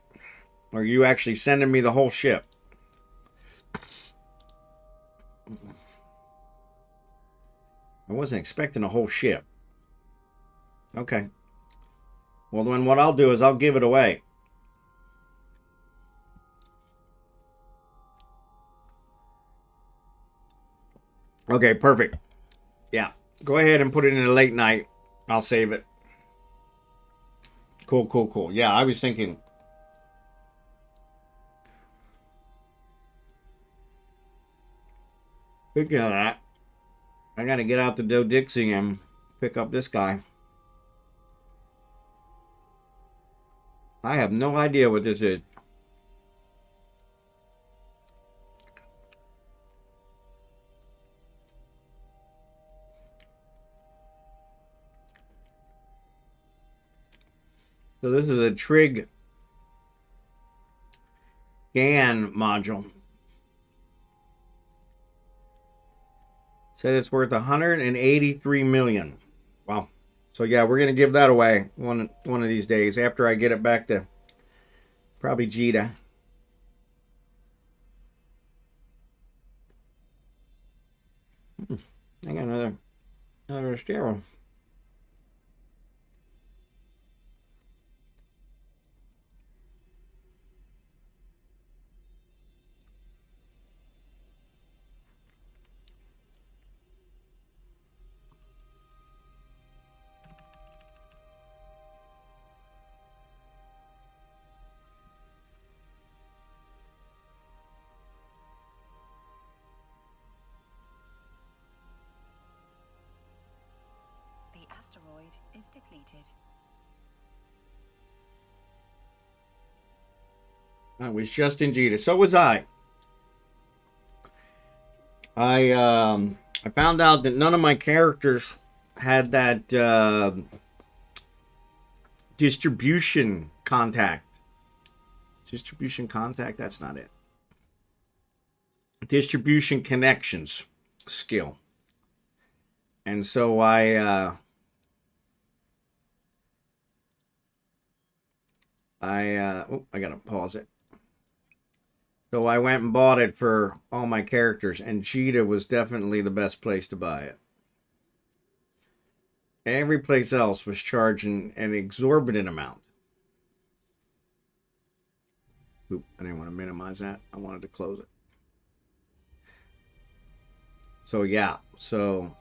Or are you actually sending me the whole ship? I wasn't expecting a whole ship. Okay. Well, then what I'll do is I'll give it away. Okay, perfect. Yeah. Go ahead and put it in a late night. I'll save it. Cool, cool, cool. Yeah, I was thinking. Speaking of that, I gotta get out the Doe Dixie and pick up this guy. I have no idea what this is. So this is a trig scan module. Said it's worth 183 million. Wow. So yeah, we're gonna give that away one of these days after I get it back to probably Jita. I got another sterile. The asteroid is depleted. I was just in Jita. So was I. I found out that none of my characters had that distribution contact. Distribution contact, that's not it. Distribution connections skill. And so I gotta pause it. So I went and bought it for all my characters, and Jita was definitely the best place to buy it. Every place else was charging an exorbitant amount. Oop, I didn't want to minimize that. I wanted to close it. So yeah, so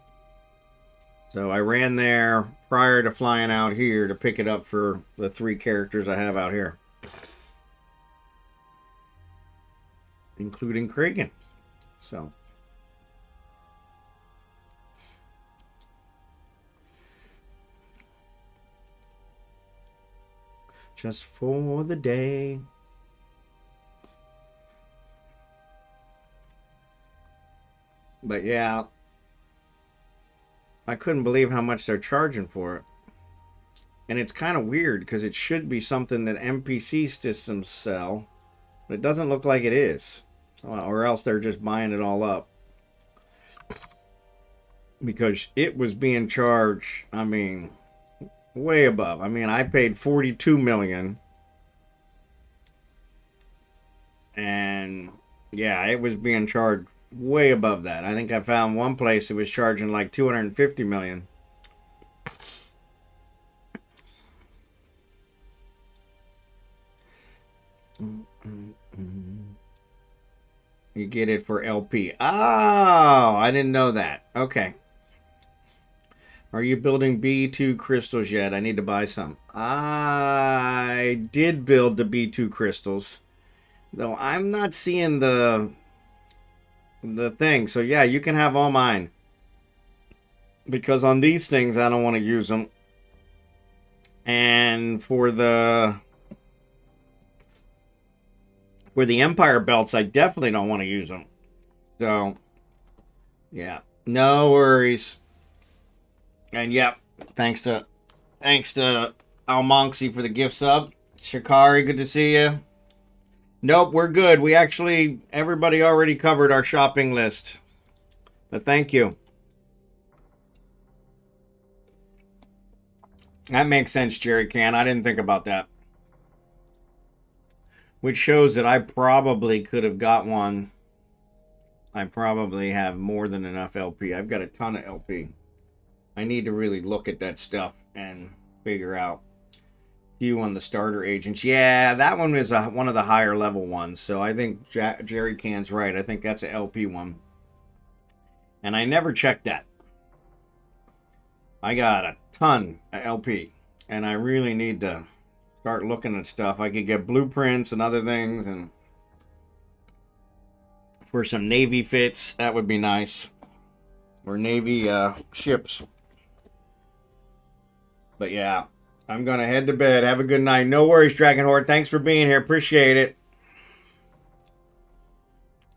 I ran there prior to flying out here to pick it up for the 3 characters I have out here, including Kragan. So just for the day. But yeah, I couldn't believe how much they're charging for it. And it's kind of weird because it should be something that NPC systems sell, but it doesn't look like it is. So, or else they're just buying it all up. Because it was being charged, I mean, way above. I mean, I paid 42 million. And yeah, it was being charged way above that. I think I found one place that was charging like 250 million. You get it for LP. Oh, I didn't know that. Okay. Are you building B2 crystals yet? I need to buy some. I did build the B2 crystals, though I'm not seeing the thing. So yeah, you can have all mine, because on these things I don't want to use them, and for the Empire belts I definitely don't want to use them. So yeah, No worries. And yep, thanks to almonxy for the gift sub. Shikari, good to see you. Nope, we're good. We actually, everybody already covered our shopping list. But thank you. That makes sense, Jerry Can. I didn't think about that. Which shows that I probably could have got one. I probably have more than enough LP. I've got a ton of LP. I need to really look at that stuff and figure out a few on the starter agents. Yeah, that one is one of the higher level ones. So I think Jerry Can's right. I think that's an LP one. And I never checked that. I got a ton of LP. And I really need to start looking at stuff. I could get blueprints and other things. And for some Navy fits, that would be nice. Or Navy ships. But yeah, I'm going to head to bed. Have a good night. No worries, Drachenhort. Thanks for being here. Appreciate it.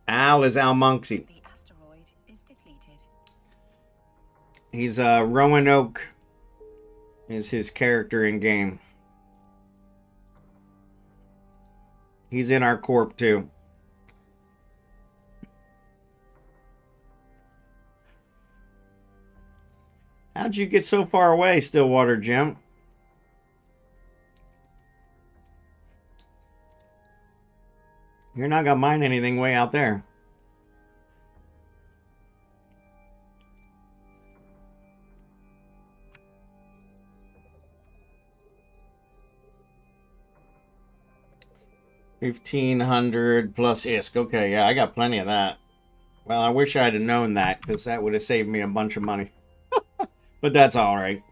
Al is almonxy. The asteroid is depleted. He's Roanoke is his character in game. He's in our corp too. How'd you get so far away, Stillwater Jim? You're not gonna mine anything way out there. $1,500 plus ISK. Okay, yeah, I got plenty of that. Well, I wish I'd have known that, because that would have saved me a bunch of money. But that's all right.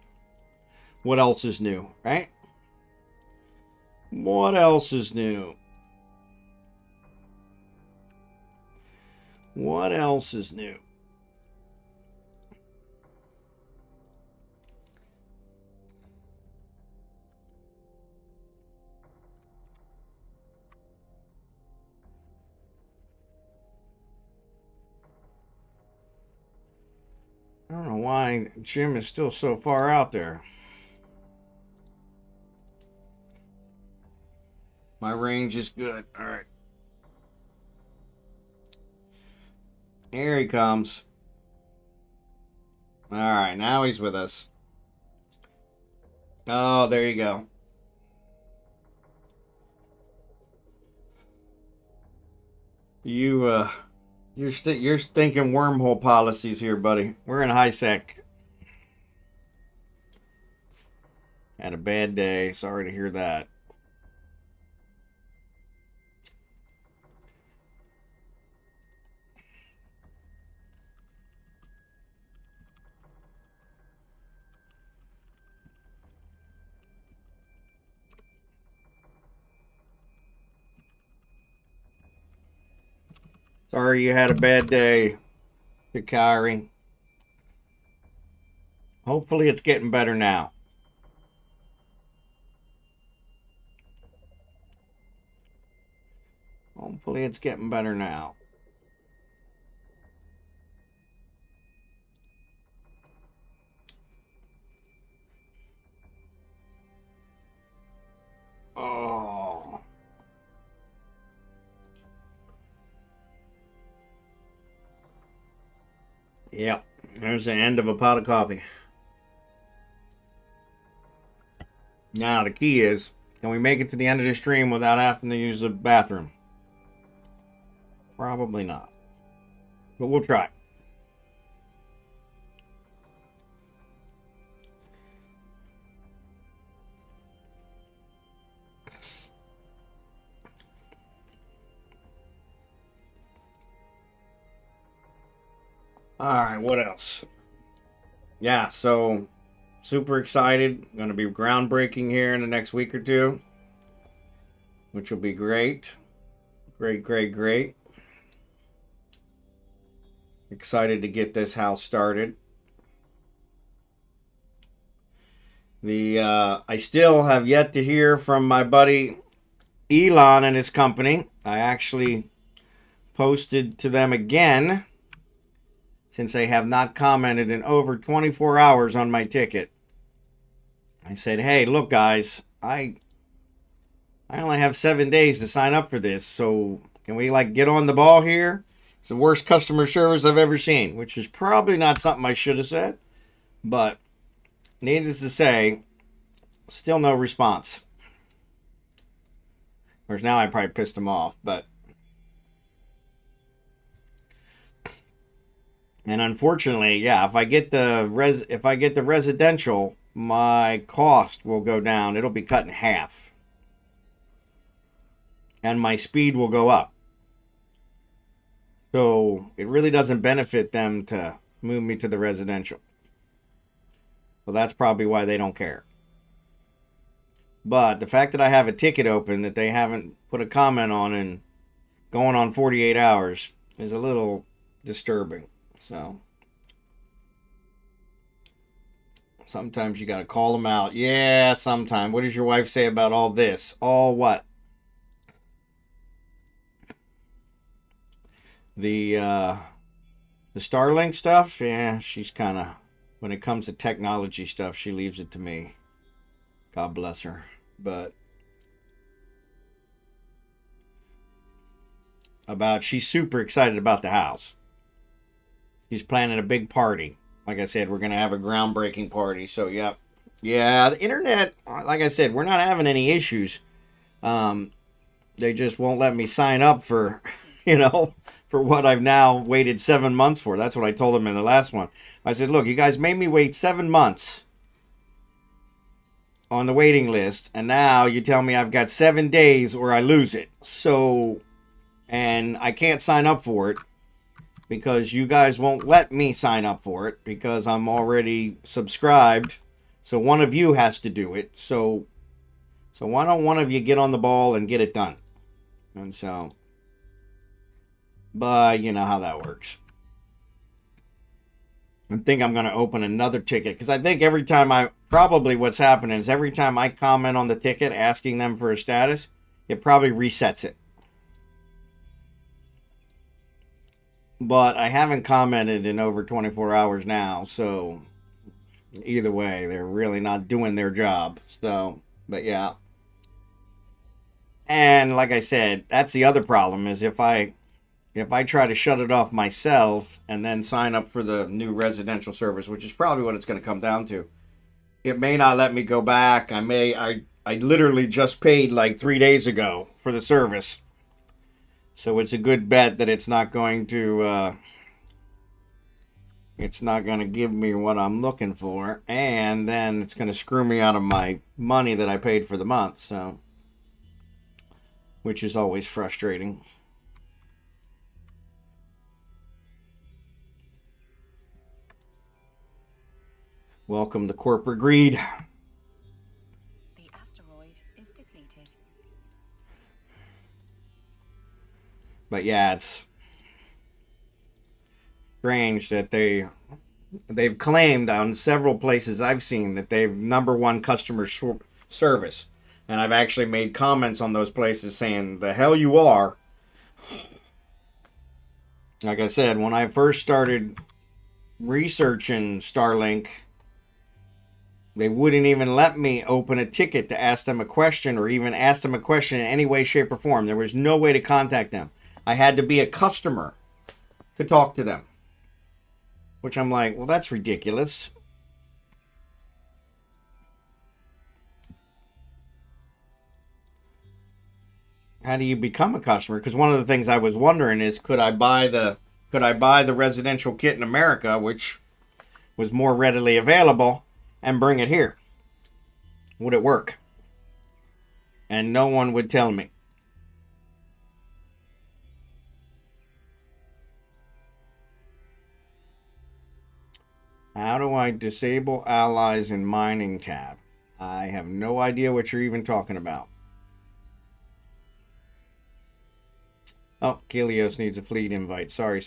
What else is new, right? What else is new? What else is new? I don't know why Jim is still so far out there. My range is good. All right. Here he comes. All right, now he's with us. Oh, there you go. You're thinking wormhole policies here, buddy. We're in high sec. Had a bad day. Sorry to hear that. Sorry you had a bad day, Hikari. Hopefully it's getting better now. Hopefully it's getting better now. Oh. Yep, there's the end of a pot of coffee. Now the key is, can we make it to the end of the stream without having to use the bathroom? Probably not. But we'll try. Alright, what else? Yeah, so super excited. Going to be groundbreaking here in the next week or two, which will be great. Great. Excited to get this house started. I still have yet to hear from my buddy Elon and his company. I actually posted to them again since they have not commented in over 24 hours on my ticket. I said, hey, look, guys, I only have 7 days to sign up for this, so can we, like, get on the ball here? It's the worst customer service I've ever seen, which is probably not something I should have said, but needless to say, still no response. Of course, now I probably pissed them off, but... And unfortunately, yeah, if I get the residential, my cost will go down. It'll be cut in half. And my speed will go up. So it really doesn't benefit them to move me to the residential. Well, that's probably why they don't care. But the fact that I have a ticket open that they haven't put a comment on and going on 48 hours is a little disturbing. So sometimes you got to call them out. Yeah, sometimes. What does your wife say about all this? All what? The Starlink stuff? Yeah, she's kind of, when it comes to technology stuff, she leaves it to me. God bless her. But she's super excited about the house. She's planning a big party. Like I said, we're going to have a groundbreaking party. So, yeah. Yeah, the internet, like I said, we're not having any issues. They just won't let me sign up for, for what I've now waited 7 months for. That's what I told them in the last one. I said, look, you guys made me wait 7 months on the waiting list. And now you tell me I've got 7 days or I lose it. So, and I can't sign up for it. Because you guys won't let me sign up for it because I'm already subscribed. So one of you has to do it. So why don't one of you get on the ball and get it done? And so, but you know how that works. I think I'm going to open another ticket because I think every time probably what's happening is every time I comment on the ticket asking them for a status, it probably resets it. But I haven't commented in over 24 hours now, so either way, they're really not doing their job. So, but yeah. And like I said, that's the other problem is if I try to shut it off myself and then sign up for the new residential service, which is probably what it's going to come down to, it may not let me go back. I literally just paid like 3 days ago for the service. So it's a good bet that it's not going to give me what I'm looking for, and then it's going to screw me out of my money that I paid for the month. So, which is always frustrating. Welcome to corporate greed. The asteroid is depleted. But yeah, it's strange that they've claimed on several places I've seen that they've #1 customer service. And I've actually made comments on those places saying, the hell you are. Like I said, when I first started researching Starlink, they wouldn't even let me open a ticket to ask them a question or even ask them a question in any way, shape, or form. There was no way to contact them. I had to be a customer to talk to them. Which I'm like, well, that's ridiculous. How do you become a customer? Because one of the things I was wondering is, could I buy the residential kit in America, which was more readily available, and bring it here? Would it work? And no one would tell me. How do I disable allies in mining tab? I have no idea what you're even talking about. Oh, Kilios needs a fleet invite. Sorry.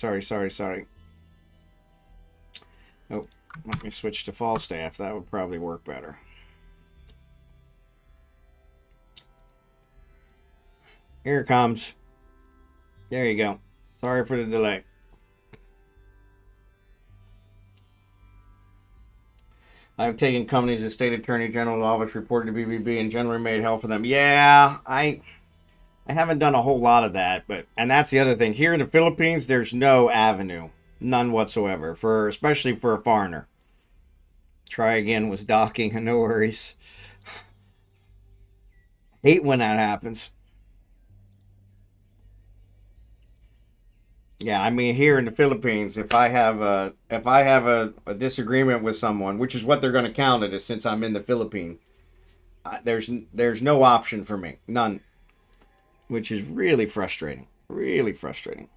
Oh, let me switch to Falstaff. That would probably work better. Here it comes. There you go. Sorry for the delay. I've taken companies that state attorney general's office reported to BBB and generally made help for them. Yeah, I haven't done a whole lot of that, and that's the other thing. Here in the Philippines, there's no avenue, none whatsoever, especially for a foreigner. Try again with docking, no worries. Hate when that happens. Yeah, I mean, here in the Philippines, if I have a disagreement with someone, which is what they're going to count it as since I'm in the Philippines, there's no option for me, none, which is really frustrating, really frustrating.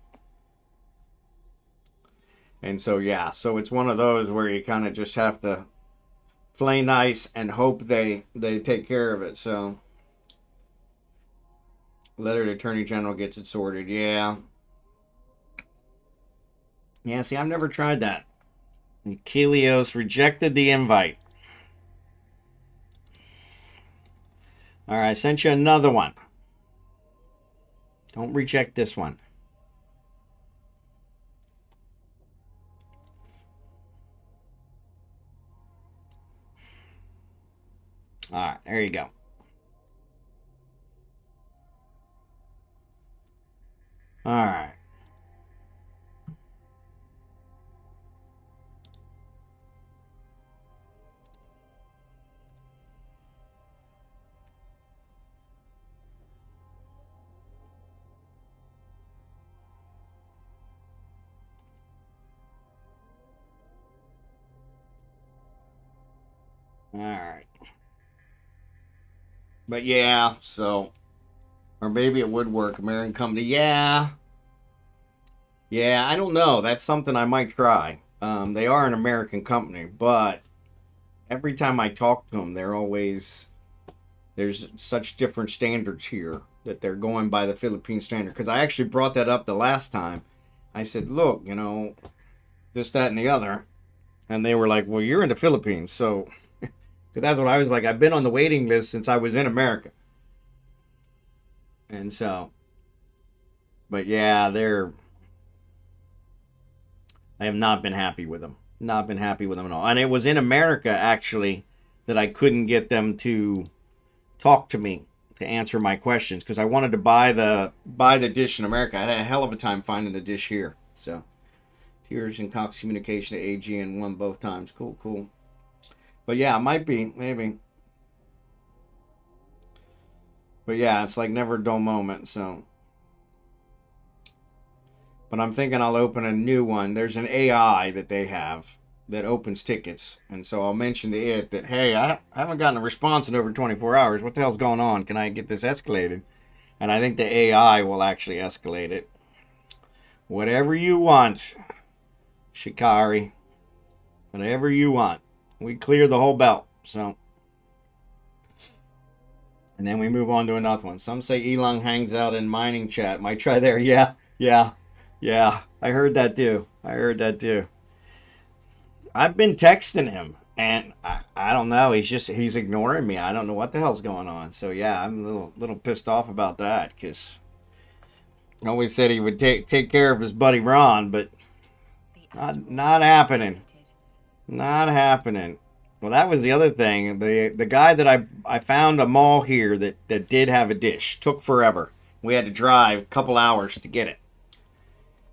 And so yeah, so it's one of those where you kind of just have to play nice and hope they take care of it. So letter to Attorney General gets it sorted. Yeah. Yeah, see, I've never tried that. Kelios rejected the invite. All right, I sent you another one. Don't reject this one. All right, there you go. All right. All right. But yeah, so, or maybe it would work. American company. Yeah. Yeah, I don't know. That's something I might try. They are an American company, but every time I talk to them, there's such different standards here that they're going by the Philippine standard. Because I actually brought that up the last time. I said, look, this, that, and the other. And they were like, well, you're in the Philippines. So, because that's what I was like. I've been on the waiting list since I was in America. And so, but yeah, I have not been happy with them. Not been happy with them at all. And it was in America, actually, that I couldn't get them to talk to me, to answer my questions, because I wanted to buy the dish in America. I had a hell of a time finding the dish here. So, Tears and Cox Communication to AG and won both times. Cool. But yeah, it might be, maybe. But yeah, it's like never a dull moment, so. But I'm thinking I'll open a new one. There's an AI that they have that opens tickets. And so I'll mention to it that, hey, I haven't gotten a response in over 24 hours. What the hell's going on? Can I get this escalated? And I think the AI will actually escalate it. Whatever you want, Shikari. Whatever you want. We clear the whole belt. So. And then we move on to another one. Some say Elon hangs out in mining chat. Might try there. Yeah. I heard that too. I've been texting him, and I don't know. He's ignoring me. I don't know what the hell's going on. So yeah, I'm a little pissed off about that, because he always said he would take care of his buddy Ron, but not happening. Not happening. Well, that was the other thing. The guy that I found a mall here that did have a dish. Took forever. We had to drive a couple hours to get it.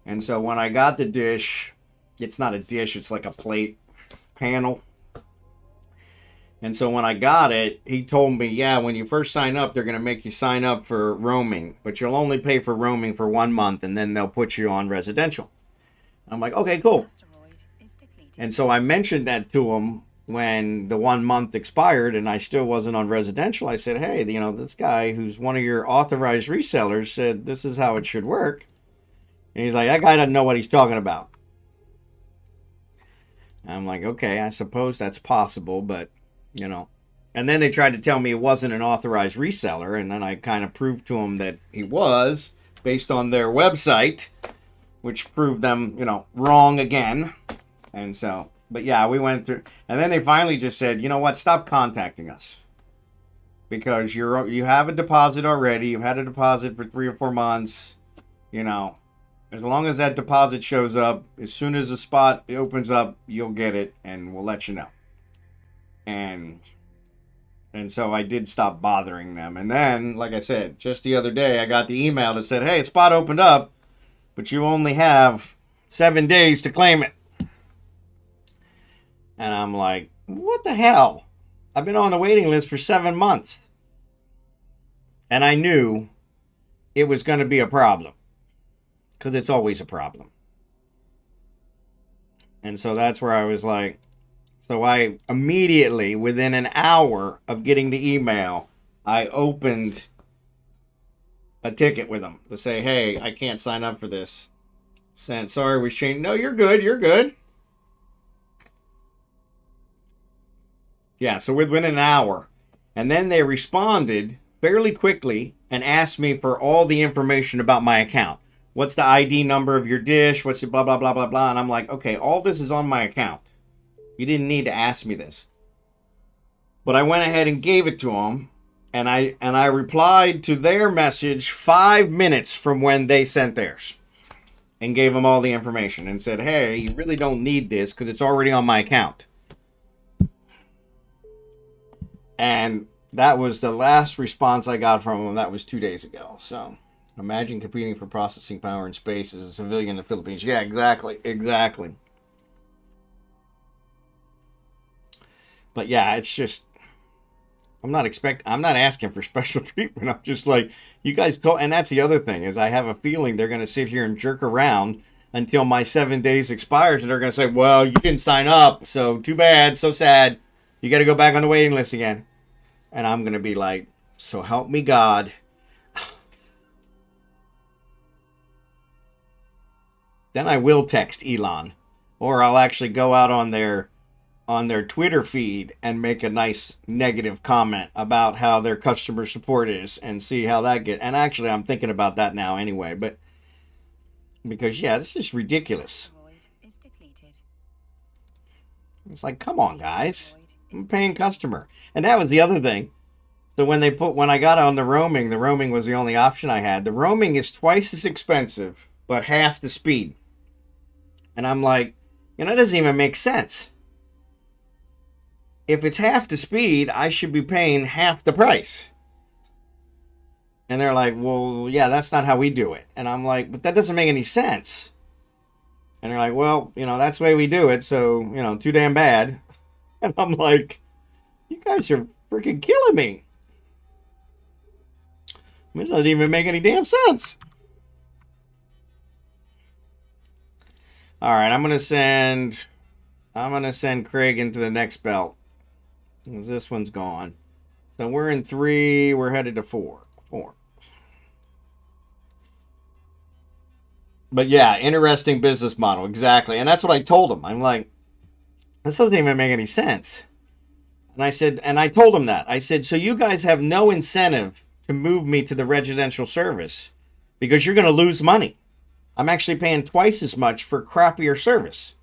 And so when I got the dish, it's not a dish, it's like a plate panel. And so when I got it, he told me, yeah, when you first sign up, they're going to make you sign up for roaming. But you'll only pay for roaming for 1 month, and then they'll put you on residential. I'm like, okay, cool. And so I mentioned that to him when the 1 month expired and I still wasn't on residential. I said, hey, this guy who's one of your authorized resellers said this is how it should work. And he's like, that guy doesn't know what he's talking about. I'm like, okay, I suppose that's possible, but, And then they tried to tell me it wasn't an authorized reseller, and then I kind of proved to him that he was, based on their website, which proved them, wrong again. And so, but yeah, we went through, and then they finally just said, you know what, stop contacting us. Because you have a deposit already, you've had a deposit for 3 or 4 months, As long as that deposit shows up, as soon as the spot opens up, you'll get it, and we'll let you know. And so I did stop bothering them. And then, like I said, just the other day, I got the email that said, hey, spot opened up, but you only have 7 days to claim it. And I'm like, what the hell? I've been on the waiting list for 7 months. And I knew it was going to be a problem. Because it's always a problem. And so that's where I was like, so I immediately, within an hour of getting the email, I opened a ticket with them to say, hey, I can't sign up for this. Sent, sorry, we changed. No, you're good. You're good. Yeah, so within an hour. And then they responded fairly quickly and asked me for all the information about my account. What's the ID number of your dish? What's the blah, blah, blah, blah, blah. And I'm like, okay, all this is on my account. You didn't need to ask me this. But I went ahead and gave it to them. And I replied to their message 5 minutes from when they sent theirs. And gave them all the information. And said, hey, you really don't need this because it's already on my account. And that was the last response I got from them. That was 2 days ago. So imagine competing for processing power in space as a civilian in the Philippines. Yeah, exactly. Exactly. But yeah, it's just, I'm not asking for special treatment. I'm just like, you guys told, and that's the other thing, is I have a feeling they're going to sit here and jerk around until my 7 days expires, and they're going to say, well, you didn't sign up, so too bad, so sad. You got to go back on the waiting list again. And I'm going to be like, so help me God. Then I will text Elon, or I'll actually go out on their Twitter feed and make a nice negative comment about how their customer support is and see how that gets. And actually, I'm thinking about that now anyway, but because, yeah, this is ridiculous. It's like, come on, guys. I'm a paying customer. And that was the other thing. So when I got on the roaming was the only option I had. The roaming is twice as expensive, but half the speed. And I'm like, it doesn't even make sense. If it's half the speed, I should be paying half the price. And they're like, well, yeah, that's not how we do it. And I'm like, but that doesn't make any sense. And they're like, well, that's the way we do it. So, too damn bad. And I'm like, you guys are freaking killing me. It doesn't even make any damn sense. All right, I'm gonna send Craig into the next belt. This one's gone. So we're in 3. We're headed to 4. But yeah, interesting business model. Exactly. And that's what I told him. I'm like, this doesn't even make any sense. And I told him that. I said, so you guys have no incentive to move me to the residential service because you're going to lose money. I'm actually paying twice as much for crappier service.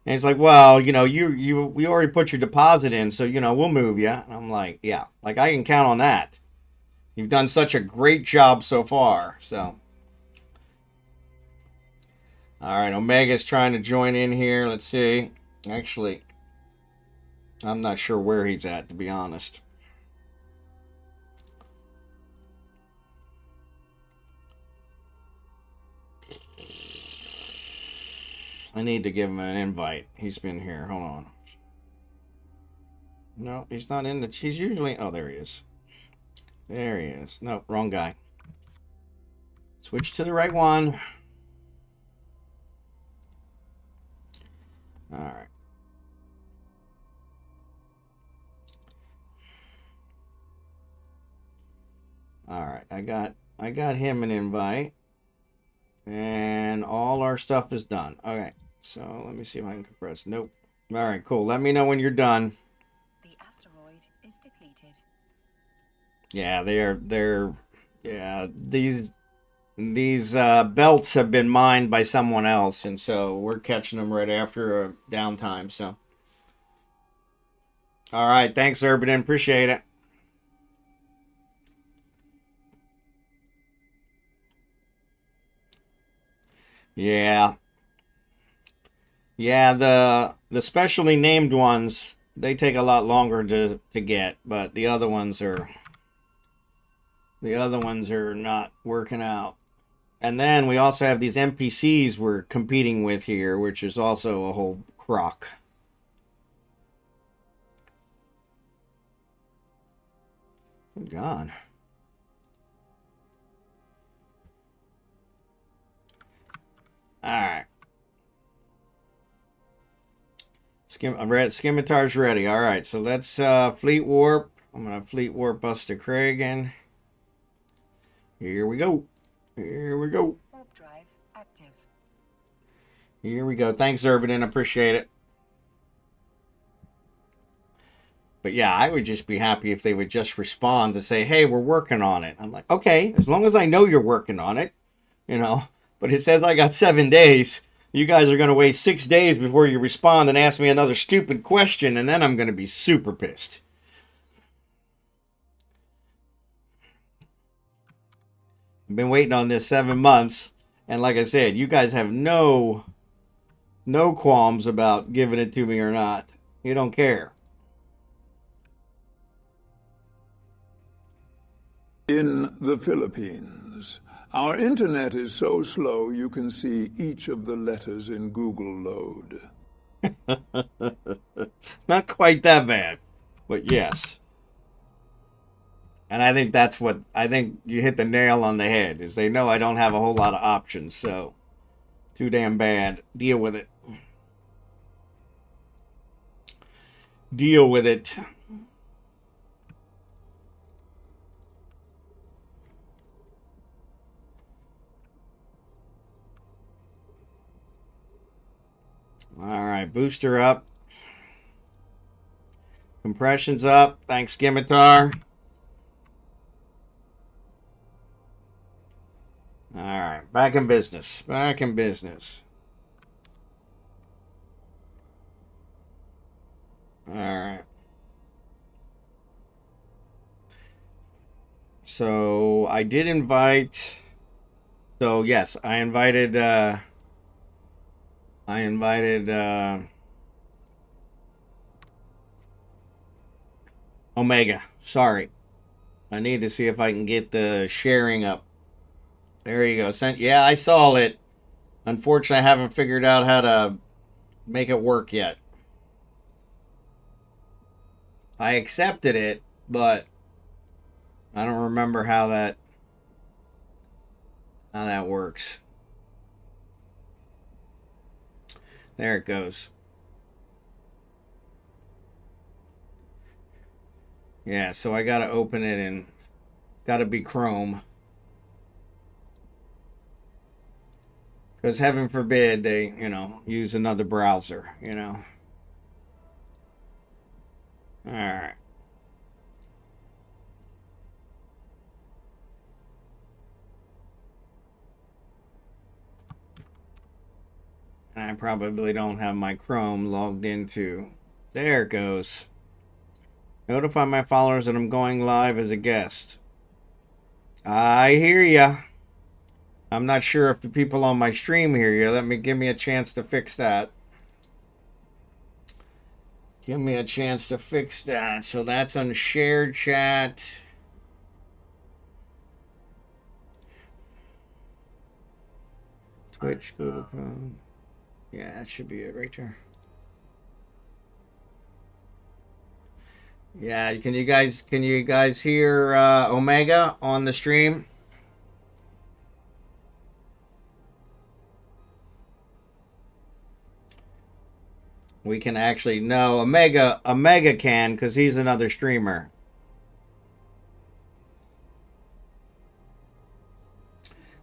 And he's like, well, we already put your deposit in, so, we'll move you. And I'm like, yeah, like I can count on that. You've done such a great job so far, so. All right, Omega's trying to join in here. Let's see. Actually, I'm not sure where he's at, to be honest. I need to give him an invite. He's been here. Hold on. No, he's not in the... He's usually... Oh, there he is. There he is. No, wrong guy. Switch to the right one. All right. All right. I got him an invite. And all our stuff is done. Okay. So let me see if I can compress. Nope. All right, cool. Let me know when you're done. The asteroid is depleted. Yeah, yeah, these belts have been mined by someone else, and so we're catching them right after a downtime, so. All right, thanks, Xurdaben. Appreciate it. Yeah. Yeah, the specially named ones, they take a lot longer to get, but the other ones are not working out. And then we also have these NPCs we're competing with here, which is also a whole crock. Good God. Alright. Scimitar's ready. Alright, so let's fleet warp. I'm going to fleet warp us to Kragan. Here we go. Here we go. Warp drive active. Here we go. Thanks, Xurdaben. Appreciate it. But yeah, I would just be happy if they would just respond to say, hey, we're working on it. I'm like, okay, as long as I know you're working on it, you know. But it says I got 7 days. You guys are going to wait 6 days before you respond and ask me another stupid question, and then I'm going to be super pissed. I've been waiting on this 7 months, and like I said, you guys have no qualms about giving it to me or not. You don't care. In the Philippines, our internet is so slow you can see each of the letters in Google Load. Not quite that bad, but yes. And I think I think you hit the nail on the head, is they know I don't have a whole lot of options, so too damn bad. Deal with it. Deal with it. All right, booster up. Compression's up. Thanks, Scimitar. All right, back in business. Back in business. All right. So I did invite. So yes, I invited. Omega. Sorry. I need to see if I can get the sharing up. There you go. Yeah, I saw it. Unfortunately, I haven't figured out how to make it work yet. I accepted it, but I don't remember how that works. There it goes. Yeah, so I gotta open it and gotta be Chrome. Because heaven forbid they, use another browser, Alright. And I probably don't have my Chrome logged into. There it goes. Notify my followers that I'm going live as a guest. I hear ya. I'm not sure if the people on my stream hear you. Give me a chance to fix that. Give me a chance to fix that. So that's on shared chat. Twitch, Google Chrome. Yeah, that should be it right there. Yeah, can you guys hear Omega on the stream? We can actually Omega can, because he's another streamer.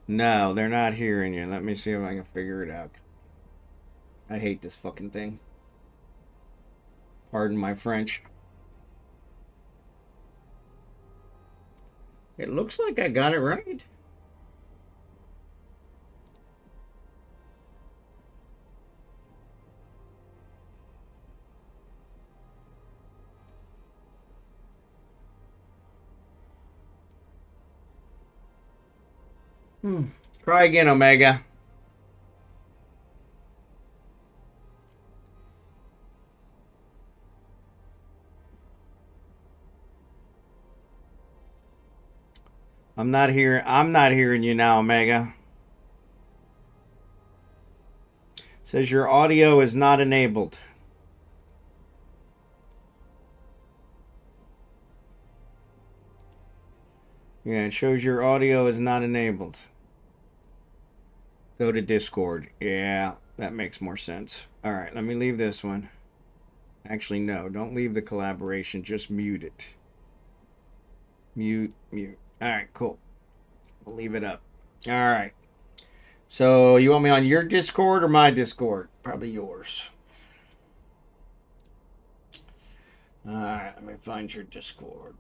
No, they're not hearing you. Let me see if I can figure it out. I hate this fucking thing. Pardon my French. It looks like I got it right. Try again, Omega. I'm not hearing you now, Omega. Says your audio is not enabled. Yeah, it shows your audio is not enabled. Go to Discord. Yeah, that makes more sense. All right, let me leave this one. Actually, no, don't leave the collaboration. Just mute it. Mute. All right, cool. We'll leave it up. All right. So you want me on your Discord or my Discord? Probably yours. All right, let me find your Discord.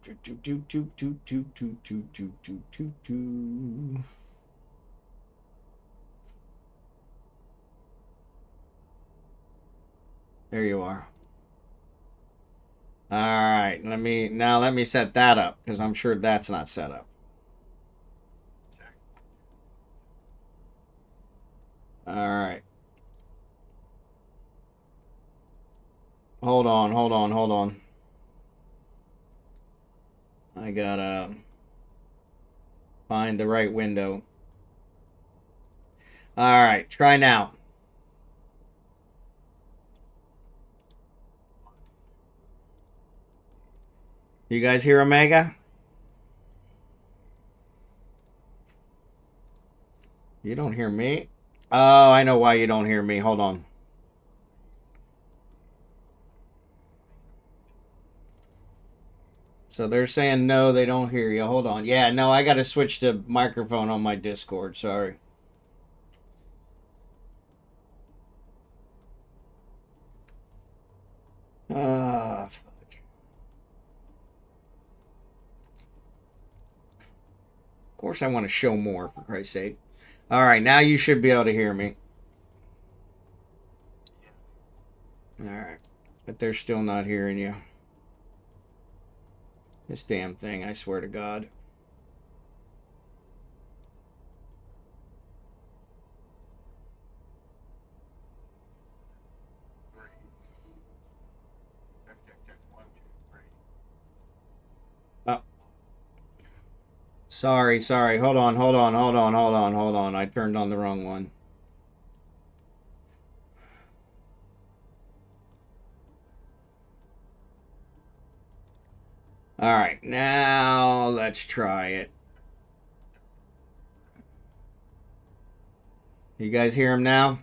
There you are. All right, let me set that up because I'm sure that's not set up. All right. Hold on. I gotta find the right window. All right, try now. You guys hear Omega? You don't hear me? Oh, I know why you don't hear me. Hold on. So they're saying no, they don't hear you. Hold on. Yeah, no, I got to switch to microphone on my Discord. Sorry. Fuck. Of course I want to show more, for Christ's sake. All right, now you should be able to hear me. All right. But they're still not hearing you. This damn thing, I swear to God. Oh. Sorry. Hold on. I turned on the wrong one. All right, now let's try it. You guys hear him now?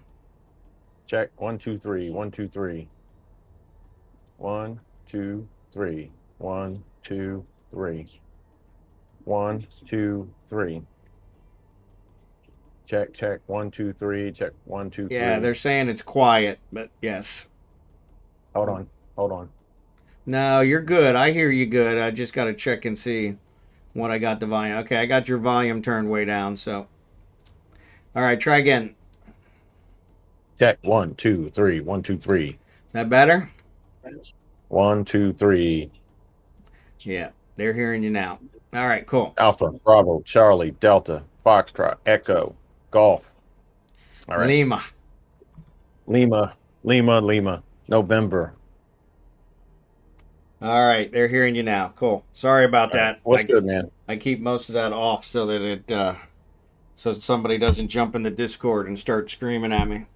Check 1 2 3 1 2 3 1 2 3 1 2 3 1 2 3 check 1 2 3 check 1 2 3. Yeah, they're saying it's quiet, but yes. Hold on. No, you're good. I hear you good. I just got to check and see what I got the volume. Okay, I got your volume turned way down, so. All right, try again. Check 1 2 3 1 2 3. Is that better? 1 2 3. Yeah, they're hearing you now. All right, cool. Alpha, Bravo, Charlie, Delta, Foxtrot, Echo, Golf. All right. Lima, November. All right, they're hearing you now. Cool. Sorry about that. What's good, man? I keep most of that off so that it so somebody doesn't jump in the Discord and start screaming at me.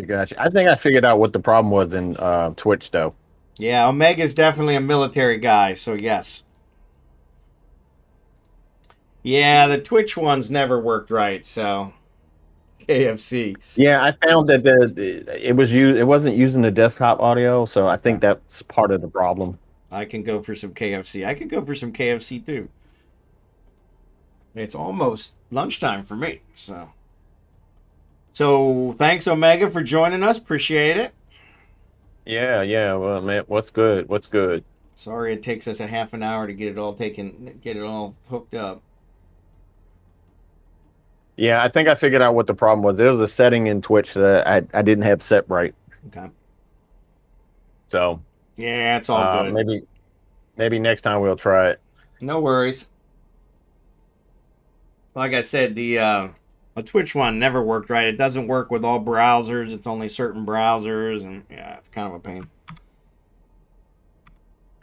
Gotcha. I think I figured out what the problem was in Twitch, though. Yeah, Omega's definitely a military guy, so yes. Yeah, the Twitch ones never worked right, so KFC. Yeah, I found that it wasn't using the desktop audio, so I think that's part of the problem. I can go for some KFC. I could go for some KFC too. It's almost lunchtime for me, so. So thanks, Omega, for joining us. Appreciate it. Yeah. Well, man, what's good? Sorry it takes us a half an hour to get it all hooked up. Yeah, I think I figured out what the problem was. There was a setting in Twitch that I didn't have set right. Okay. So. Yeah, it's all good. Maybe next time we'll try it. No worries. Like I said, the Twitch one never worked right. It doesn't work with all browsers. It's only certain browsers, and yeah, it's kind of a pain.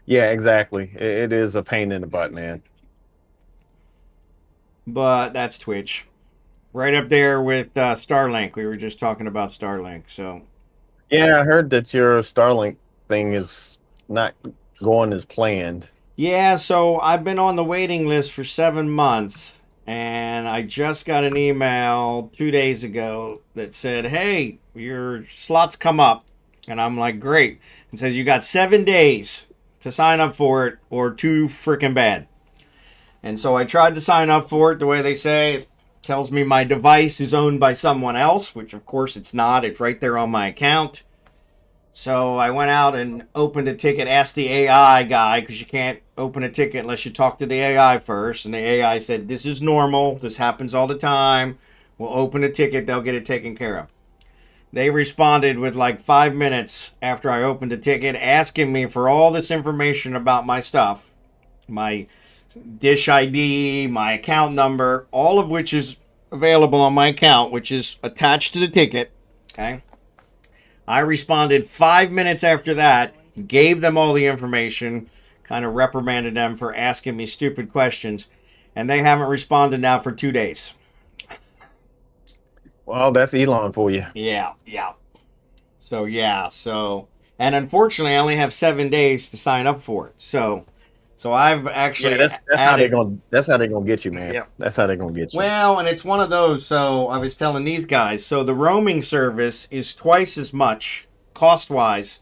Yeah, exactly. It is a pain in the butt, man. but that's Twitch. Right up there with Starlink. We were just talking about Starlink. So Yeah, I heard that your Starlink thing is not going as planned. yeah, so I've been on the waiting list for 7 months, and I just got an email 2 days ago that said, "Hey, your slots come up," and I'm like, "Great!" It says you got 7 days to sign up for it, or too freaking bad. And so I tried to sign up for it the way they say. It tells me my device is owned by someone else, which of course it's not. It's right there on my account. So I went out and opened a ticket, asked the AI guy, because you can't open a ticket unless you talk to the AI first. And the AI said, "This is normal. This happens all the time. We'll open a ticket. They'll get it taken care of." They responded with like 5 minutes after I opened the ticket, asking me for all this information about my stuff, my Dish ID, my account number, all of which is available on my account, which is attached to the ticket. Okay. I responded 5 minutes after that, gave them all the information, kind of reprimanded them for asking me stupid questions, and they haven't responded now for 2 days. Well, that's Elon for you. Yeah. So, and unfortunately, I only have 7 days to sign up for it. So I've actually that's how they're gonna get you, man. Yep. That's how they're gonna get you. Well, and it's one of those. So I was telling these guys. So the roaming service is twice as much cost-wise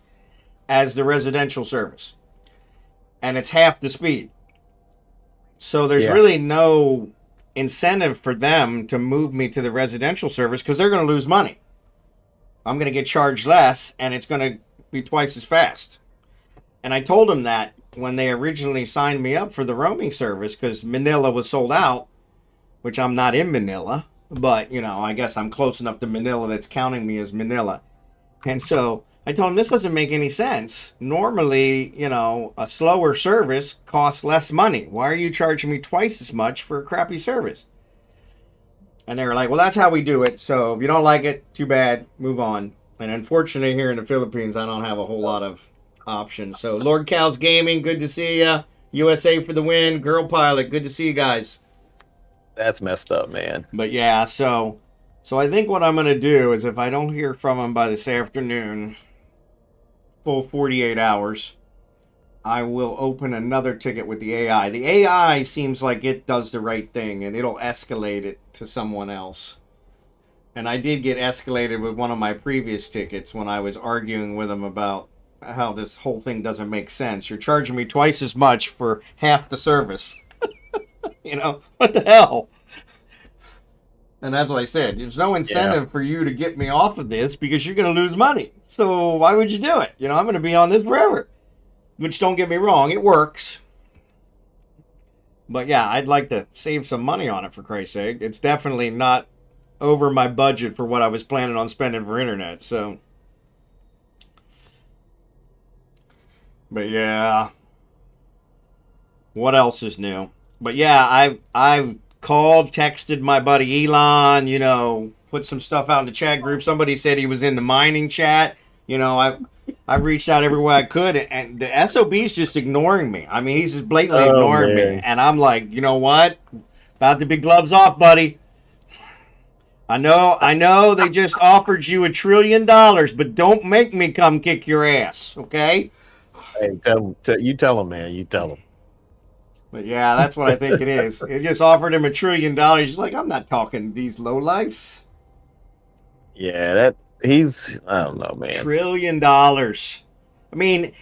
as the residential service, and it's half the speed. So there's really no incentive for them to move me to the residential service because they're going to lose money. I'm going to get charged less, and it's going to be twice as fast. And I told them that when they originally signed me up for the roaming service, because Manila was sold out, which I'm not in Manila, but, I guess I'm close enough to Manila that's counting me as Manila. And so I told them this doesn't make any sense. Normally, a slower service costs less money. Why are you charging me twice as much for a crappy service? And they were like, "Well, that's how we do it. So if you don't like it, too bad, move on." And unfortunately, here in the Philippines, I don't have a whole lot of options. So Lord Cal's Gaming, good to see ya. USA for the win. Girl Pilot, good to see you guys. That's messed up, man. But yeah, so I think what I'm going to do is if I don't hear from him by this afternoon, full 48 hours, I will open another ticket with the AI. The AI seems like it does the right thing, and it'll escalate it to someone else. And I did get escalated with one of my previous tickets when I was arguing with him about how this whole thing doesn't make sense. You're charging me twice as much for half the service. What the hell? And that's what I said. There's no incentive for you to get me off of this because you're going to lose money. So why would you do it? I'm going to be on this forever. Which, don't get me wrong, it works. But yeah, I'd like to save some money on it, for Christ's sake. It's definitely not over my budget for what I was planning on spending for internet. So, but yeah. What else is new? But yeah, I've called, texted my buddy Elon, put some stuff out in the chat group. Somebody said he was in the mining chat. I've reached out everywhere I could, and the SOB's just ignoring me. I mean, he's just blatantly ignoring me. And I'm like, you know what? About to be gloves off, buddy. I know they just offered you $1 trillion, but don't make me come kick your ass, okay? Hey, you tell him, man. You tell him. But yeah, that's what I think it is. It just offered him $1 trillion. He's like, I'm not talking these lowlifes. Yeah, I don't know, man. $1 trillion. I mean,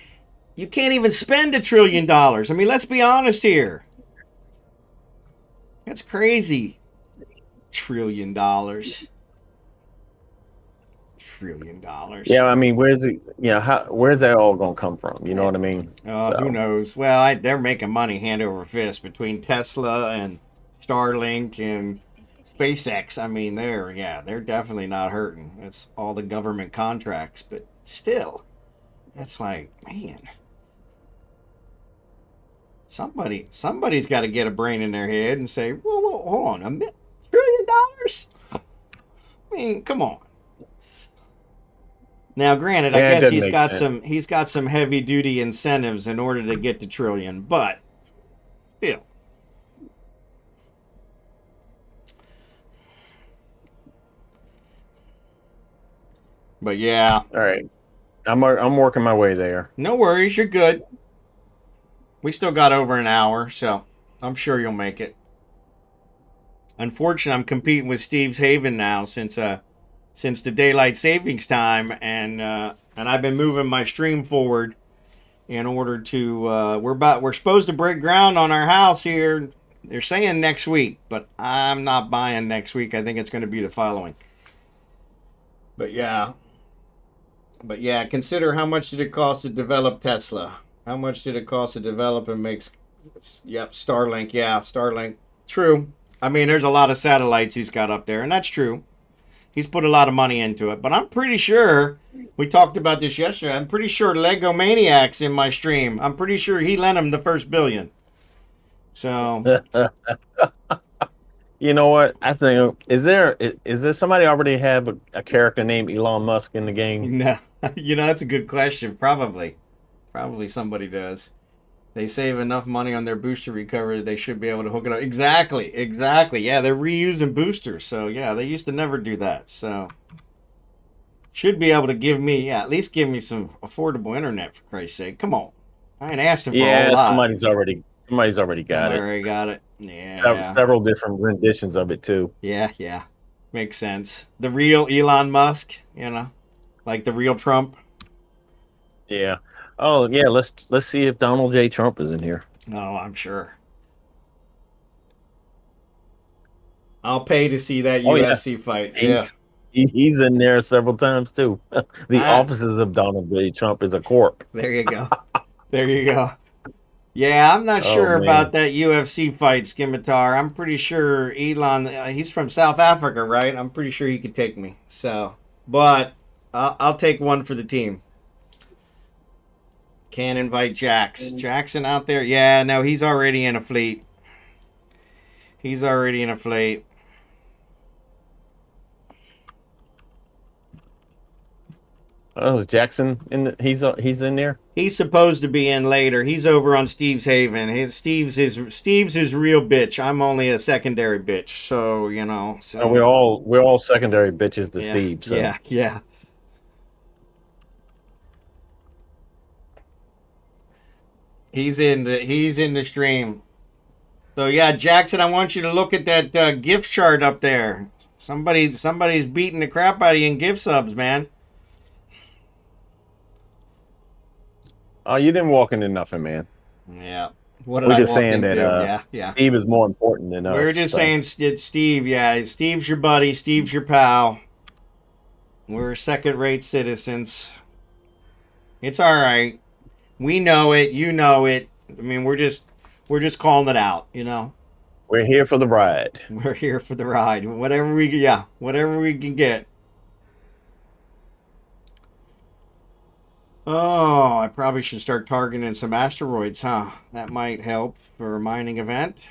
you can't even spend $1 trillion. I mean, let's be honest here. That's crazy. $1 trillion. $1 trillion. Yeah, I mean, where's that all gonna come from? You know what I mean? Who knows? Well, they're making money hand over fist between Tesla and Starlink and SpaceX. I mean, they're definitely not hurting. It's all the government contracts, but still, that's like, man, somebody's got to get a brain in their head and say, whoa, hold on, $1 trillion? I mean, come on. Now, granted, I guess he's got some heavy duty incentives in order to get to $1 trillion, but still. But yeah, All right. I'm working my way there. no worries. You're good. We still got over an hour, so I'm sure you'll make it. Unfortunately, I'm competing with Steve's Haven now since the daylight savings time, and I've been moving my stream forward in order to we're supposed to break ground on our house here. They're saying next week, but I'm not buying next week. I think it's going to be the following. But yeah, consider how much did it cost to develop Tesla? How much did it cost to develop and make? Yep, Starlink. Yeah, Starlink. True. I mean, there's a lot of satellites he's got up there, and that's true. He's put a lot of money into it, but I'm pretty sure, we talked about this yesterday, I'm pretty sure Legomaniax in my stream, I'm pretty sure he lent him the first $1 billion. So, You know what? I think is there somebody already have a character named Elon Musk in the game? no, that's a good question. Probably somebody does. They save enough money on their booster recovery, they should be able to hook it up. Exactly. Yeah, they're reusing boosters. So, yeah, they used to never do that. So, should be able to give me, at least give me some affordable internet, for Christ's sake. Come on. I ain't asking for a whole lot. Somebody's already got it. Already got it. Yeah. Several different renditions of it, too. Yeah. Makes sense. The real Elon Musk, like the real Trump. Yeah. Oh yeah, let's see if Donald J. Trump is in here. No, I'm sure. I'll pay to see that UFC fight. Yeah. He's in there several times too. The offices of Donald J. Trump is a corp. There you go. Yeah, I'm not sure about that UFC fight, Scimitar. I'm pretty sure Elon, he's from South Africa, right? I'm pretty sure he could take me. So, but I'll take one for the team. Can't invite Jackson out there. Yeah, no, he's already in a fleet. Oh, is Jackson he's in there? He's supposed to be in later. He's over on Steve's Haven. Steve's his real bitch. I'm only a secondary bitch. So, So we're all secondary bitches to Steve. So. Yeah. He's in the stream. So yeah, Jackson, I want you to look at that gift chart up there. Somebody's beating the crap out of you in gift subs, man. Oh, you didn't walk into nothing, man. Yeah. What did I walk into? Yeah. Steve is more important than us. We're just saying it's Steve. Yeah, Steve's your buddy. Steve's your pal. We're second-rate citizens. It's all right. We know it. You know it. I mean, we're just calling it out, We're here for the ride. We're here for the ride. Whatever we can get. Oh, I probably should start targeting some asteroids, huh? That might help for a mining event.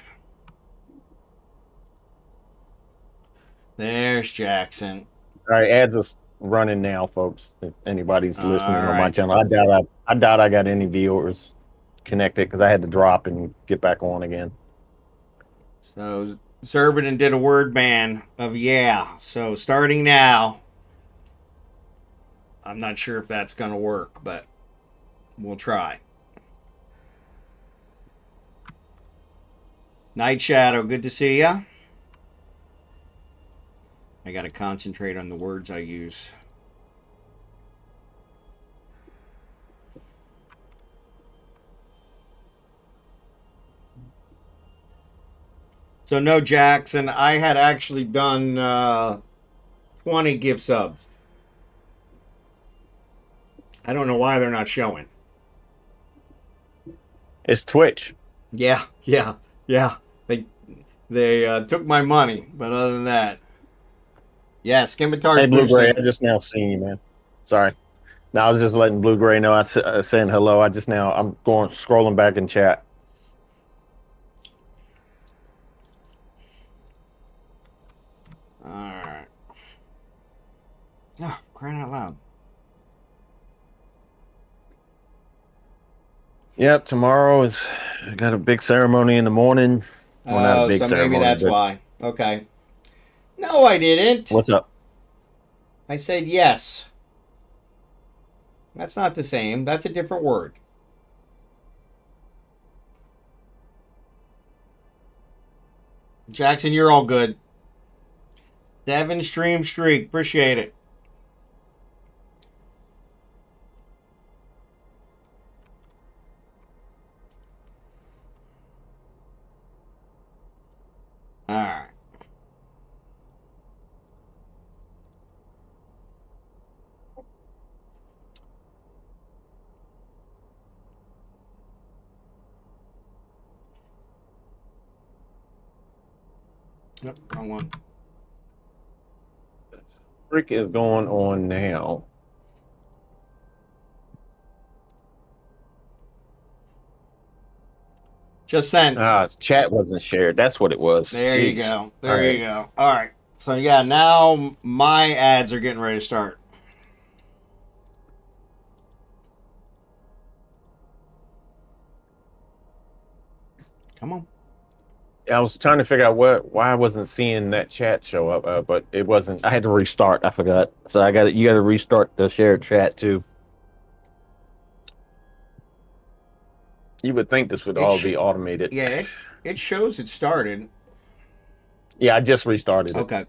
There's Jackson. All right, ads are running now, folks. If anybody's listening on my channel, I doubt I got any viewers connected because I had to drop and get back on again. So Xurdaben did a word ban of yeah. So starting now. I'm not sure if that's going to work, but we'll try. Night Shadow, good to see ya. I got to concentrate on the words I use. So no, Jackson, I had actually done 20 gift subs. I don't know why they're not showing. It's Twitch. Yeah. They took my money, but other than that, yeah, Scimitar's Hey, Blue Gray, I just now seen you, man. Sorry. No, I was just letting Blue Gray know I saying hello. I'm scrolling back in chat. All right. Oh, crying out loud. Yep, tomorrow I got a big ceremony in the morning. Well, not a big so ceremony, maybe that's why. Okay. No, I didn't. What's up? I said yes. That's not the same. That's a different word. Jackson, you're all good. 7 stream streak. Appreciate it. All right. Nope, wrong one. Freak is going on now. Just sent. Chat wasn't shared. That's what it was. There Jeez. you go. There you go. All right. So yeah, now my ads are getting ready to start. Come on. I was trying to figure out why I wasn't seeing that chat show up, but it wasn't. I had to restart. I forgot. So you got to restart the shared chat too. You would think this would all be automated. Yeah, it shows it started. Yeah, I just restarted it. Okay.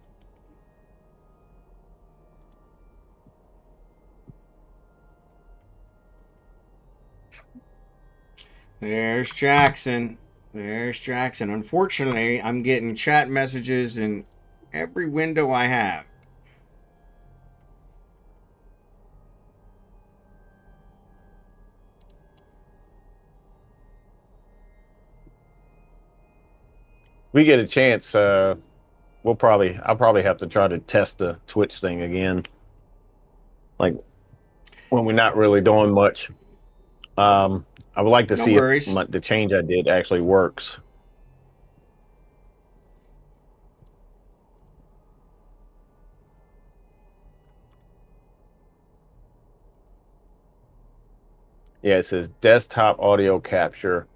There's Jackson. There's Jackson. Unfortunately, I'm getting chat messages in every window I have. We get a chance. I'll probably have to try to test the Twitch thing again. Like when we're not really doing much. I would like to see if the change I did actually works. Yeah, it says desktop audio capture.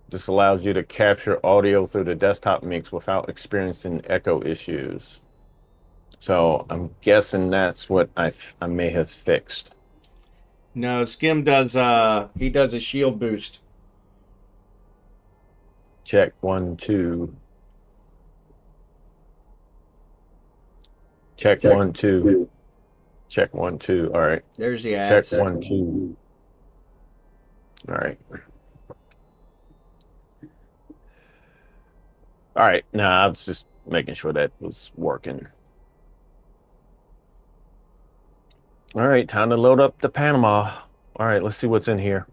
This allows you to capture audio through the desktop mix without experiencing echo issues. So I'm guessing that's what I may have fixed. No, Skim does he does a shield boost. Check 1 2. Check 1 2. Check 1 2. All right. There's the ads. Check 1 2. All right. All right. Nah, I was just making sure that was working. All right, time to load up the Panama. All right, let's see what's in here.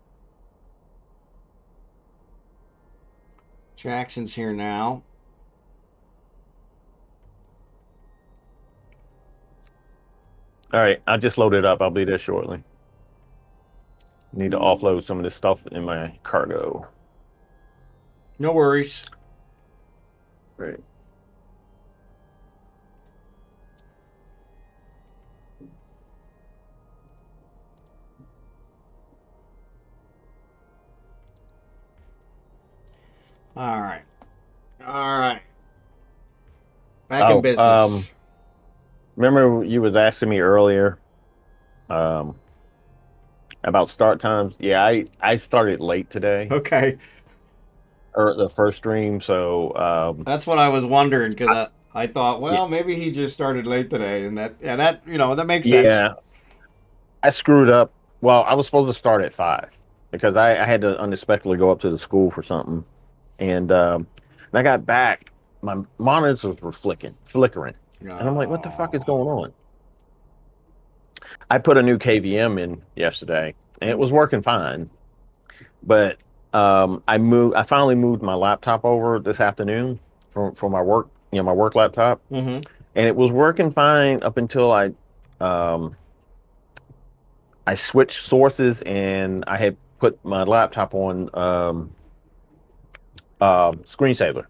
Jackson's here now. All right, I just loaded up. I'll be there shortly. Need to offload some of this stuff in my cargo. No worries. Right. All right. All right. Back in business. Remember you was asking me earlier about start times? Yeah, I started late today. Okay. Or the first stream, so that's what I was wondering, because I thought, well, maybe he just started late today, and that you know, that makes sense. Yeah. I screwed up. Well, I was supposed to start at 5 because I had to unexpectedly go up to the school for something. And I got back, my monitors were flickering. And I'm like, what the fuck is going on? I put a new KVM in yesterday, and it was working fine. But I finally moved my laptop over this afternoon for my work, my work laptop. Mm-hmm. And it was working fine up until I switched sources, and I had put my laptop on screensaver.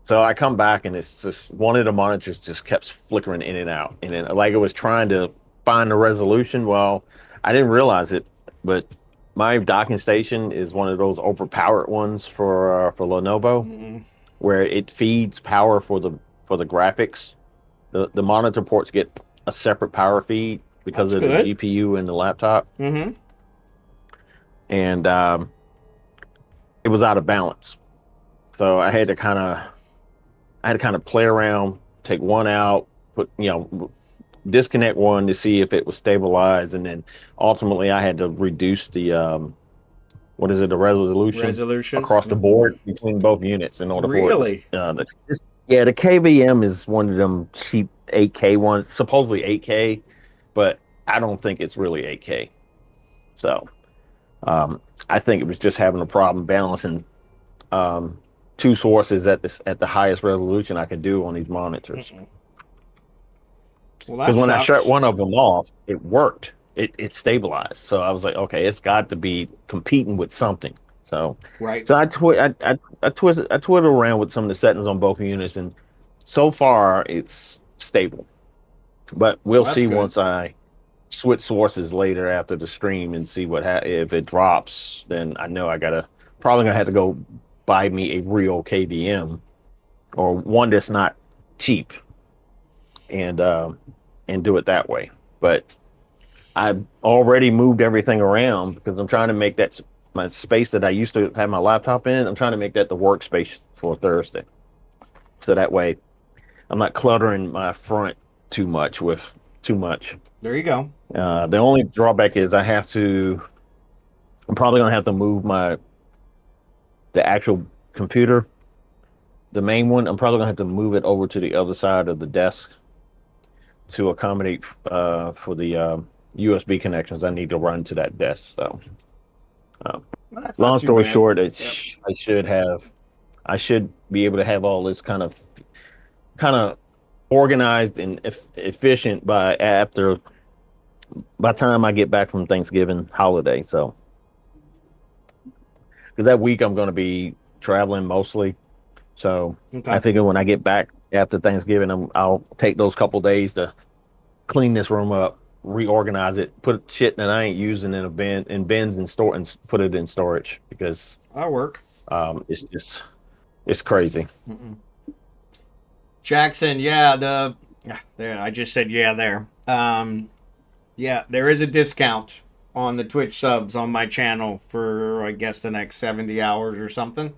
So I come back, and it's just one of the monitors just kept flickering in and out, and then like it was trying to find the resolution. Well, I didn't realize it, but my docking station is one of those overpowered ones for Lenovo, where it feeds power for the graphics. The monitor ports get a separate power feed, because That's of good. the GPU and the laptop. Mm-hmm. And it was out of balance. So I had to kind of play around, take one out, disconnect one to see if it was stabilized, and then ultimately I had to reduce the the resolution across the board between both units in order for it Really? to, the KVM is one of them cheap 8K ones, supposedly 8K, but I don't think it's really 8K. So I think it was just having a problem balancing two sources at the highest resolution I could do on these monitors. Well, that Because when I shut sucks. one of them off, it worked. It stabilized. So I was like, okay, it's got to be competing with something. So Right. so I twiddled around with some of the settings on both units, and so far it's stable. But we'll Well, that's see good. once I switch sources later after the stream and see if it drops. Then I know probably gonna have to go buy me a real KVM or one that's not cheap, and do it that way. But I've already moved everything around because I'm trying to make that my space that I used to have my laptop in. I'm trying to make that the workspace for Thursday, so that way I'm not cluttering my front too much with too much. There you go. The only drawback is I'm probably gonna have to move the actual computer, the main one. I'm probably gonna have to move it over to the other side of the desk to accommodate for the USB connections I need to run to that desk. So, Well, that's long not too story bad. short, Yep. I should be able to have all this kind of organized and efficient by the time I get back from Thanksgiving holiday. So, because that week I'm going to be traveling mostly. So Okay. I figure when I get back after Thanksgiving, I'll take those couple days to clean this room up, reorganize it, put shit that I ain't using in bins and store and put it in storage because That'll work. It's crazy. Jackson, there. I just said there. Yeah, there is a discount on the Twitch subs on my channel for I guess the next 70 hours or something.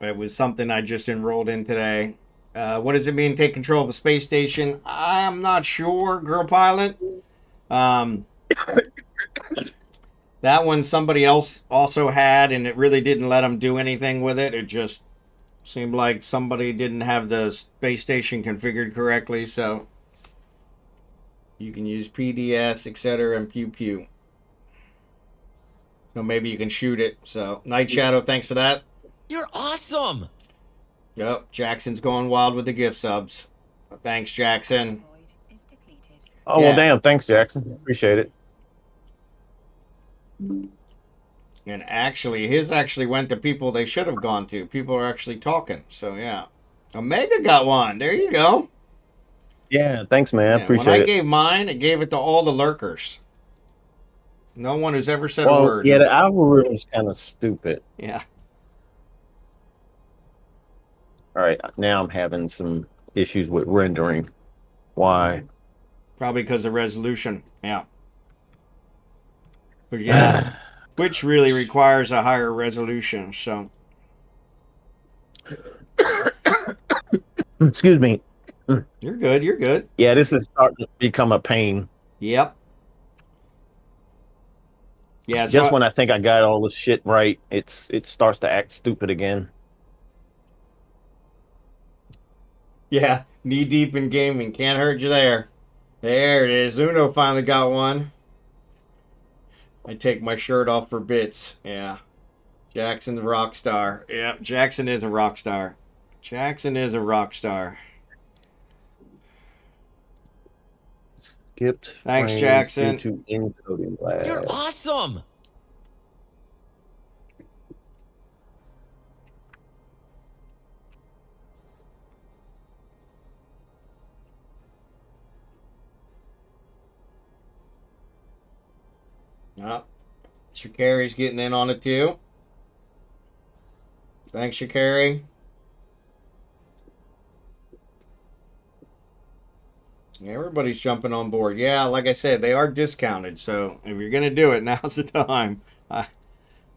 It was something I just enrolled in today. What does it mean, take control of a space station? I'm not sure, Girl Pilot. That one somebody else also had, and it really didn't let them do anything with it. It just seemed like somebody didn't have the space station configured correctly, so you can use PDS, etc., and pew pew. So maybe you can shoot it. So, Night Shadow, thanks for that. You're awesome! Yep, Jackson's going wild with the gift subs. Thanks, Jackson. Asteroid is depleted. Oh, Yeah. well, damn. Thanks, Jackson. Appreciate it. And actually, his actually went to people they should have gone to. People are actually talking. So, yeah. Omega got one. There you go. Yeah, thanks, man. Yeah, Appreciate when I it. gave mine, I gave it to all the lurkers. No one who's ever said a Well, word. yeah, the algorithm is kind of stupid. Yeah. All right, now I'm having some issues with rendering. Why? Probably because of resolution. Yeah. But yeah, Twitch really requires a higher resolution. So. Excuse me. You're good. You're good. Yeah, this is starting to become a pain. Yep. Yeah. So Just when I think I got all this shit right, it starts to act stupid again. yeah, knee deep in gaming. Can't hurt you there. There it is. Uno finally got one. I take my shirt off for bits. Yeah. Jackson the rock star. Yeah, Jackson is a rock star. Jackson is a rock star. Skipped. Thanks, frames Jackson. due to encoding lag. You're awesome! Oh, Shakari's getting in on it too. Thanks, Shakari. Everybody's jumping on board. Yeah, like I said, they are discounted. So if you're going to do it, now's the time.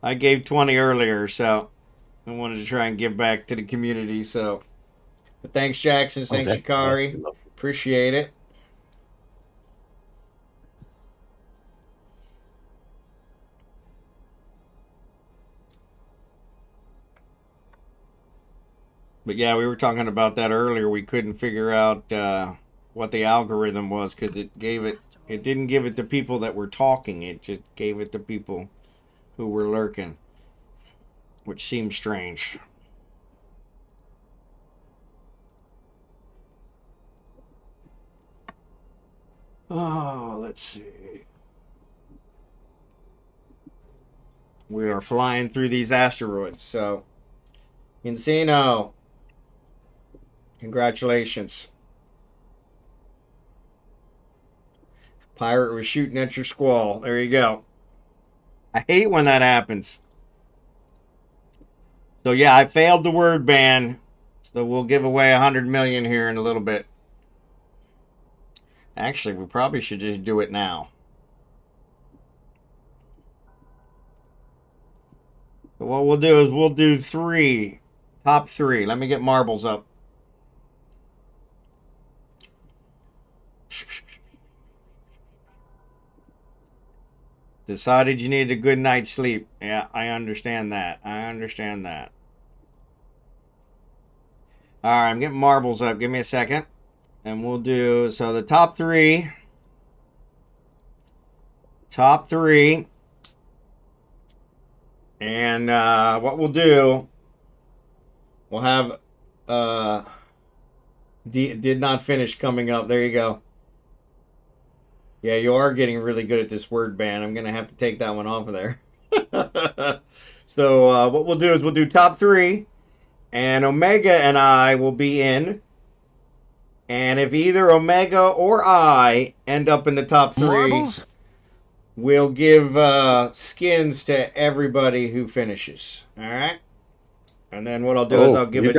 I gave 20 earlier, so I wanted to try and give back to the community. So but thanks, Jackson. Oh, Thanks, that's Shikari. Appreciate it. But yeah, we were talking about that earlier. We couldn't figure out what the algorithm was because it didn't give it to people that were talking. It just gave it to people who were lurking, which seems strange. Oh, let's see. We are flying through these asteroids, so Encino, congratulations. Pirate was shooting at your squall. There you go. I hate when that happens. So yeah, I failed the word ban. So we'll give away 100 million here in a little bit. Actually, we probably should just do it now. So what we'll do is we'll do top three. Let me get marbles up. Decided you needed a good night's sleep. Yeah, I understand that. I understand that. All right, I'm getting marbles up. Give me a second. And we'll do, so the top three. Top three. And what we'll do, we'll have did not finish coming up. There you go. Yeah, you are getting really good at this word ban. I'm going to have to take that one off of there. So what we'll do is we'll do top three. And Omega and I will be in. And if either Omega or I end up in the top three, Marbles? we'll give skins to everybody who finishes. All right? And then what I'll do is I'll give you it...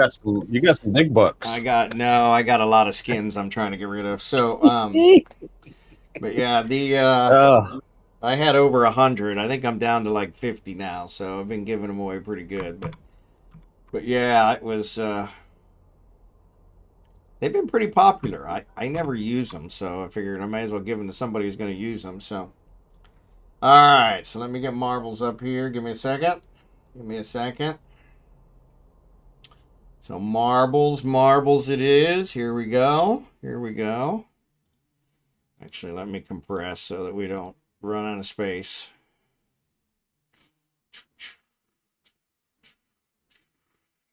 you got some big bucks. I got a lot of skins I'm trying to get rid of. So, but yeah, I had over 100. I think I'm down to like 50 now. So I've been giving them away pretty good. But yeah, it was... they've been pretty popular. I never use them, so I figured I may as well give them to somebody who's going to use them. So, all right. So let me get marbles up here. Give me a second. Give me a second. So marbles it is. Here we go. Here we go. Actually, let me compress so that we don't run out of space.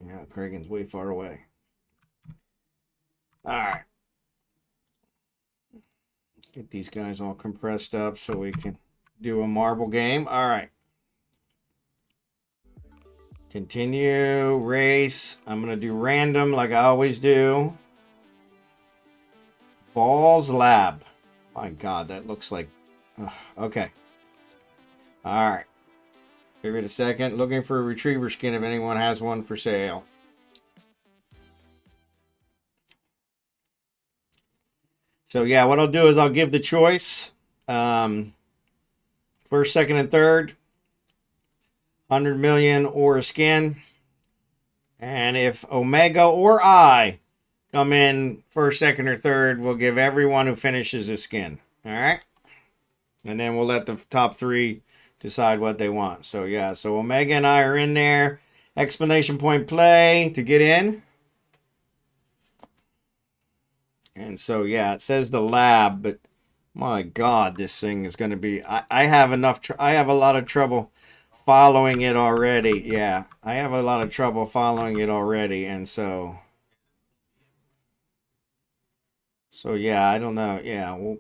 Yeah, Kragan's way far away. All right. Get these guys all compressed up so we can do a marble game. All right. Continue, race. I'm going to do random like I always do. Falls Lab. My God, that looks like... okay. All right. Give it a second. Looking for a retriever skin if anyone has one for sale. So yeah, what I'll do is I'll give the choice. First, second, and third. 100 million or a skin. And if Omega or I come in first, second, or third, we'll give everyone who finishes a skin. All right? And then we'll let the top three decide what they want. So yeah, so Omega and I are in there. Explanation point play to get in. And so yeah, it says the lab, but my God, this thing is going to be... I have I have a lot of trouble following it already. Yeah, I have a lot of trouble following it already, and so yeah, I don't know. Yeah,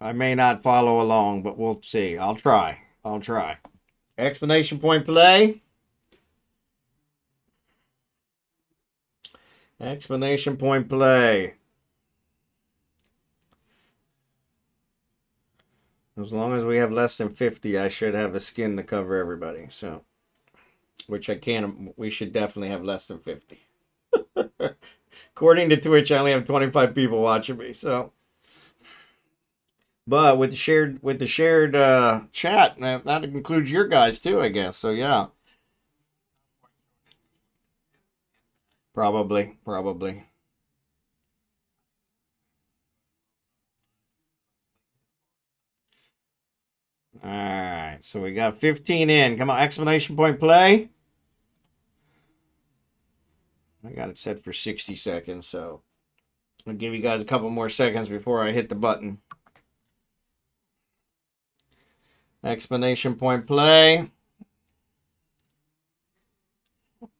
I may not follow along, but we'll see. I'll try. Explanation point play. Explanation point play. As long as we have less than 50, I should have a skin to cover everybody. So, which I can. We should definitely have less than 50. According to Twitch, I only have 25 people watching me. So, But with the shared chat, that includes your guys too, I guess. So yeah. Probably. All right, so we got 15 in. Come on, exclamation point play. I got it set for 60 seconds, so I'll give you guys a couple more seconds before I hit the button. Exclamation point play.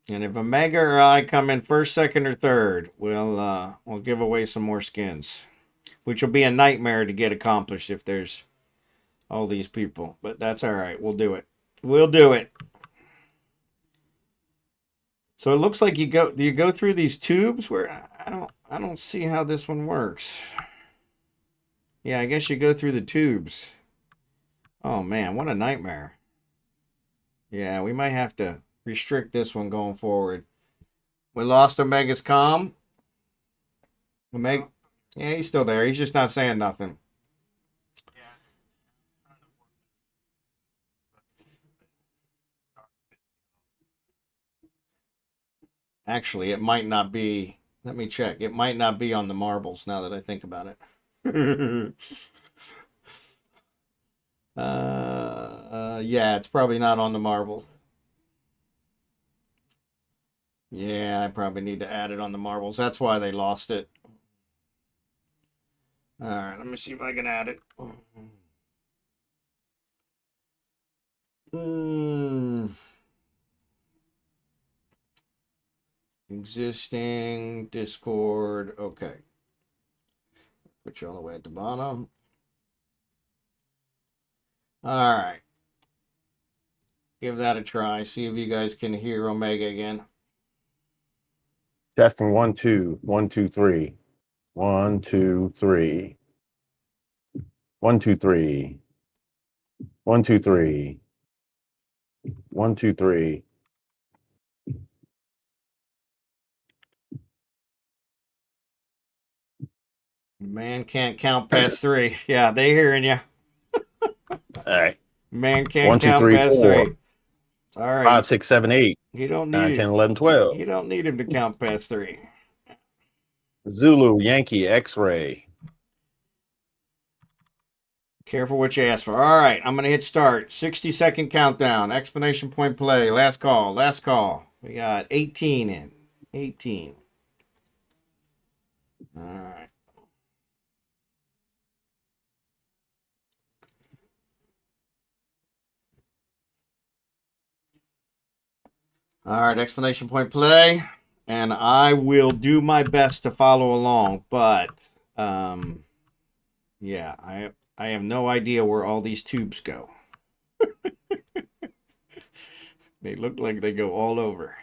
And if Omega or I come in first, second, or third, we'll give away some more skins, which will be a nightmare to get accomplished if there's all these people. But that's all right. We'll do it. We'll do it. So it looks like do you go through these tubes where I don't see how this one works. Yeah, I guess you go through the tubes. Oh man, what a nightmare. Yeah, we might have to restrict this one going forward. We lost Omega's comm. Omega, yeah, he's still there. He's just not saying nothing. Actually, it might not be. Let me check. It might not be on the marbles now that I think about it. Yeah, it's probably not on the marbles. Yeah, I probably need to add it on the marbles. That's why they lost it. All right, let me see if I can add it. Existing Discord. Okay. Put you all the way at the bottom. All right. Give that a try. See if you guys can hear Omega again. Testing 1 2 1 2 3 1 2 3 1 2 3 1 2 3 1 2 3. Man can't count past 3. Yeah, they hearing you. All right. Man can't 1 2 count 3 past 4 3. All right. 5 6 7 8 You don't 9 need 10 it. 11 12. You don't need him to count past 3. Zulu Yankee X-ray. Careful what you ask for. All right, I'm going to hit start. 60-second countdown. Exclamation point play. Last call. Last call. We got 18 in. 18. All right. All right, exclamation point play. And I will do my best to follow along, but yeah, I have no idea where all these tubes go. They look like they go all over.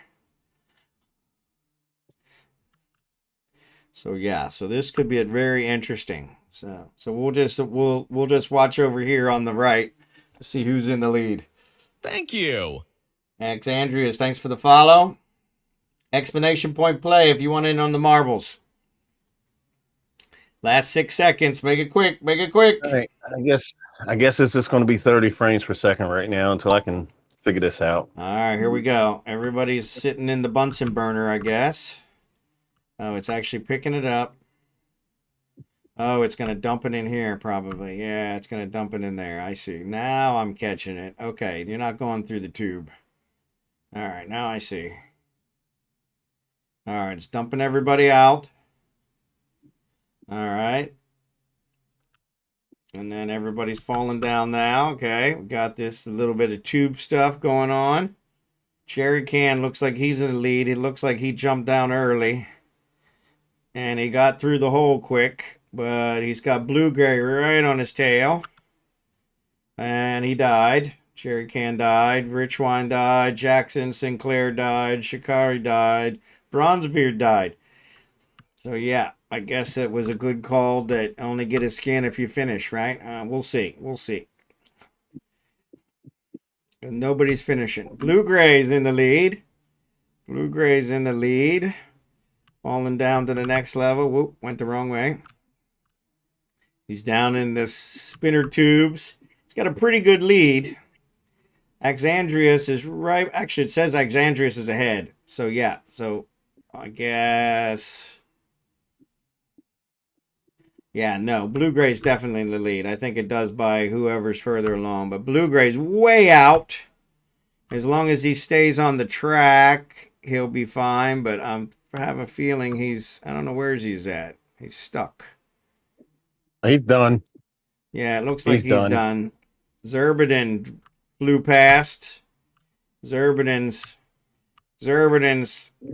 So yeah, so this could be very interesting. So we'll just watch over here on the right to see who's in the lead. Thank you. Axandrias, thanks for the follow. Exclamation point play if you want in on the marbles. Last 6 seconds. Make it quick. Make it quick. All right. I guess it's just going to be 30 frames per second right now until I can figure this out. All right, here we go. Everybody's sitting in the Bunsen burner, I guess. Oh, it's actually picking it up. Oh, it's going to dump it in here probably. Yeah, it's going to dump it in there. I see. Now I'm catching it. Okay, you're not going through the tube. All right, now I see. All right, it's dumping everybody out. All right. And then everybody's falling down now. Okay, we got this little bit of tube stuff going on. Cherry Can looks like he's in the lead. It looks like he jumped down early. And he got through the hole quick. But he's got Blue Gray right on his tail. And he died. Cherry Can died. Rich Wine died. Jackson Sinclair died. Shikari died. Bronzebeard died. So yeah, I guess it was a good call that only get a skin if you finish, right? We'll see. We'll see. Nobody's finishing. Blue Gray's in the lead. Blue Gray's in the lead. Falling down to the next level. Whoop, went the wrong way. He's down in the spinner tubes. He's got a pretty good lead. Axandrias is right. Actually, it says Axandrias is ahead. So, yeah. So, I guess... Yeah, no. Blue-gray's definitely in the lead. I think it does by whoever's further along. But Blue-gray's way out. As long as he stays on the track, he'll be fine. But I have a feeling he's... I don't know where he's at. He's stuck. He's done. Yeah, it looks like he's done. Xurdaben flew past. Xurdaben's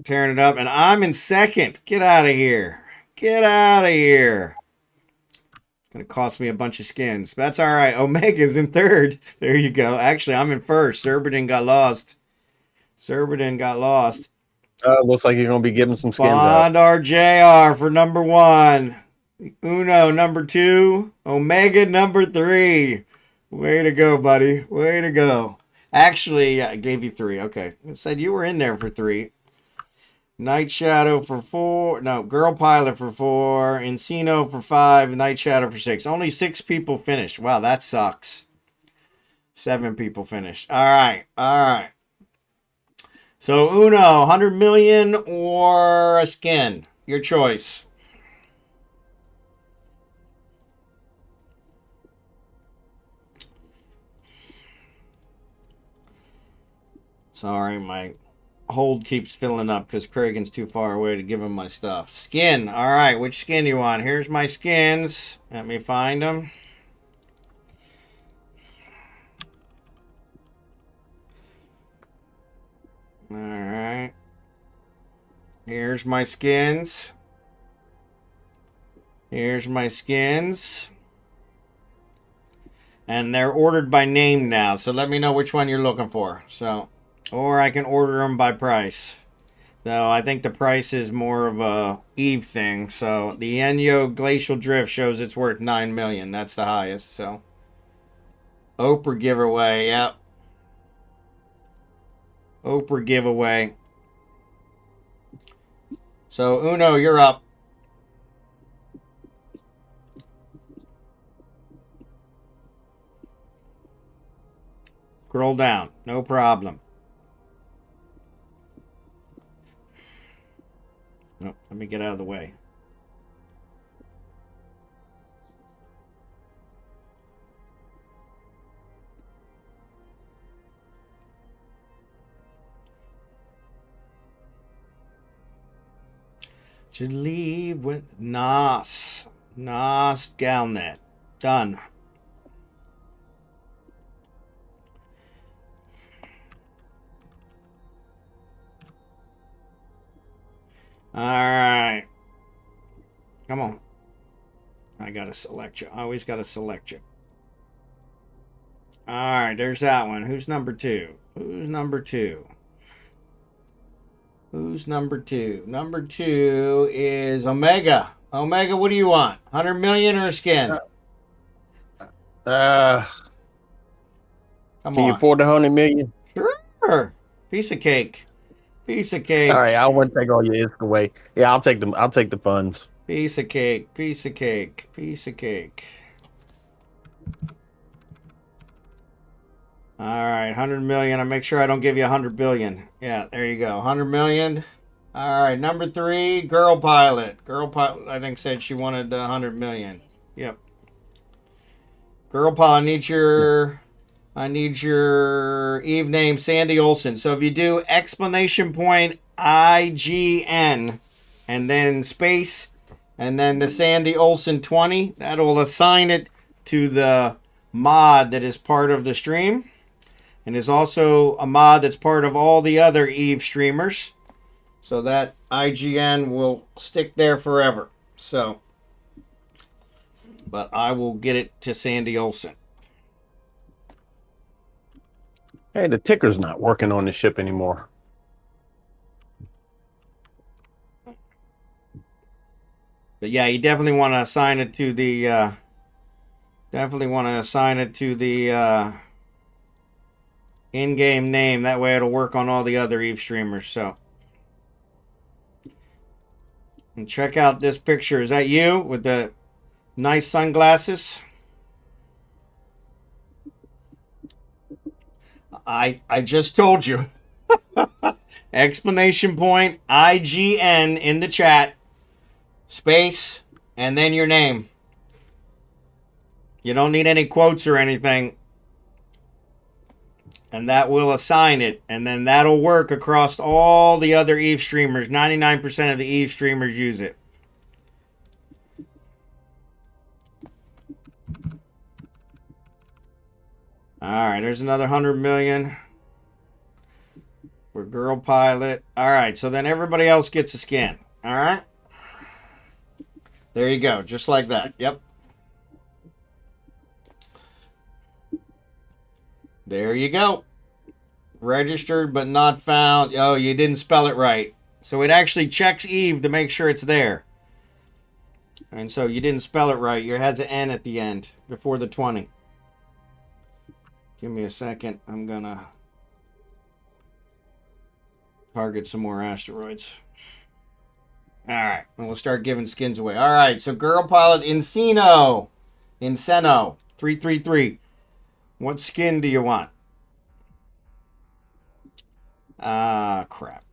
tearing it up. And I'm in second. Get out of here. Get out of here. It's going to cost me a bunch of skins. But that's all right. Omega's in third. There you go. Actually, I'm in first. Xurdaben got lost. Looks like you're going to be giving some skins out. Bondar JR for number 1. Uno number 2. Omega number 3. Way to go, buddy. Way to go. Actually, I gave you 3. Okay. I said you were in there for 3. Night Shadow for 4. No, Girl Pilot for 4. Encino for 5. Night Shadow for 6. Only 6 people finished. Wow, that sucks. 7 people finished. All right. All right. So, Uno, 100 million or a skin? Your choice. Sorry, my hold keeps filling up because Kragan's too far away to give him my stuff. Skin. All right, which skin you want? Here's my skins. Let me find them. All right. Here's my skins. Here's my skins. And they're ordered by name now, so let me know which one you're looking for. So... Or I can order them by price. Though I think the price is more of a Eve thing. So the Enyo Glacial Drift shows it's worth 9 million. That's the highest. So Oprah giveaway. Yep. Oprah giveaway. So Uno, you're up. Scroll down. No problem. No, let me get out of the way. Should leave with Nas Galnet. Done. All right. Come on. I got to select you. I always got to select you. All right, there's that one. Who's number 2? Who's number 2? Who's number 2? Number 2 is Omega. Omega, what do you want? 100 million or a skin? Come Come can on. you afford 100 million? Sure. Piece of cake. Piece of cake. All right, I wouldn't take all your ISK away. Yeah, I'll take them. I'll take the funds. Piece of cake. Piece of cake. Piece of cake. All right, 100 million. I'll make sure I don't give you 100 billion. Yeah, there you go. 100 million. All right, number 3, Girl Pilot. Girl Pilot, I think, said she wanted 100 million. Yep. Girl Pilot, I need your Eve name, Sandy Olsen. So if you do exclamation point IGN and then space and then the Sandy Olsen 20, that'll assign it to the mod that is part of the stream. And is also a mod that's part of all the other Eve streamers. So that IGN will stick there forever. So, but I will get it to Sandy Olsen. Hey, the ticker's not working on the ship anymore. But yeah, you definitely want to assign it to the in-game name. That way it'll work on all the other Eve streamers. So, and check out this picture. Is that you with the Nice sunglasses. I just told you. Explanation point, IGN in the chat. Space, and then your name. You don't need any quotes or anything. And that will assign it. And then that'll work across all the other Eve streamers. 99% of the Eve streamers use it. Alright, there's another 100 million. For Girl Pilot. Alright, so then everybody else gets a skin. Alright? There you go. Just like that. Yep. There you go. Registered but not found. Oh, you didn't spell it right. So it actually checks Eve to make sure it's there. And so you didn't spell it right. It has an N at the end before the 20. Give me a second. I'm going to target some more asteroids. Alright, and we'll start giving skins away. Alright, so Girl Pilot Inceno 333. What skin do you want? Ah, crap.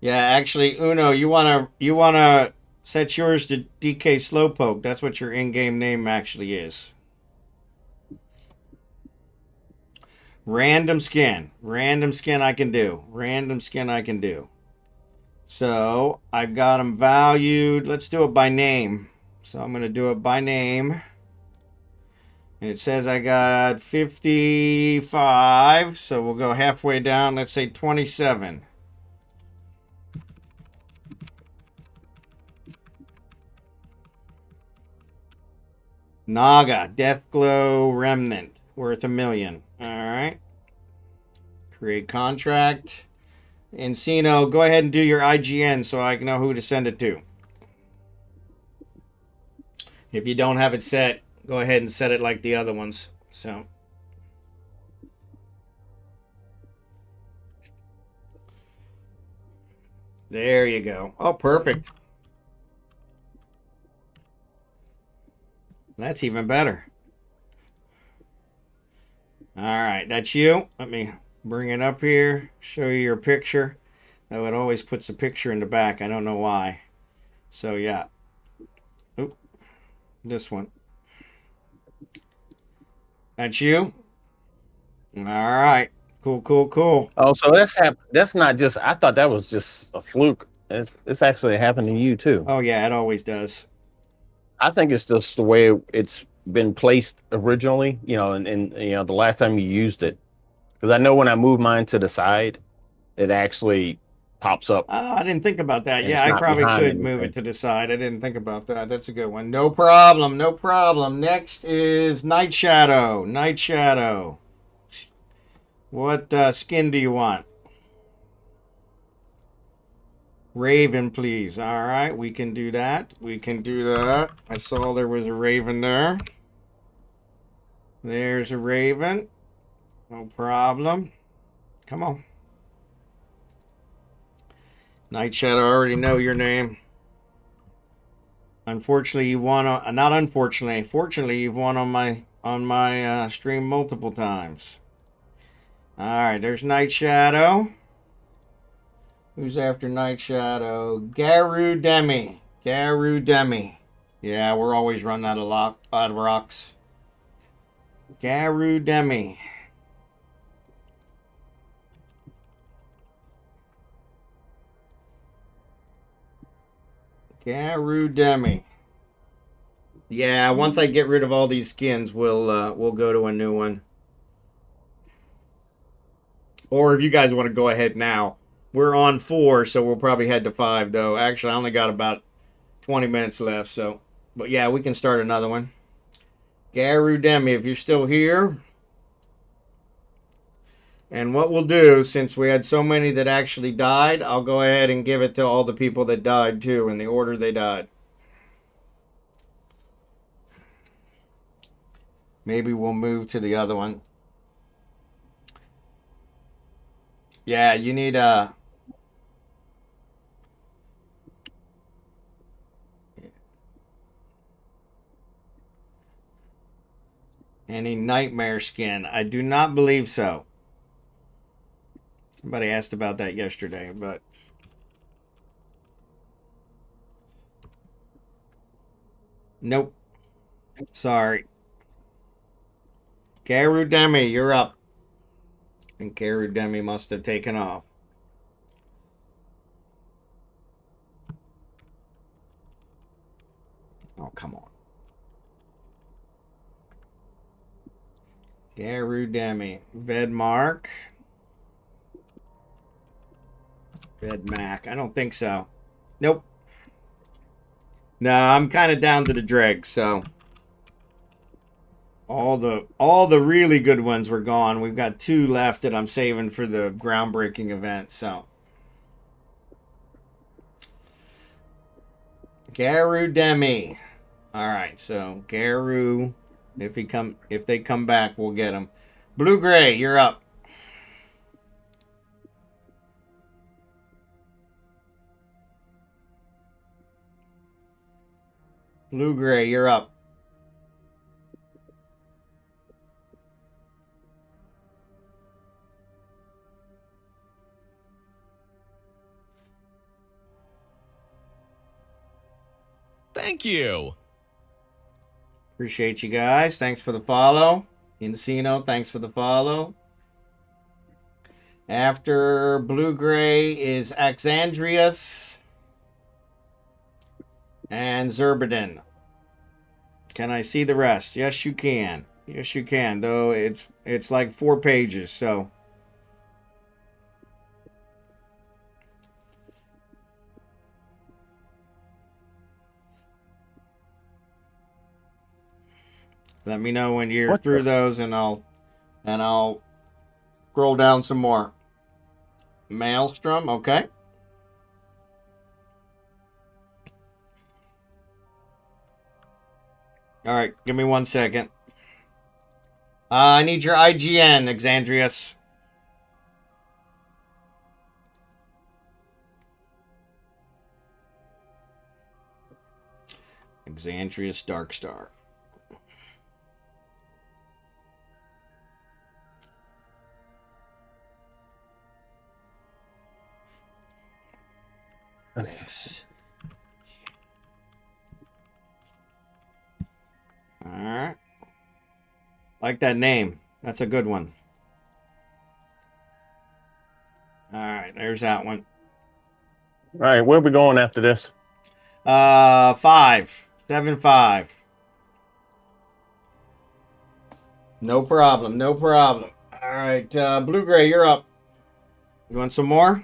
Yeah, actually, Uno, you wanna set yours to DK Slowpoke. That's what your in-game name actually is. Random skin. Random skin I can do. Random skin I can do. So, I've got them valued. Let's do it by name. So, I'm going to do it by name. And it says I got 55. So, we'll go halfway down. Let's say 27. Naga. Deathglow Remnant. Worth $1 million. Alright. Create contract. Encino, go ahead and do your IGN so I can know who to send it to. If you don't have it set, go ahead and set it like the other ones. So. There you go. Oh, perfect. That's even better. Alright, that's you. Let me bring it up here, show you your picture. Oh, it always puts a picture in the back. I don't know why. So, yeah. Oop. This one. That's you? Alright. Cool, cool, cool. Oh, so that's not just, I thought that was just a fluke. It's actually happened to you too. Oh, yeah, it always does. I think it's just the way it's been placed originally, you know, and you know, the last time you used it. Because I know when I move mine to the side, it actually pops up. Oh, I didn't think about that. And Yeah, it's I not probably behind could move anything. it to the side. I didn't think about that. That's a good one. No problem. No problem. Next is Night Shadow. Night Shadow. What skin do you want? Raven, please. All right, we can do that. We can do that. I saw there was a Raven there. There's a Raven. No problem. Come on. Night Shadow, I already know your name. Unfortunately, you won on, not unfortunately, fortunately, you've won on my stream multiple times. All right, there's Night Shadow. Who's after Night Shadow? GarouDemi. GarouDemi. Yeah, we're always running out of rocks. GarouDemi. GarouDemi. Yeah, once I get rid of all these skins, we'll go to a new one. Or if you guys want to go ahead now. We're on 4, so we'll probably head to 5, though. Actually, I only got about 20 minutes left, so. But yeah, we can start another one. GarouDemi, if you're still here. And what we'll do, since we had so many that actually died, I'll go ahead and give it to all the people that died, too, in the order they died. Maybe we'll move to the other one. Yeah, you need any nightmare skin. I do not believe so. Somebody asked about that yesterday, but nope. Sorry. GarouDemi, you're up. And GarouDemi must have taken off. Oh, come on. GarouDemi. Vedmark. Vedmac. I don't think so. Nope. No, I'm kind of down to the dregs, so all the really good ones were gone. We've got 2 left that I'm saving for the groundbreaking event, so GarouDemi. All right, so Garou, if they come back, we'll get him. Blue Gray, you're up. Blue Gray, you're up. Thank you. Appreciate you guys. Thanks for the follow. Encino, thanks for the follow. After Blue Gray is Axandrias and Xurdaben. Can I see the rest? Yes, you can. Yes, you can. Though it's like 4 pages, so. Let me know when you're through those, and I'll scroll down some more. Maelstrom, okay. All right, give me 1 second. I need your IGN, Axandrias. Axandrias Darkstar. Yes. All right. Like that name. That's a good one. All right, there's that one. All right, where are we going after this? 5. 7, 5. No problem. No problem. All right, Blue Gray, you're up. You want some more?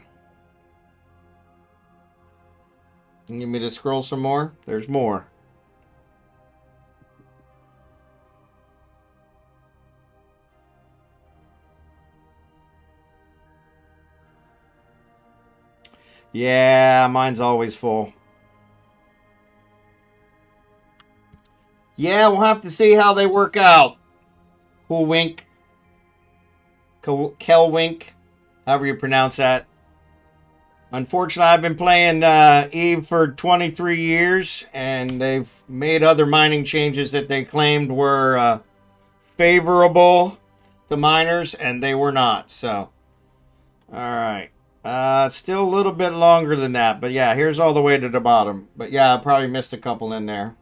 You need me to scroll some more? There's more. Yeah, mine's always full. Yeah, we'll have to see how they work out. Cool wink. Kelwink. However you pronounce that. Unfortunately, I've been playing EVE for 23 years, and they've made other mining changes that they claimed were favorable to miners, and they were not. So, all right. Still a little bit longer than that, but yeah, here's all the way to the bottom. But yeah, I probably missed a couple in there.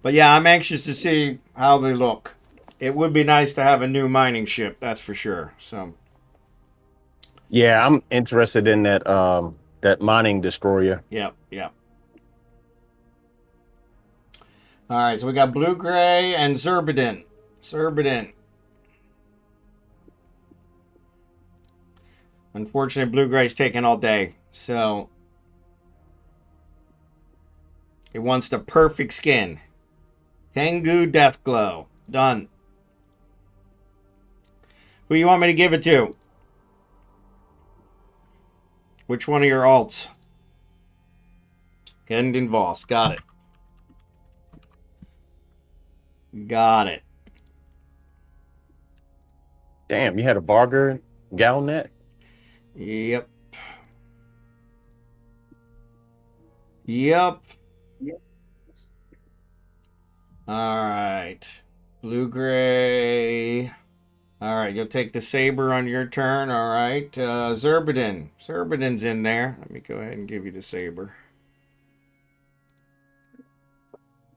But yeah, I'm anxious to see how they look. It would be nice to have a new mining ship, that's for sure. So. Yeah, I'm interested in that that mining destroyer. Yep, yep. All right, so we got Blue Gray and Xurdaben. Xurdaben. Unfortunately, Blue Gray's taking all day, so it wants the perfect skin. Tengu Deathglow. Done. Who you want me to give it to? Which one of your alts? Kendon Voss. Got it. Got it. Damn, you had a Barger Galnet? Yep. Yep. All right. Blue gray. All right, you'll take the saber on your turn. All right. Xurdaben. Xurdaben's in there. Let me go ahead and give you the saber.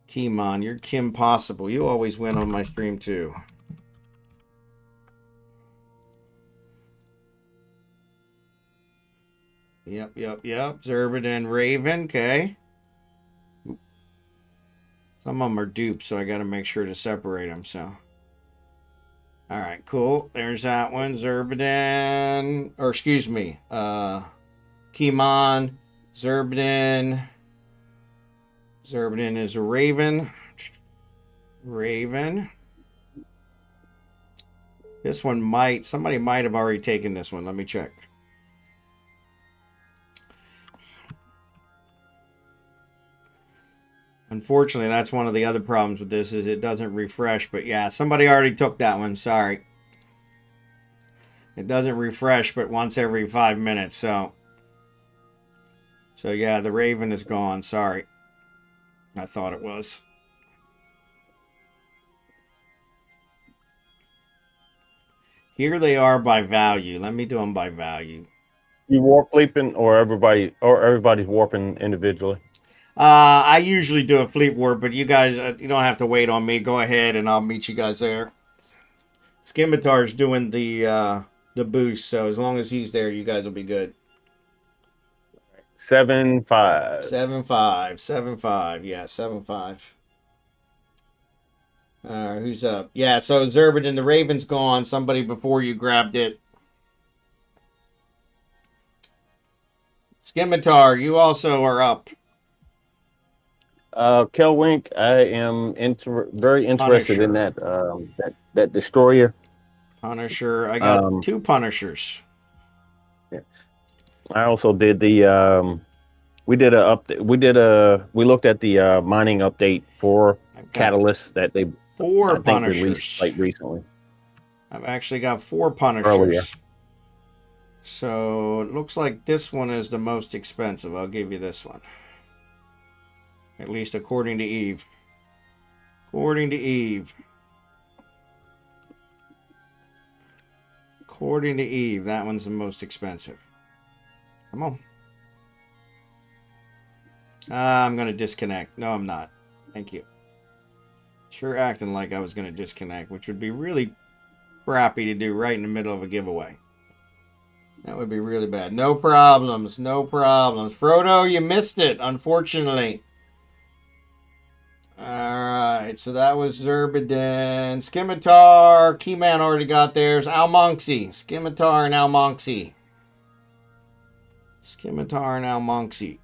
Kimon, you're Kim Possible. You always win on my stream too. Yep. Xurdaben, Raven. Okay. Some of them are dupes, so I got to make sure to separate them. So, all right, cool. There's that one. Xurdaben, or excuse me, Kimon, Xurdaben. Xurdaben is a Raven. Raven. This one somebody might have already taken this one. Let me check. Unfortunately, that's one of the other problems with this is it doesn't refresh. But yeah, somebody already took that one. Sorry. It doesn't refresh but once every 5 minutes. So yeah, the Raven is gone. Sorry. I thought it was. Here they are by value. Let me do them by value. You warp leaping or everybody's warping individually? I usually do a fleet warp, but you guys, you don't have to wait on me. Go ahead, and I'll meet you guys there. Scimitar's doing the boost, so as long as he's there, you guys will be good. 7-5. 7-5. Yeah, 7-5. Who's up? Yeah, so Xurdaben, the Raven's gone. Somebody before you grabbed it. Scimitar, you also are up. Kelwink, I am very interested Punisher. in that destroyer. Punisher. I got 2 Punishers. Yeah. I also did the we looked at the mining update for Catalyst that they 4 I think Punishers released like recently. I've actually got 4 Punishers. Earlier. So it looks like this one is the most expensive. I'll give you this one. At least according to Eve. According to Eve, that one's the most expensive. Come on. I'm going to disconnect. No, I'm not. Thank you. Sure acting like I was going to disconnect, which would be really crappy to do right in the middle of a giveaway. That would be really bad. No problems. No problems. Frodo, you missed it, unfortunately. Alright, so that was Xurdaben. Scimitar. Keyman already got theirs. Almonxy. Scimitar and Almonxy. Scimitar and Almonxy.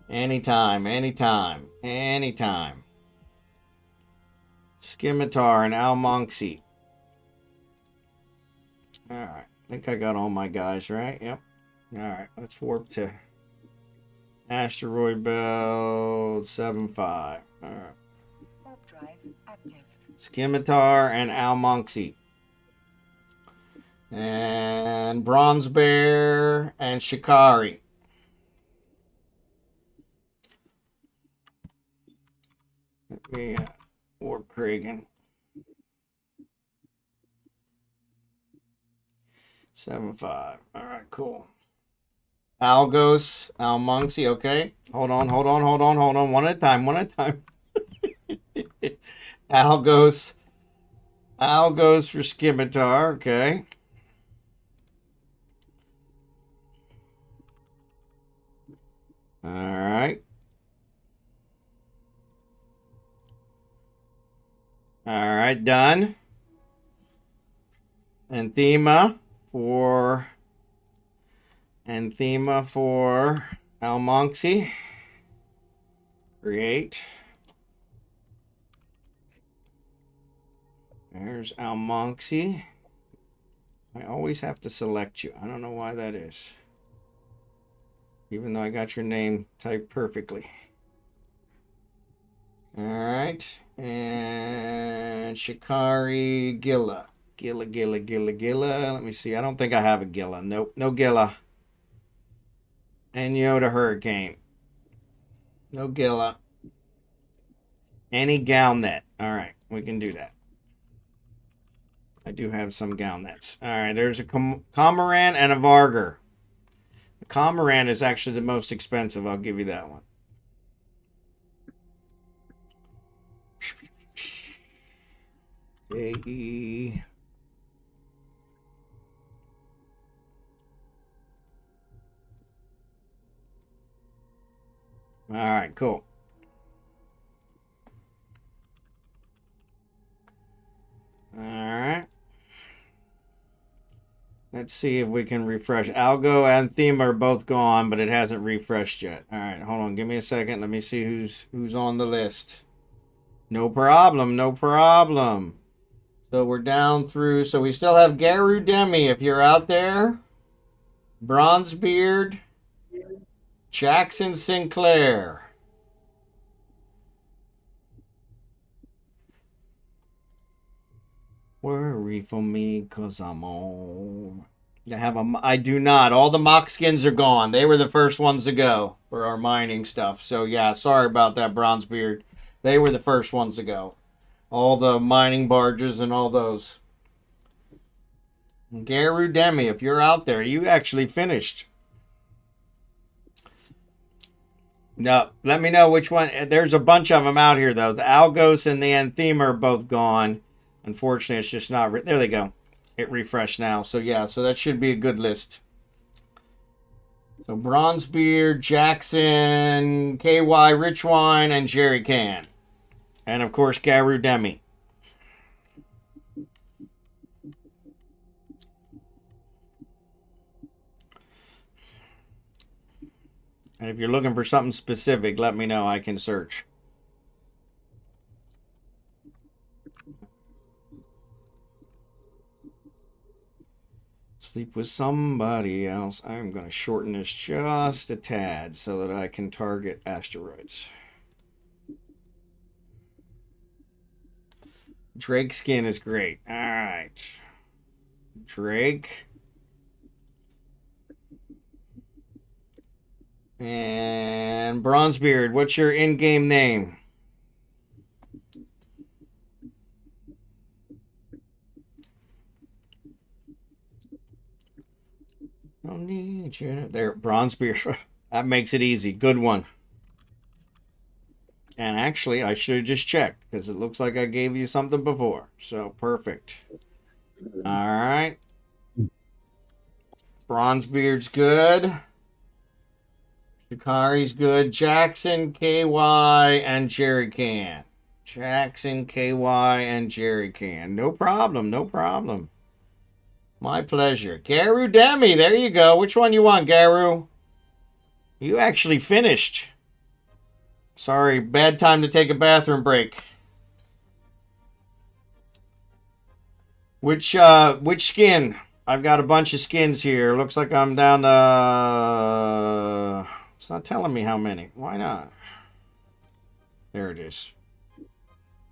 Anytime. Scimitar and Almonxy. Alright, I think I got all my guys, right? Yep. Alright, let's warp to Asteroid Belt 7-5. Alright. Warp drive active. Scimitar and Almonxy. And Bronze Bear and Shikari. Let me warp Kragan. 7-5. Alright, cool. Algos, Almonxy, okay. Hold on. One at a time. Algos for Scimitar, okay. Alright. Alright, done. Anthema for Almonxy. Create. There's Almonxy. I always have to select you. I don't know why that is. Even though I got your name typed perfectly. All right. And And Shikari Gilla. Gilla. Let me see. I don't think I have a Gilla. Nope, no Gilla. And Yoda Hurricane. No Gilla. Any Galnet. All right, we can do that. I do have some Galnets. All right, there's a Cormorant and a Varger. The Cormorant is actually the most expensive. I'll give you that one. J-E. All right, cool. All right. Let's see if we can refresh. Algo and Theme are both gone, but it hasn't refreshed yet. All right, hold on. Give me a second. Let me see who's on the list. No problem. No problem. So we're down through. So we still have GarouDemi if you're out there. Bronzebeard. Jackson Sinclair. Worry for me, cause I'm on. I do not. All the mock skins are gone. They were the first ones to go for our mining stuff. So yeah, sorry about that, Bronzebeard. They were the first ones to go. All the mining barges and all those. GarouDemi, if you're out there, you actually finished. No, let me know which one. There's a bunch of them out here, though. The Algos and the Anthema are both gone. Unfortunately, it's just not... There they go. It refreshed now. So, yeah. So, that should be a good list. So, Bronzebeard, Jackson, KY, Richwine, and Jerry Can. And, of course, GarouDemi. And if you're looking for something specific, let me know. I can search. Sleep with somebody else. I'm going to shorten this just a tad so that I can target asteroids. Drake skin is great. All right. Drake. And Bronzebeard, what's your in-game name? Don't need you. There, Bronzebeard. That makes it easy. Good one. And actually, I should have just checked because it looks like I gave you something before. So, perfect. All right. Bronzebeard's good. Shikari's good. Jackson, KY, and Jerry Can. Jackson, KY, and Jerry Can. No problem. No problem. My pleasure. GarouDemi. There you go. Which one you want, Garou? You actually finished. Sorry, bad time to take a bathroom break. Which skin? I've got a bunch of skins here. Looks like I'm down to... It's not telling me how many. Why not? There it is.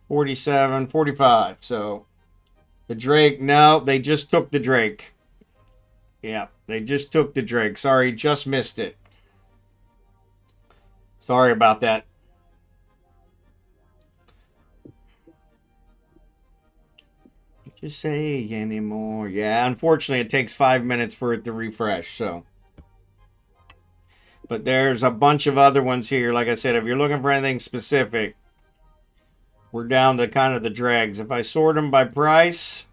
47, 45. So, the Drake. No, they just took the Drake. Yeah, they just took the Drake. Sorry, just missed it. Sorry about that. Just say anymore. Yeah, unfortunately, it takes 5 minutes for it to refresh, so... But there's a bunch of other ones here. Like I said, if you're looking for anything specific, we're down to kind of the dregs. If I sort them by price,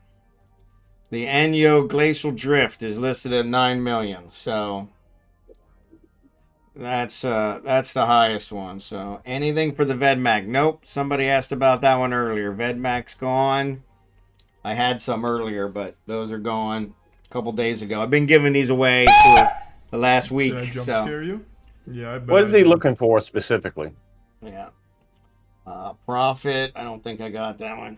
the Enyo Glacial Drift is listed at 9 million. So that's the highest one. So anything for the Vedmak? Nope. Somebody asked about that one earlier. Vedmak's gone. I had some earlier, but those are gone a couple days ago. I've been giving these away for the last week. Did I jump scare you? Yeah, I bet. What is he looking for specifically? Yeah. Profit. I don't think I got that one.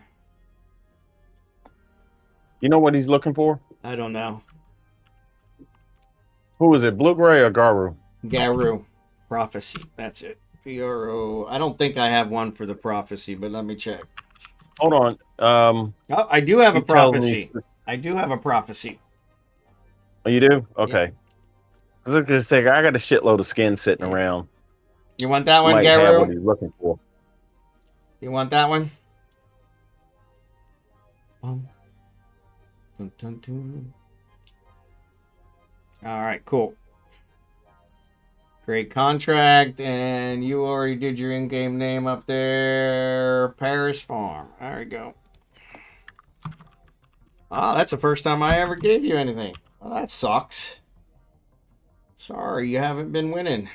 You know what he's looking for? I don't know. Who is it, Blue-Gray or Garou? Garou. Prophecy. That's it. PRO. I don't think I have one for the Prophecy, but let me check. Hold on. Oh, I do have a You telling me- prophecy. I do have a prophecy. Oh, you do? Okay. I was gonna say I got a shitload of skin sitting around. You want that one, Might have what Garou? he's looking for. You want that one? Dun, dun, dun. All right, cool. Great contract, and you already did your in-game name up there. Paris Farm. There we go. Oh, that's the first time I ever gave you anything. Well, that sucks. Sorry, you haven't been winning.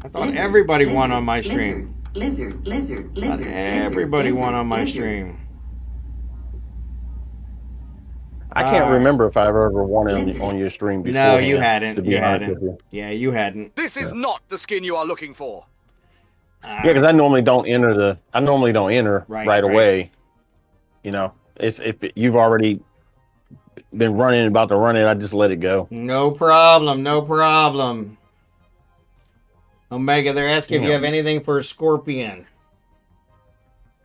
I thought everybody won on my stream. Not everybody won on my stream. I can't remember if I've ever won on your stream before. No, you hadn't. To be You honest hadn't. with you. Yeah, you hadn't. This is not the skin you are looking for. Yeah, because I normally don't enter right away. You know, if you've already been running about to run it, I just let it go. No problem. No problem. Omega, they're asking if you have anything for a Scorpion.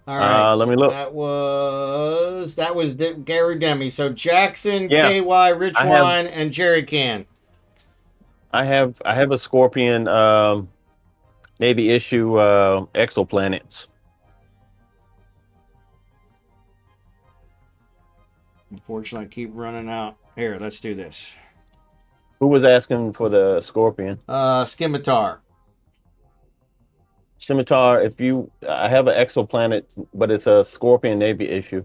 All right. Let me look. That was GarouDemi. So Jackson, Yeah, KY, Rich Wine, and Jerry Can. I have a Scorpion Navy issue exoplanets. Unfortunately, I keep running out. Here, let's do this. Who was asking for the Scorpion? Scimitar. Scimitar, I have an exoplanet, but it's a Scorpion Navy issue.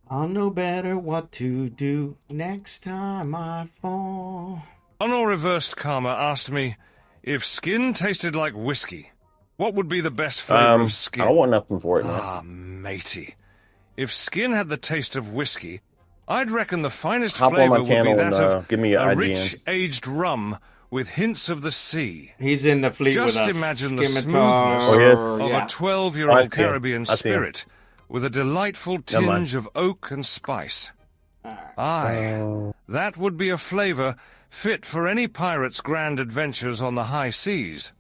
I'll know better what to do next time I fall. unoreversedkarma asked me, if skin tasted like whiskey, what would be the best flavor of skin? I don't want nothing for it. Ah, matey. If skin had the taste of whiskey, I'd reckon the finest Hop on flavor my would be channel that and, of give me your a IGN. rich aged rum with hints of the sea. He's in the fleet with us. Just imagine the Scimitar. smoothness of Yeah. a 12-year-old I see him. Caribbean I see him. spirit with a delightful Never mind. tinge of oak and spice. Aye, that would be a flavor fit for any pirate's grand adventures on the high seas.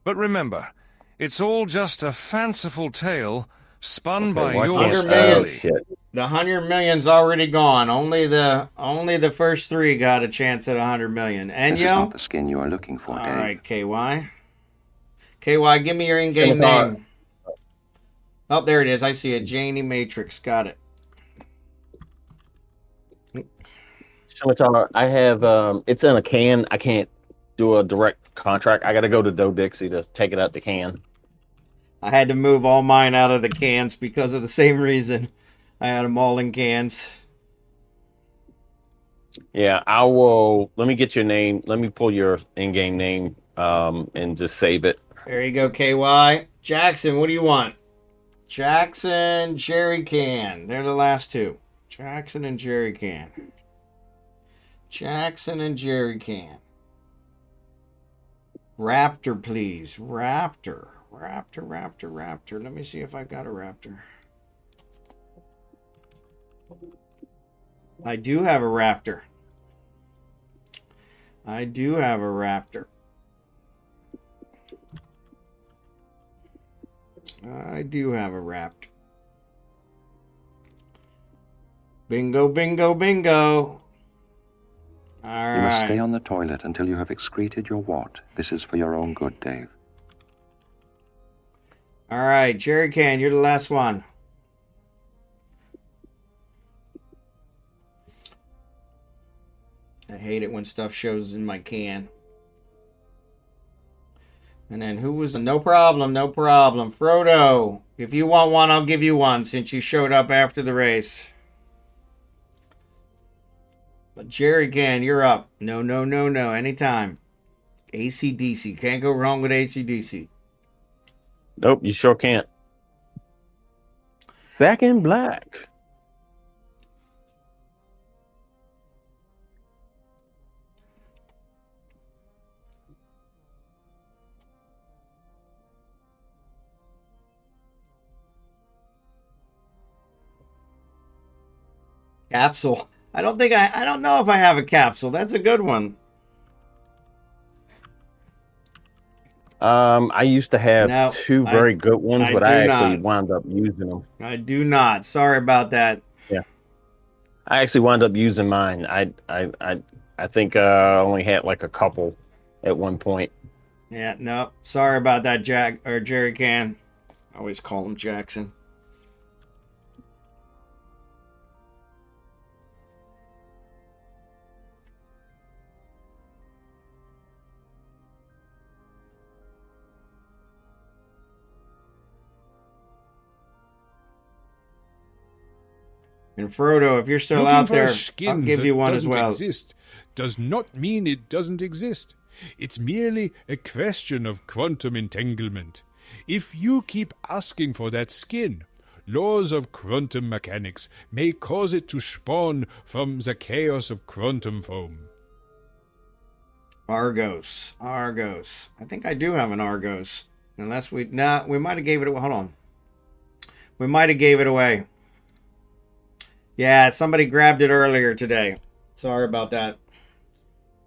But remember, it's all just a fanciful tale spun by why your can't- 100 million. Stanley. Shit. The 100 million's already gone. Only the first three got a chance at 100 million. This is Enyo? not the skin you are looking for, All Dave. right, KY. KY, give me your in-game Scimitar. name. Oh, there it is. I see it. Janie Matrix. Got it. Scimitar, I have it's in a can. I can't do a direct contract. I got to go to Doe Dixie to take it out the can. I had to move all mine out of the cans because of the same reason. I had them all in cans. Yeah, I will. Let me get your name. Let me pull your in-game name and just save it. There you go, KY. Jackson, what do you want? Jackson, Jerry Can. They're the last two. Jackson and Jerry Can. Jackson and Jerry Can. Raptor, please. Raptor. Raptor. Let me see if I got a Raptor. I do have a Raptor. I do have a Raptor. I do have a Raptor. Bingo, bingo, bingo. All You must right. stay on the toilet until you have excreted your wart. This is for your own good, Dave. All right, Jerry Can, you're the last one. I hate it when stuff shows in my can. And then who was no problem. Frodo, if you want one, I'll give you one since you showed up after the race. But Jerry Can, you're up. No. Anytime. AC/DC. Can't go wrong with AC/DC. Nope, you sure can't. Back in black. Capsule. I don't know if I have a capsule. That's a good one. I used to have No, two very good ones, I but do I actually not. wound up using them. I do not. Sorry about that. Yeah, I actually wound up using mine. I think I only had like a couple at one point. Yeah, no. Sorry about that, Jack or Jerry Can. I always call him Jackson. And Frodo, if you're still Looking out for a there, skin I'll give that you one as doesn't well. exist does not mean it doesn't exist. It's merely a question of quantum entanglement. If you keep asking for that skin, laws of quantum mechanics may cause it to spawn from the chaos of quantum foam. Argos. Argos. I think I do have an Argos. Unless we... Nah, we might have gave it away. Hold on. We might have gave it away. Yeah, somebody grabbed it earlier today. Sorry about that.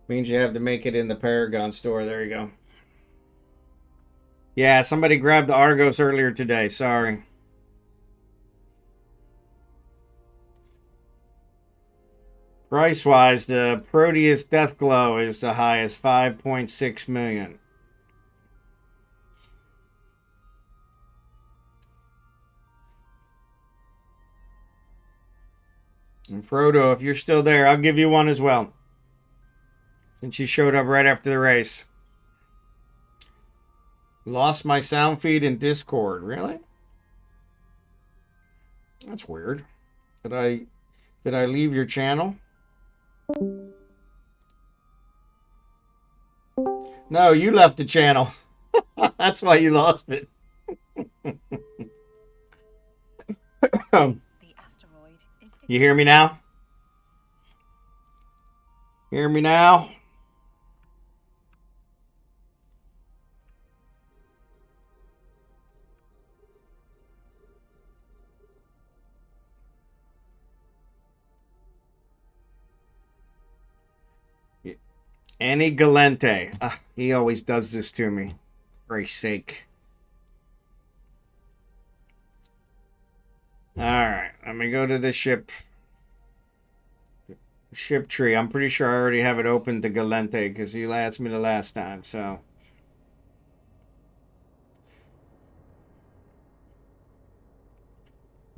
Means you have to make it in the Paragon store. There you go. Yeah, somebody grabbed the Argos earlier today. Sorry. Price-wise, the Proteus Deathglow is the highest, 5.6 million. And Frodo, if you're still there, I'll give you one as well. Since you showed up right after the race. Lost my sound feed in Discord. Really? That's weird. Did I leave your channel? No, you left the channel. That's why you lost it. You hear me now? Hear me now? Annie Galente. He always does this to me. For Christ's sake. Alright, let me go to the ship tree. I'm pretty sure I already have it open to Galente because you asked me the last time, so.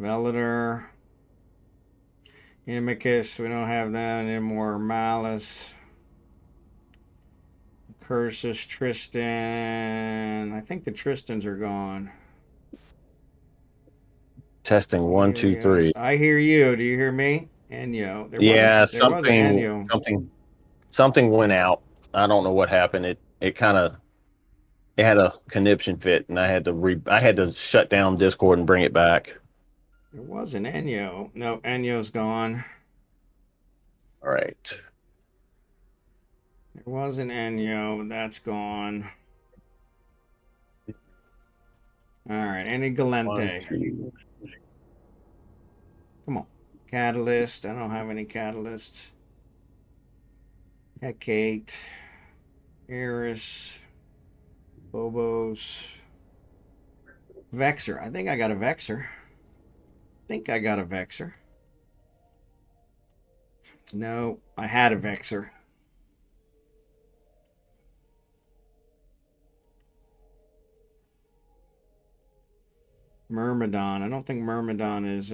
Velator. Imicus, we don't have that anymore. Malice. Cursus, Tristan. I think the Tristans are gone. Testing 1, 2, 3. I hear you. Do you hear me? Enyo. Yeah, there was an Enyo. something went out. I don't know what happened. It had a conniption fit, and I had to shut down Discord and bring it back. There was an Enyo. No, Enyo's gone. All right. There was an Enyo. That's gone. All right. Any Galente. Come on. Catalyst. I don't have any catalysts. Hecate. Eris. Phobos. Vexer. I think I got a Vexer. No, I had a Vexer. Myrmidon. I don't think Myrmidon is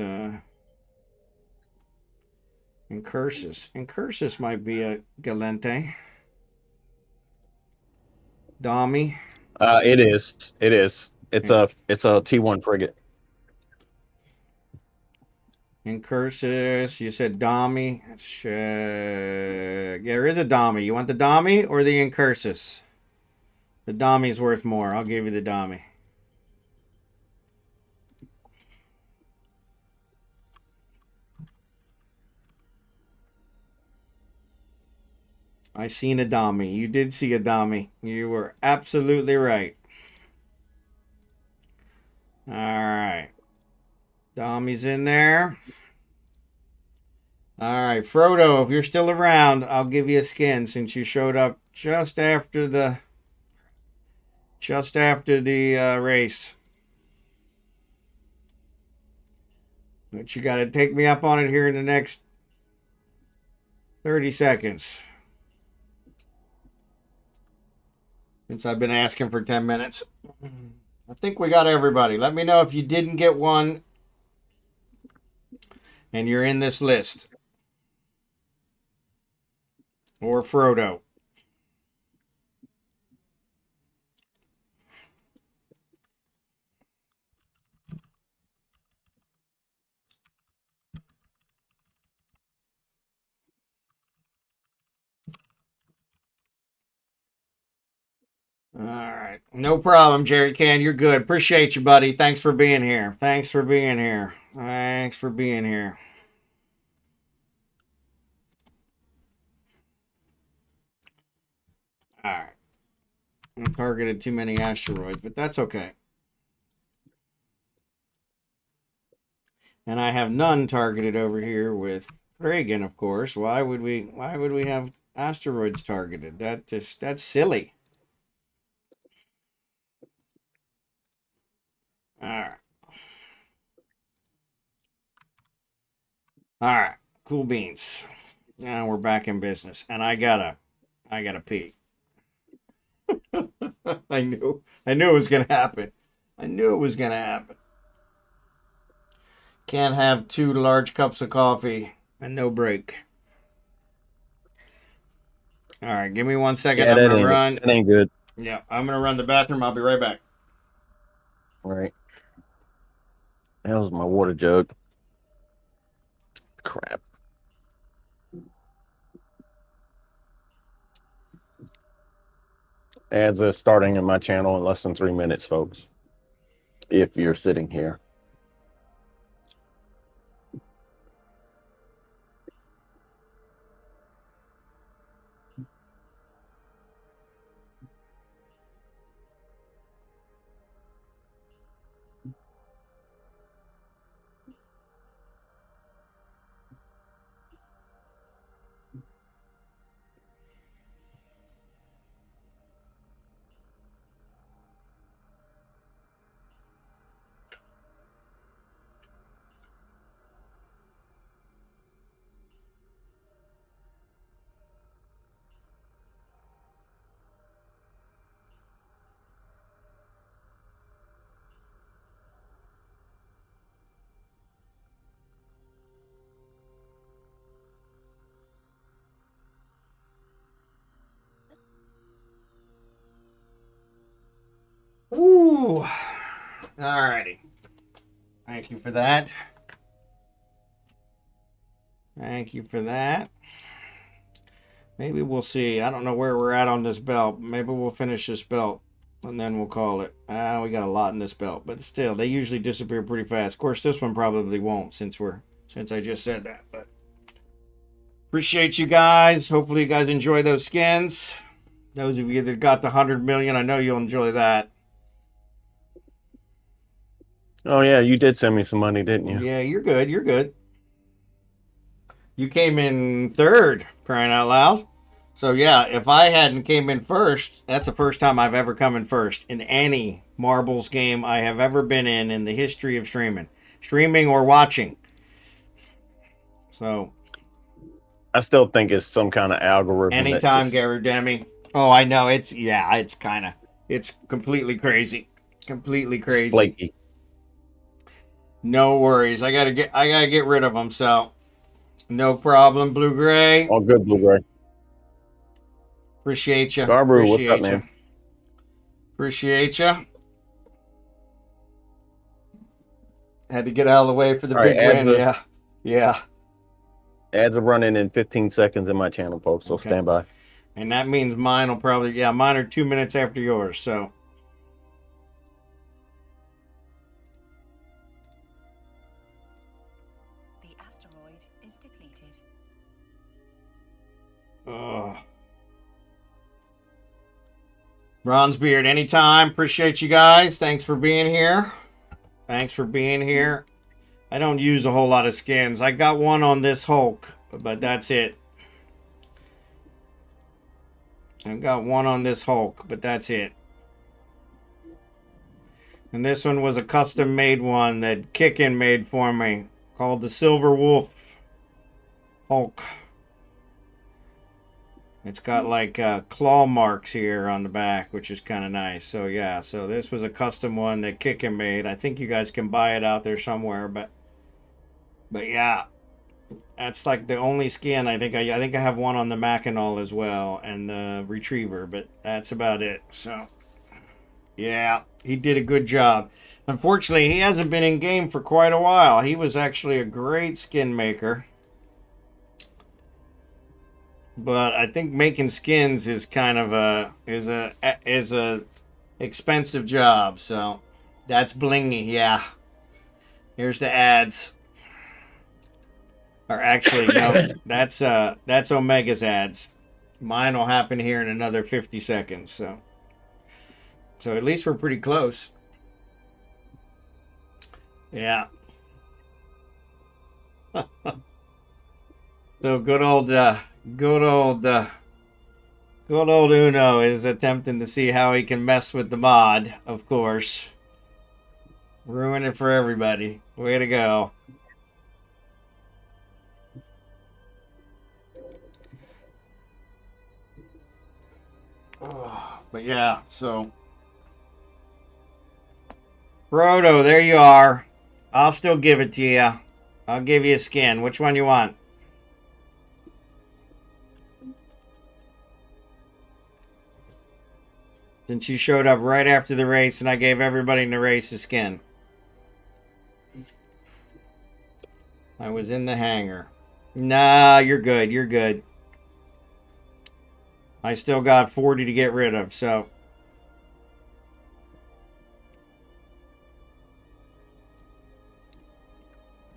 Incursus. Incursus might be a Galente. Dami. It is. It's a T1 frigate. Incursus. You said Dami. There is a Dami. You want the Dami or the Incursus? The Dami's worth more. I'll give you the Dami. I seen a Dami. You did see a Dami. You were absolutely right. All right. Dami's in there. All right. Frodo, if you're still around, I'll give you a skin since you showed up just after the just after the race. But you got to take me up on it here in the next 30 seconds. Since I've been asking for 10 minutes. I think we got everybody. Let me know if you didn't get one and you're in this list. Or Frodo. All right. No problem, Jerry Can. You're good. Appreciate you, buddy. Thanks for being here. Thanks for being here. Thanks for being here. All right. I targeted too many asteroids, but that's okay. And I have none targeted over here with Reagan, of course. Why would we have asteroids targeted? That's silly. All right. All right. Cool beans. Now we're back in business. And I gotta pee. I knew it was gonna happen. I knew it was gonna happen. Can't have 2 large cups of coffee and no break. All right, give me 1 second. Yeah, I'm gonna run. That ain't good. Yeah, I'm gonna run to the bathroom. I'll be right back. All right. That was my water jug. Crap. Ads are starting in my channel in less than 3 minutes, folks. If you're sitting here. Ooh. Alrighty. Thank you for that. Thank you for that. Maybe we'll see. I don't know where we're at on this belt. Maybe we'll finish this belt and then we'll call it. We got a lot in this belt, but still, they usually disappear pretty fast. Of course, this one probably won't since I just said that. But appreciate you guys. Hopefully, you guys enjoy those skins. Those of you that got the 100 million, I know you'll enjoy that. Oh, yeah, you did send me some money, didn't you? Yeah, you're good. You're good. You came in third, crying out loud. So, yeah, if I hadn't came in first, that's the first time I've ever come in first in any marbles game I have ever been in the history of streaming or watching. So, I still think it's some kind of algorithm. Anytime, GarouDemi. Oh, I know. It's completely crazy. Completely crazy. Flaky. No worries. I gotta get rid of them, so no problem, Blue Gray. All good, Blue Gray. Appreciate you. Garbu, what's up, man? Appreciate you. Had to get out of the way for the big win. Yeah. Ads are running in 15 seconds in my channel, folks, so stand by. And that means mine will probably, mine are 2 minutes after yours, so. The asteroid is depleted. Bronzebeard, anytime. Appreciate you guys. Thanks for being here. I don't use a whole lot of skins. I got one on this Hulk, but that's it. I've got one on this Hulk, but that's it. And this one was a custom made one that Kickin made for me, called the Silver Wolf Hulk. It's got like claw marks here on the back, which is kind of nice. So yeah, so this was a custom one that Kickin made. I think you guys can buy it out there somewhere, but yeah, that's like the only skin. I think I have one on the Mackinac as well, and the Retriever, but that's about it. So yeah, he did a good job. Unfortunately, he hasn't been in game for quite a while. He was actually a great skin maker. But I think making skins is kind of a expensive job. So that's blingy, yeah. Here's the ads. Or actually, no, that's Omega's ads. Mine will happen here in another 50 seconds. So at least we're pretty close. Yeah. So good old Uno is attempting to see how he can mess with the mod, of course. Ruin it for everybody. Way to go. Oh, but yeah, so Frodo, there you are. I'll still give it to you. I'll give you a skin. Which one you want? Since you showed up right after the race and I gave everybody in the race a skin. I was in the hangar. Nah, you're good. You're good. I still got 40 to get rid of, so.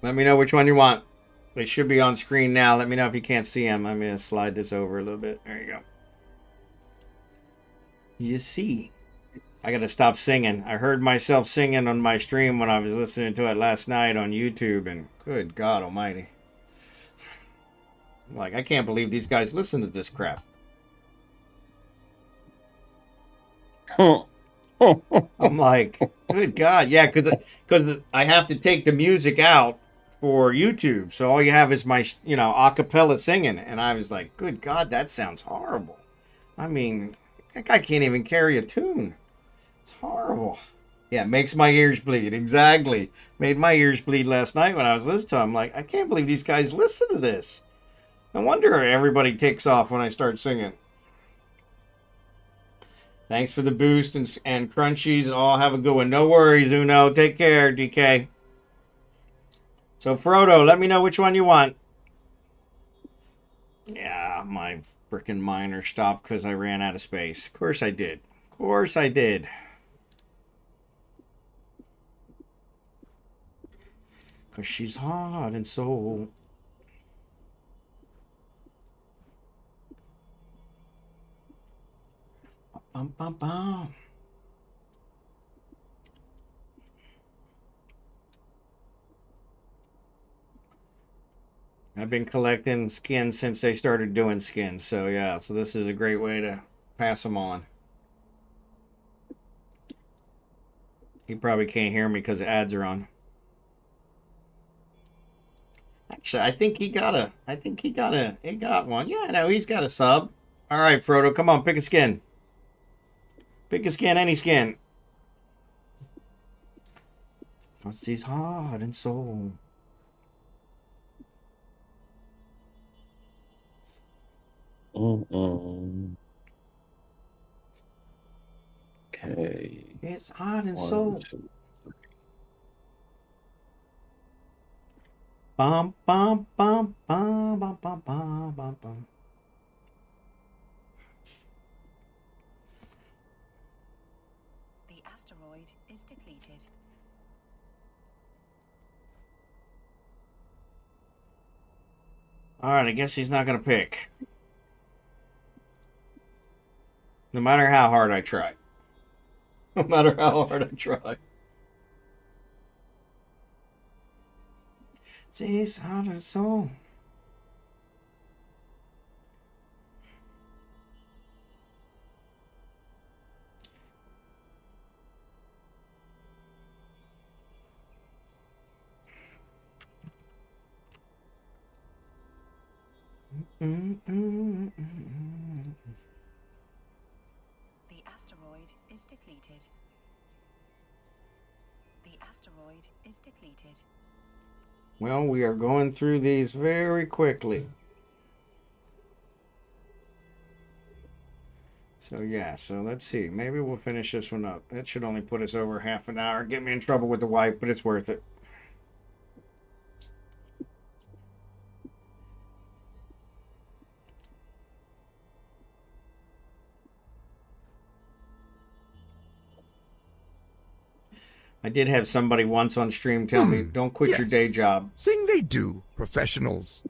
Let me know which one you want. They should be on screen now. Let me know if you can't see them. I'm going to slide this over a little bit. There you go. You see. I got to stop singing. I heard myself singing on my stream when I was listening to it last night on YouTube, and good God almighty. Like, I can't believe these guys listen to this crap. I'm like, good God. Yeah, because I have to take the music out for YouTube. So all you have is my, a cappella singing. And I was like, good God, that sounds horrible. I mean, that guy can't even carry a tune. It's horrible. Yeah, it makes my ears bleed. Exactly. Made my ears bleed last night when I was listening to him. I'm like, I can't believe these guys listen to this. No wonder everybody takes off when I start singing. Thanks for the boost and crunchies, and all have a good one. No worries, Uno. Take care, DK. So, Frodo, let me know which one you want. Yeah, my freaking miner stopped because I ran out of space. Of course I did. Of course I did. Because she's hot and soul. Bum, bum, bum. I've been collecting skins since they started doing skins. So, yeah. So, this is a great way to pass them on. He probably can't hear me because the ads are on. Actually, he got one. Yeah, no, he's got a sub. All right, Frodo, come on, pick a skin. Pick a skin, any skin. What's his heart and soul? Okay. It's heart and soul. Bum, bum, bum, bum, bum, bum, bum, bum, bum. The asteroid is depleted. All right, I guess he's not going to pick. No matter how hard I try. No matter how hard I try. See, it's heart and soul. asteroid is depleted. The asteroid is depleted. Well, we are going through these very quickly. So yeah, so let's see. Maybe we'll finish this one up. That should only put us over half an hour. Get me in trouble with the wife, but it's worth it. I did have somebody once on stream tell me, don't quit your day job. Sing they do, professionals.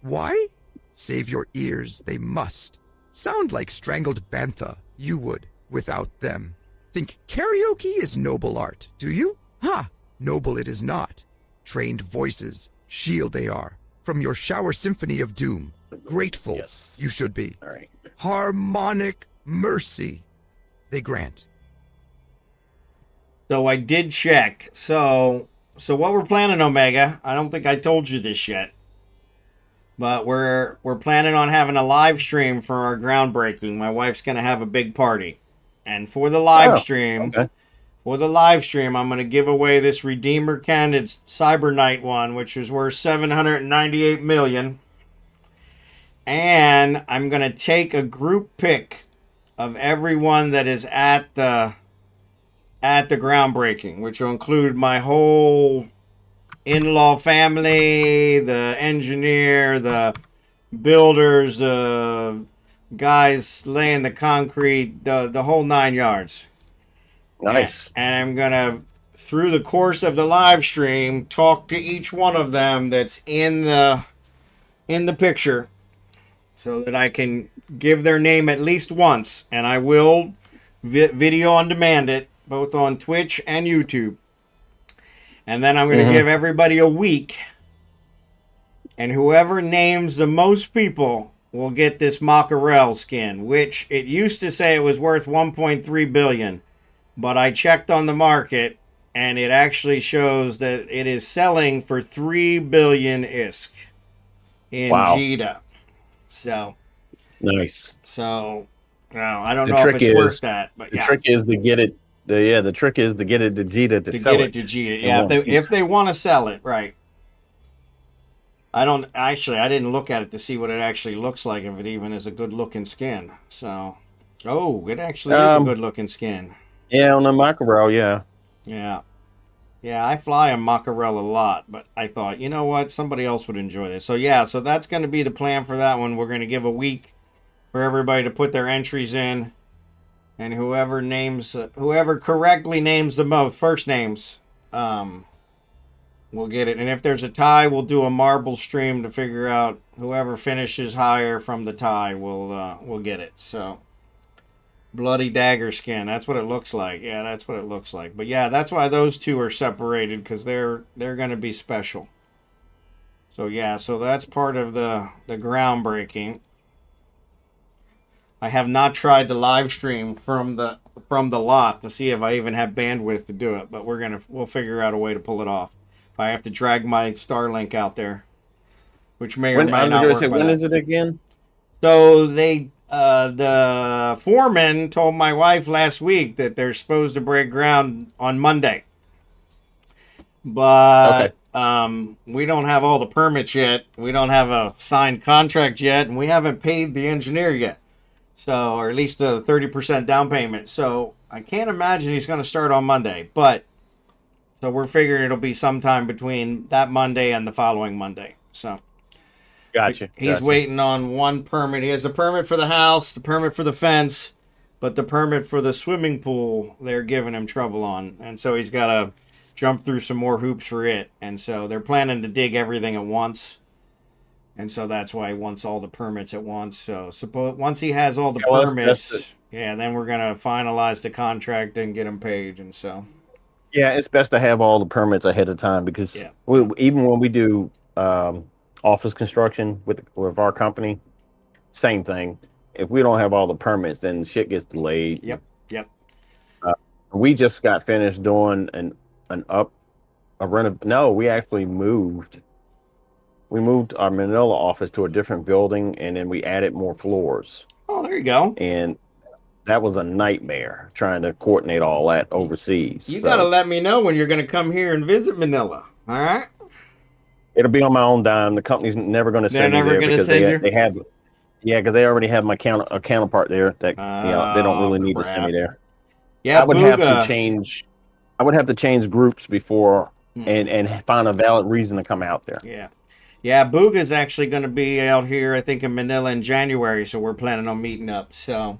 Why? Save your ears, they must. Sound like strangled bantha, you would, without them. Think karaoke is noble art, do you? Ha! Noble it is not. Trained voices, shield they are, from your shower symphony of doom. Grateful, you should be. All right. Harmonic mercy, they grant. So I did check. So what we're planning, Omega, I don't think I told you this yet. But we're planning on having a live stream for our groundbreaking. My wife's going to have a big party. And for the live stream, I'm going to give away this Redeemer Candid Cyber Knight one, which is worth $798 million. And I'm going to take a group pic of everyone that is at the groundbreaking, which will include my whole in-law family, the engineer, the builders, the guys laying the concrete, the whole 9 yards. Nice. And I'm going to, through the course of the live stream, talk to each one of them that's in the picture so that I can give their name at least once. And I will video on demand it, both on Twitch and YouTube. And then I'm going to give everybody a week. And whoever names the most people will get this Uriehll skin, which it used to say it was worth 1.3 billion. But I checked on the market, and it actually shows that it is selling for 3 billion ISK in Jita. So. Nice. So, well, I don't know if it's worth that. But the trick is to get it. The trick is to get it to Jita to sell it. To get it to Jita. Yeah, if they want to sell it, right. I didn't look at it to see what it actually looks like, if it even is a good looking skin. So, it actually is a good looking skin. Yeah, on the Uriehll, yeah. Yeah. Yeah, I fly a Uriehll a lot, but I thought, you know what, somebody else would enjoy this. So yeah, so that's going to be the plan for that one. We're going to give a week for everybody to put their entries in. And whoever correctly names the most first names, will get it. And if there's a tie, we'll do a marble stream to figure out whoever finishes higher from the tie will get it. So, bloody dagger skin. That's what it looks like. Yeah, that's what it looks like. But yeah, that's why those two are separated, because they're going to be special. So yeah, so that's part of the groundbreaking. I have not tried the live stream from the lot to see if I even have bandwidth to do it, but we'll figure out a way to pull it off. If I have to drag my Starlink out there, which may or may not work. When is it again? So the foreman told my wife last week that they're supposed to break ground on Monday, but we don't have all the permits yet. We don't have a signed contract yet, and we haven't paid the engineer yet. So, or at least the 30% down payment. So, I can't imagine he's going to start on Monday. But, so we're figuring it'll be sometime between that Monday and the following Monday. So, gotcha. He's waiting on one permit. He has a permit for the house, the permit for the fence, but the permit for the swimming pool, they're giving him trouble on. And so he's got to jump through some more hoops for it. And so they're planning to dig everything at once. And so that's why he wants all the permits at once. So once he has all the permits, then we're going to finalize the contract and get him paid. And so. Yeah, it's best to have all the permits ahead of time, because even when we do office construction with our company, same thing. If we don't have all the permits, then shit gets delayed. Yep. We just got finished doing we actually moved we moved our Manila office to a different building, and then we added more floors. Oh, there you go. And that was a nightmare trying to coordinate all that overseas. You So got to let me know when you're going to come here and visit Manila. All right? it'll be on my own dime. The company's never going to They're send me never there gonna because send you? they have, yeah, because they already have my a counterpart there that they don't really need to send me there. Yeah, I would have to Booga. change. I would have to change groups before and find a valid reason to come out there. Yeah. Yeah, Booga's actually going to be out here, I think, in Manila in January, so we're planning on meeting up. So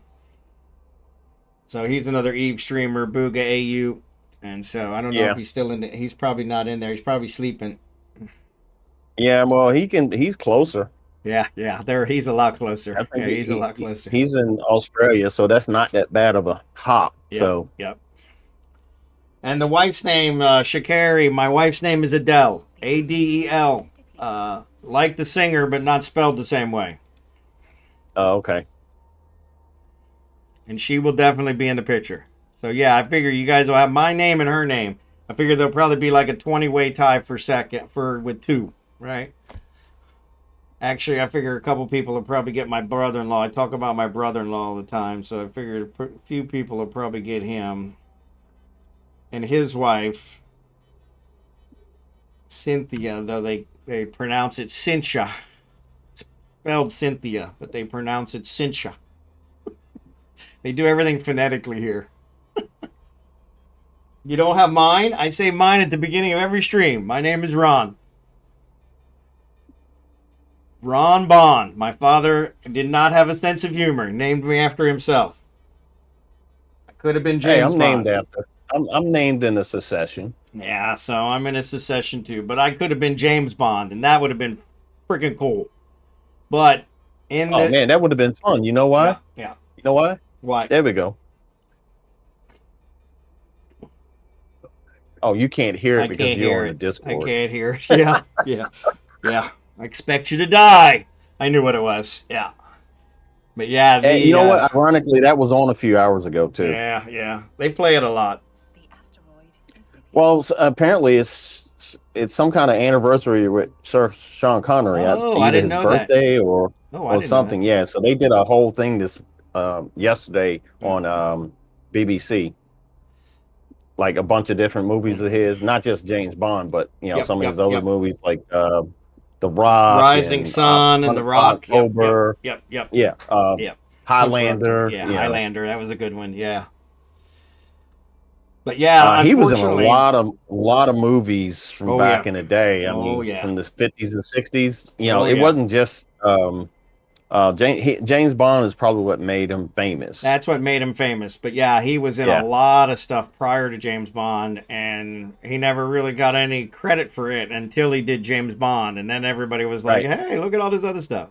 he's another Eve streamer, Booga AU. And so I don't know if he's still in he's probably not in there. He's probably sleeping. Yeah, well, he's closer. Yeah, he's a lot closer. Yeah, he's a lot closer. He's in Australia, so that's not that bad of a hop. Yep, So yep. And the wife's name, Shakari, my wife's name is Adele. Adel. Like the singer, but not spelled the same way. Oh, okay. And she will definitely be in the picture. So yeah, I figure you guys will have my name and her name. I figure there'll probably be like a 20-way tie with two, right? Actually, I figure a couple people will probably get my brother-in-law. I talk about my brother-in-law all the time, so I figure a few people will probably get him. And his wife, Cynthia, though they pronounce it Cynthia. It's spelled Cynthia, but they pronounce it Cynthia. They do everything phonetically here. You don't have mine? I say mine at the beginning of every stream. My name is Ron. Ron Bond. My father did not have a sense of humor. Named me after himself. I could have been James I'm Bond. named after. I'm named in a succession. Yeah, so I'm in a succession too. But I could have been James Bond, and that would have been freaking cool. But man, that would have been fun. You know why? Yeah. You know why? Why? There we go. Oh, you can't hear it because you're on the Discord. I can't hear it. Yeah, yeah. I expect you to die. I knew what it was. Yeah. But yeah, you know what? Ironically, that was on a few hours ago too. Yeah. They play it a lot. Well, apparently it's some kind of anniversary with Sir Sean Connery. Oh, I didn't know that. Birthday or didn't something. know that. Yeah, so they did a whole thing this yesterday on BBC. Like a bunch of different movies of his, not just James Bond, but some of his other movies like The Rock, Rising Sun, and The Rock. October. Yep. Yeah. Highlander. Yeah, Highlander. That was a good one. Yeah. But yeah, he was in a lot of movies from back in the day. I mean, yeah. from the 50s and 60s. It wasn't just James Bond is probably what made him famous. That's what made him famous. But yeah, he was in a lot of stuff prior to James Bond, and he never really got any credit for it until he did James Bond, and then everybody was like, "Hey, look at all this other stuff."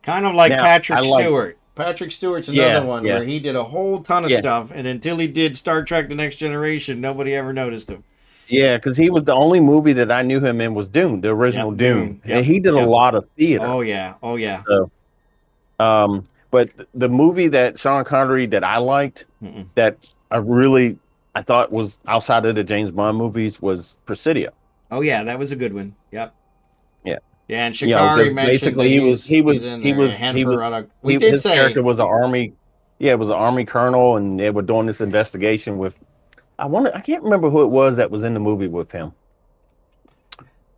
Kind of like Patrick Stewart. Patrick Stewart's another one where he did a whole ton of stuff, and until he did Star Trek: The Next Generation, nobody ever noticed him. Yeah, because he was the only movie that I knew him in was Dune, the original Dune. Yep. And he did a lot of theater. Oh yeah. So, but the movie that Sean Connery that I liked, that I thought was outside of the James Bond movies was Presidio. Oh yeah, that was a good one. Yep. Yeah. Yeah, and Shikari mentioned basically his character was an army. Yeah, it was an army colonel, and they were doing this investigation with. I can't remember who it was that was in the movie with him.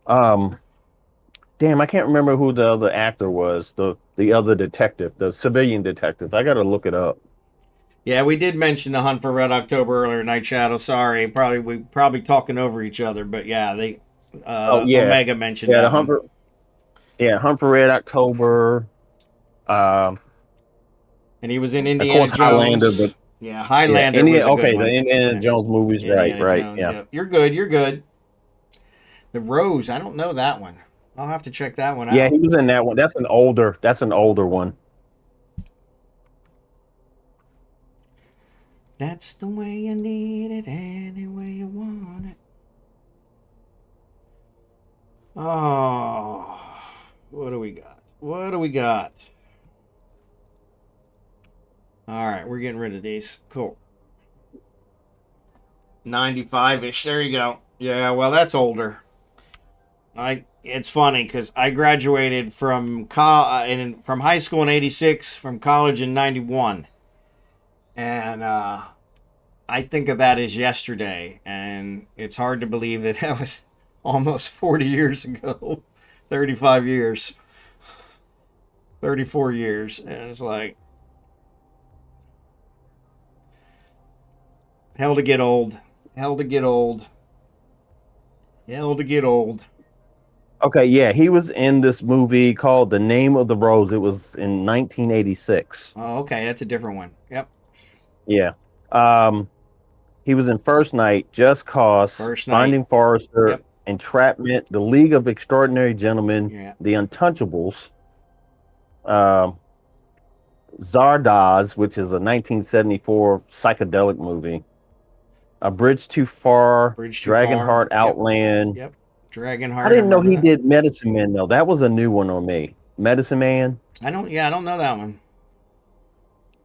Damn, I can't remember who the other actor was. The other detective, the civilian detective. I gotta look it up. Yeah, we did mention The Hunt for Red October earlier, Night Shadow. Sorry, we probably talking over each other, but yeah, Omega mentioned that. Hunt for Red October. And he was in Indiana Jones. Highlander, but Highlander. The Indiana Jones movies, Indiana right. Jones, yeah. You're good. The Rose, I don't know that one. I'll have to check that one out. Yeah, he was in that one. That's an older one. That's the way you need it, any way you want it. Oh, what do we got? All right, we're getting rid of these. Cool. 95-ish. There you go. Yeah, well, that's older. it's funny because I graduated from from high school in '86, from college in '91, and I think of that as yesterday, and it's hard to believe that that was almost 40 years ago, 35 years, 34 years, and it's like hell to get old, hell to get old, hell to get old. Okay, yeah, he was in this movie called The Name of the Rose. It was in 1986. Oh, okay, that's a different one. Yep. Yeah. He was in First Night, Just Cause, First Night. Finding Forrester, Yep. Entrapment, The League of Extraordinary Gentlemen, Yeah. The Untouchables, Zardoz, which is a 1974 psychedelic movie, A Bridge Too Far, Bridge Too Far. Drachenhort, Yep. Outland. Yep. Dragonheart. I didn't know he that. did Medicine Man though. That was a new one on me. Medicine Man. I don't know that one.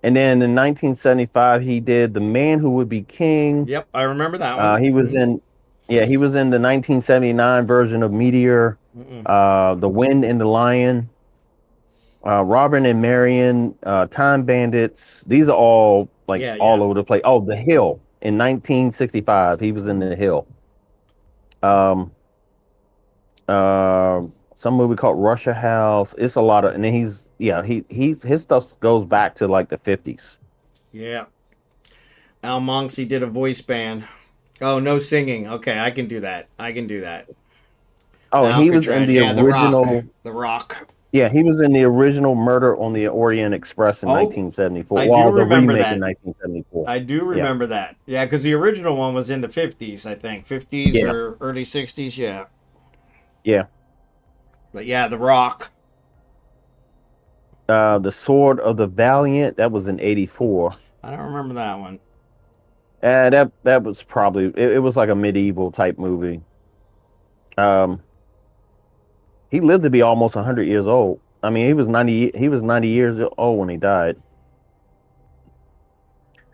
And then in 1975, he did The Man Who Would Be King. Yep, I remember that one. He was in the 1979 version of Meteor, The Wind and the Lion, Robin and Marion, Time Bandits. These are all all over the place. Oh, The Hill in 1965. He was in The Hill. Some movie called Russia House. It's a lot of, and then his stuff goes back to like the 50s. Yeah. Almonxy did a voice band. Oh, no singing. Okay, I can do that. Oh, he was in the original The Rock. Yeah, he was in the original Murder on the Orient Express in 1974. I do remember the remake that. in 1974. I do remember that. Yeah, because the original one was in the 50s, I think. 50s or early 60s, yeah. Yeah. But yeah, The Rock. The Sword of the Valiant, that was in 84. I don't remember that one. That was probably, it was like a medieval type movie. He lived to be almost 100 years old. I mean, he was 90 years old when he died.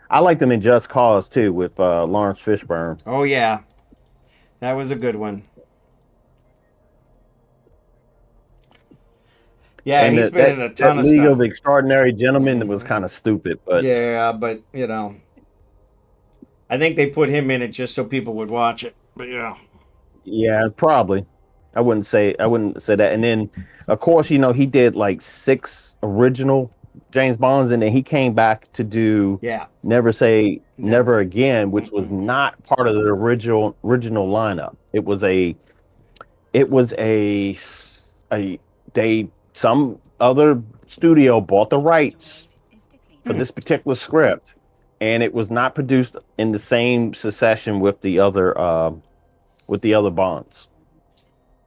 I liked him in Just Cause too with Lawrence Fishburne. Oh yeah. That was a good one. Yeah, and he's been in a ton of League stuff. of Extraordinary Gentlemen was kind of stupid, but yeah, but you know, I think they put him in it just so people would watch it. But yeah, probably. I wouldn't say that. And then, of course, he did like 6 original James Bonds, and then he came back to do Never Say Never Again, which was not part of the original lineup. Some other studio bought the rights for this particular script, and it was not produced in the same succession with the other Bonds.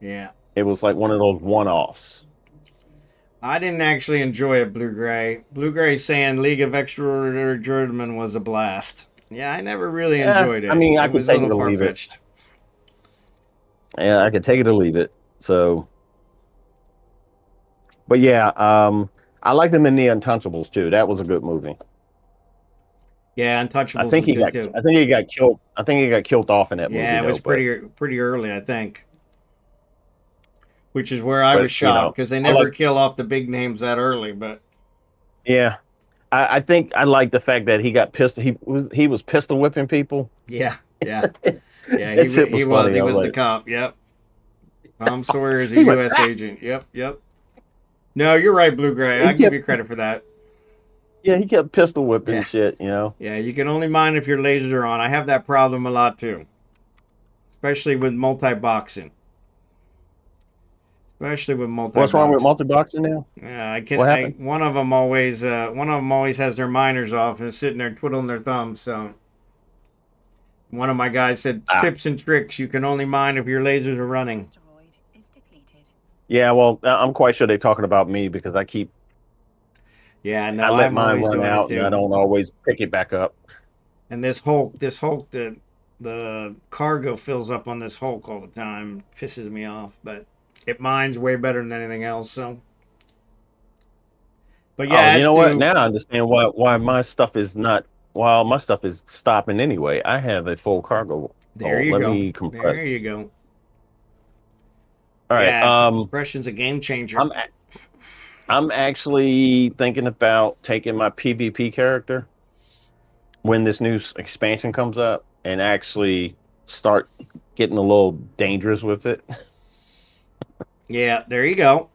Yeah. It was like one of those one-offs. I didn't actually enjoy it, Blue Gray. Blue Gray saying League of Extraordinary Gentlemen was a blast. Yeah, I never really enjoyed it. I mean, I could was take a it or little leave it. far-fetched. Yeah, I could take it or leave it. So, but yeah, I liked him in The Untouchables too. That was a good movie. Yeah, Untouchables. I think he got killed. I think he got killed off in that movie. Yeah, it was pretty early, I think. Which is where I was shocked because they never kill off the big names that early. But yeah, I think I like the fact that he got pissed. He was pistol whipping people. Yeah. He was the cop. Yep. Tom Sawyer is a U.S. agent. Yep. No, you're right, Blue Gray. I give you credit for that. Yeah, he kept pistol whipping shit. Yeah, you can only mine if your lasers are on. I have that problem a lot too, especially with multi-boxing. Especially with multi-boxing. What's wrong with multi-boxing now? Yeah, what happened? One of them always has their miners off and is sitting there twiddling their thumbs. So one of my guys said, tips and tricks, you can only mine if your lasers are running. Yeah, well, I'm quite sure they're talking about me because I keep. Yeah, no, I let mine run out and I don't always pick it back up. And this Hulk, the cargo fills up on this Hulk all the time. Pisses me off, but it mines way better than anything else. So, but yeah, you know what? Now I understand why my stuff is not. While my stuff is stopping anyway, I have a full cargo. There you go. Me compress. There you go. All right. Yeah, impression's a game changer. I'm actually thinking about taking my PvP character when this new expansion comes up and actually start getting a little dangerous with it. Yeah, there you go.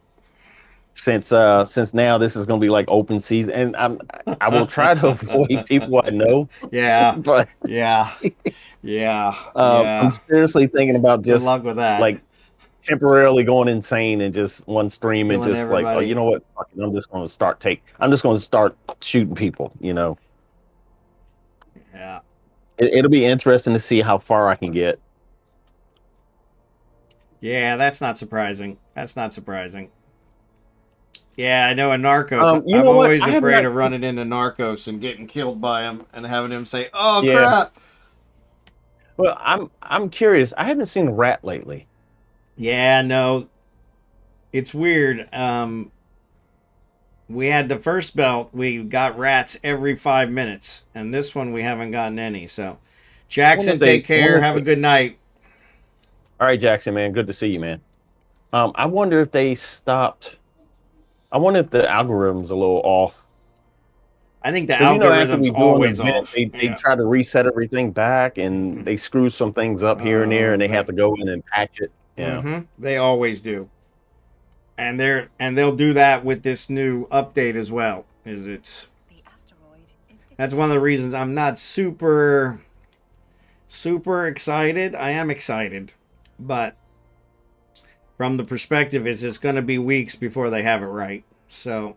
Since now this is going to be like open season, and I will try to avoid people I know. Yeah, but yeah. I'm seriously thinking about Good just luck with that. like temporarily going insane and just one stream and Killing just like, oh, everybody. you know what? Fuck it, I'm just going to start shooting people. You know. Yeah. It'll be interesting to see how far I can get. Yeah, that's not surprising. Yeah, I know in Narcos, I'm always afraid of running into Narcos and getting killed by him and having him say, "Oh crap." Well, I'm curious. I haven't seen a rat lately. Yeah, no. It's weird. We had the first belt, we got rats every 5 minutes, and this one we haven't gotten any. So, Jackson, take care. Have a good night. All right, Jackson, man. Good to see you, man. I wonder if they stopped. I wonder if the algorithm's a little off. I think the algorithm's always off. They try to reset everything back, and they screw some things up here and there, and they have to go in and patch it. Yeah, They always do. And they'll do that with this new update as well. That's one of the reasons I'm not super excited. I am excited, but from the perspective is it's going to be weeks before they have it right. So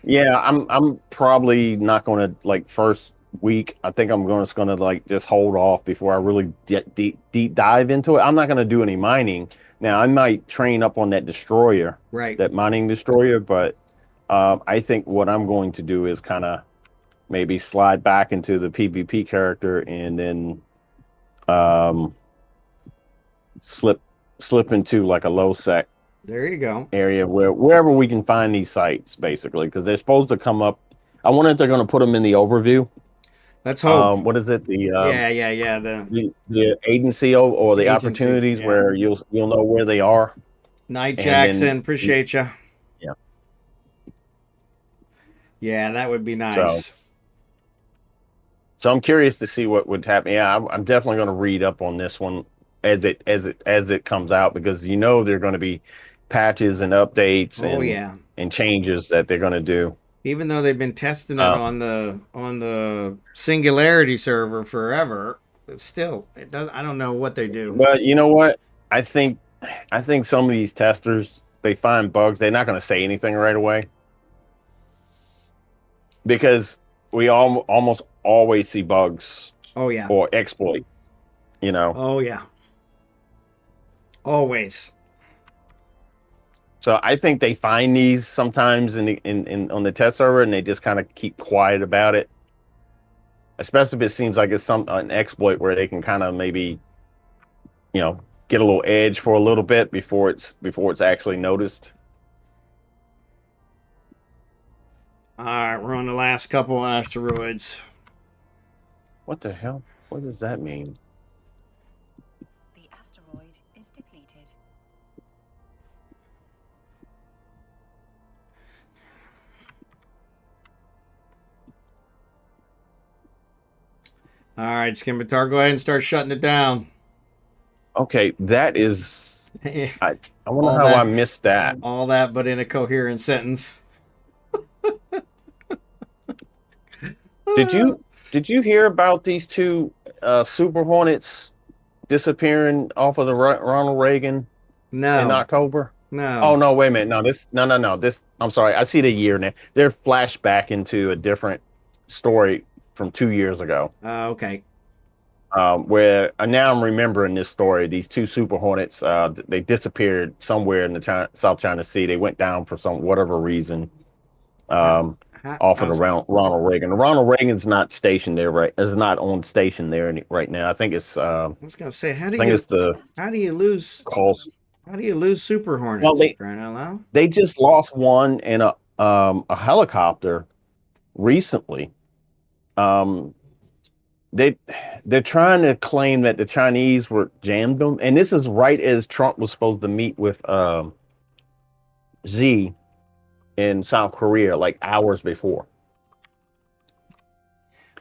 yeah, I'm probably not going to like first week. I think I'm just going to like just hold off before I really deep dive into it. I'm not going to do any mining. Now, I might train up on that destroyer, right? That mining destroyer, but I think what I'm going to do is kind of maybe slide back into the PvP character and then slip into like a low sec. There you go. Area wherever we can find these sites, basically, because they're supposed to come up. I wonder if they're going to put them in the overview. Let's hope. What is it? The the agency or the agency, opportunities where you'll know where they are. Night, Jackson. Appreciate you. Yeah. Yeah, that would be nice. So I'm curious to see what would happen. Yeah, I'm definitely going to read up on this one as it comes out, because they're going to be patches and updates and changes that they're going to do. Even though they've been testing it on the Singularity server forever, but still, it does. I don't know what they do. But you know what? I think some of these testers, they find bugs. They're not going to say anything right away, because we almost always see bugs. Oh yeah. Or exploit. Oh yeah. Always. So I think they find these sometimes in on the test server, and they just kind of keep quiet about it. Especially if it seems like it's an exploit where they can kind of maybe, get a little edge for a little bit before it's actually noticed. All right, we're on the last couple asteroids. What the hell? What does that mean? The asteroid is depleted. All right, Skimitar, go ahead and start shutting it down. Okay, that is... I wonder how I missed that. All that, but in a coherent sentence. Did you hear about these two Super Hornets disappearing off of the Ronald Reagan in October? No. Oh no! Wait a minute. No, This. I'm sorry. I see the year now. They're flashed back into a different story from 2 years ago. Okay. Where now I'm remembering this story. These two Super Hornets, they disappeared somewhere in the South China Sea. They went down for whatever reason. Off of the Ronald Reagan. The Ronald Reagan's not stationed there, right? Is not on station there right now. I think it's. I was gonna say, how do you lose Super Hornets? Well, crying out loud? They just lost one in a helicopter recently. they're trying to claim that the Chinese were jammed them, and this is right as Trump was supposed to meet with Xi in South Korea, like hours before.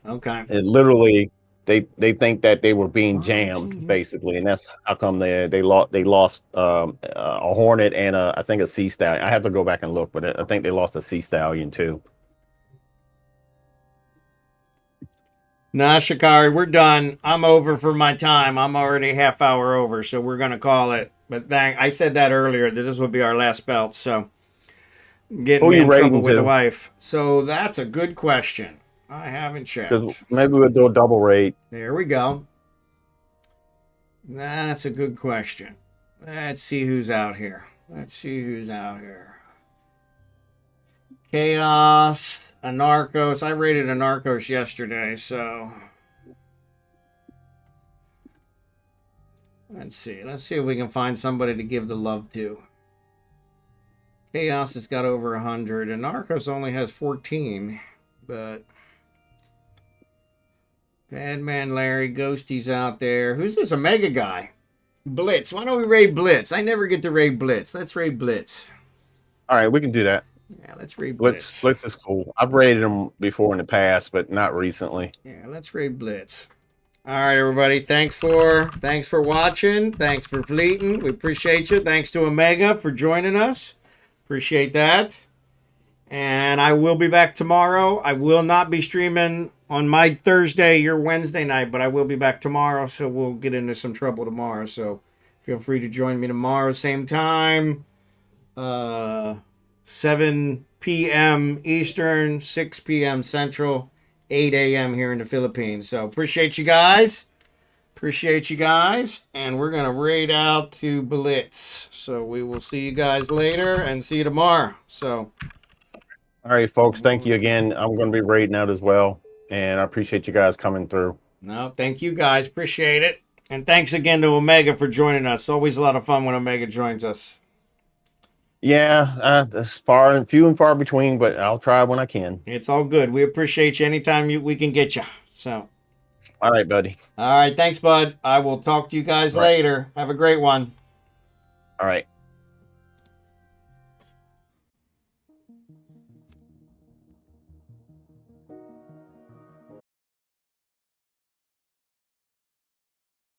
Okay. And literally, they think that they were being jammed, basically, and that's how come they lost a Hornet and I think a Sea Stallion. I have to go back and look, but I think they lost a Sea Stallion too. Nah, Shikari, we're done. I'm over for my time. I'm already half hour over, so we're gonna call it. But I said that earlier that this would be our last belt, so getting me in trouble with the wife. So that's a good question. I haven't checked. Maybe we'll do a double raid. There we go. That's a good question. Let's see who's out here. Chaos, Anarchos. I rated Anarchos yesterday, so let's see. Let's see if we can find somebody to give the love to. Chaos has got over 100. Anarchos only has 14, but Badman Larry, Ghosty's out there. Who's this Omega guy? Blitz. Why don't we raid Blitz? I never get to raid Blitz. Let's raid Blitz. All right, we can do that. Yeah, let's raid Blitz. Blitz is cool. I've raided him before in the past, but not recently. Yeah, let's raid Blitz. All right, everybody. Thanks for watching. Thanks for fleeting. We appreciate you. Thanks to Omega for joining us. Appreciate that. And I will be back tomorrow. I will not be streaming on my Thursday, your Wednesday night, but I will be back tomorrow, so we'll get into some trouble tomorrow. So feel free to join me tomorrow, same time. 7 p.m. Eastern, 6 p.m. Central, 8 a.m. here in the Philippines. So appreciate you guys. And we're going to raid out to Blitz. So we will see you guys later and see you tomorrow. So, all right, folks. Thank you again. I'm going to be raiding out as well. And I appreciate you guys coming through. No, thank you guys. Appreciate it. And thanks again to Omega for joining us. Always a lot of fun when Omega joins us. Yeah, it's few and far between, but I'll try when I can. It's all good. We appreciate you anytime we can get you. So, all right, buddy. All right, thanks, bud. I will talk to you guys later. Have a great one. All right.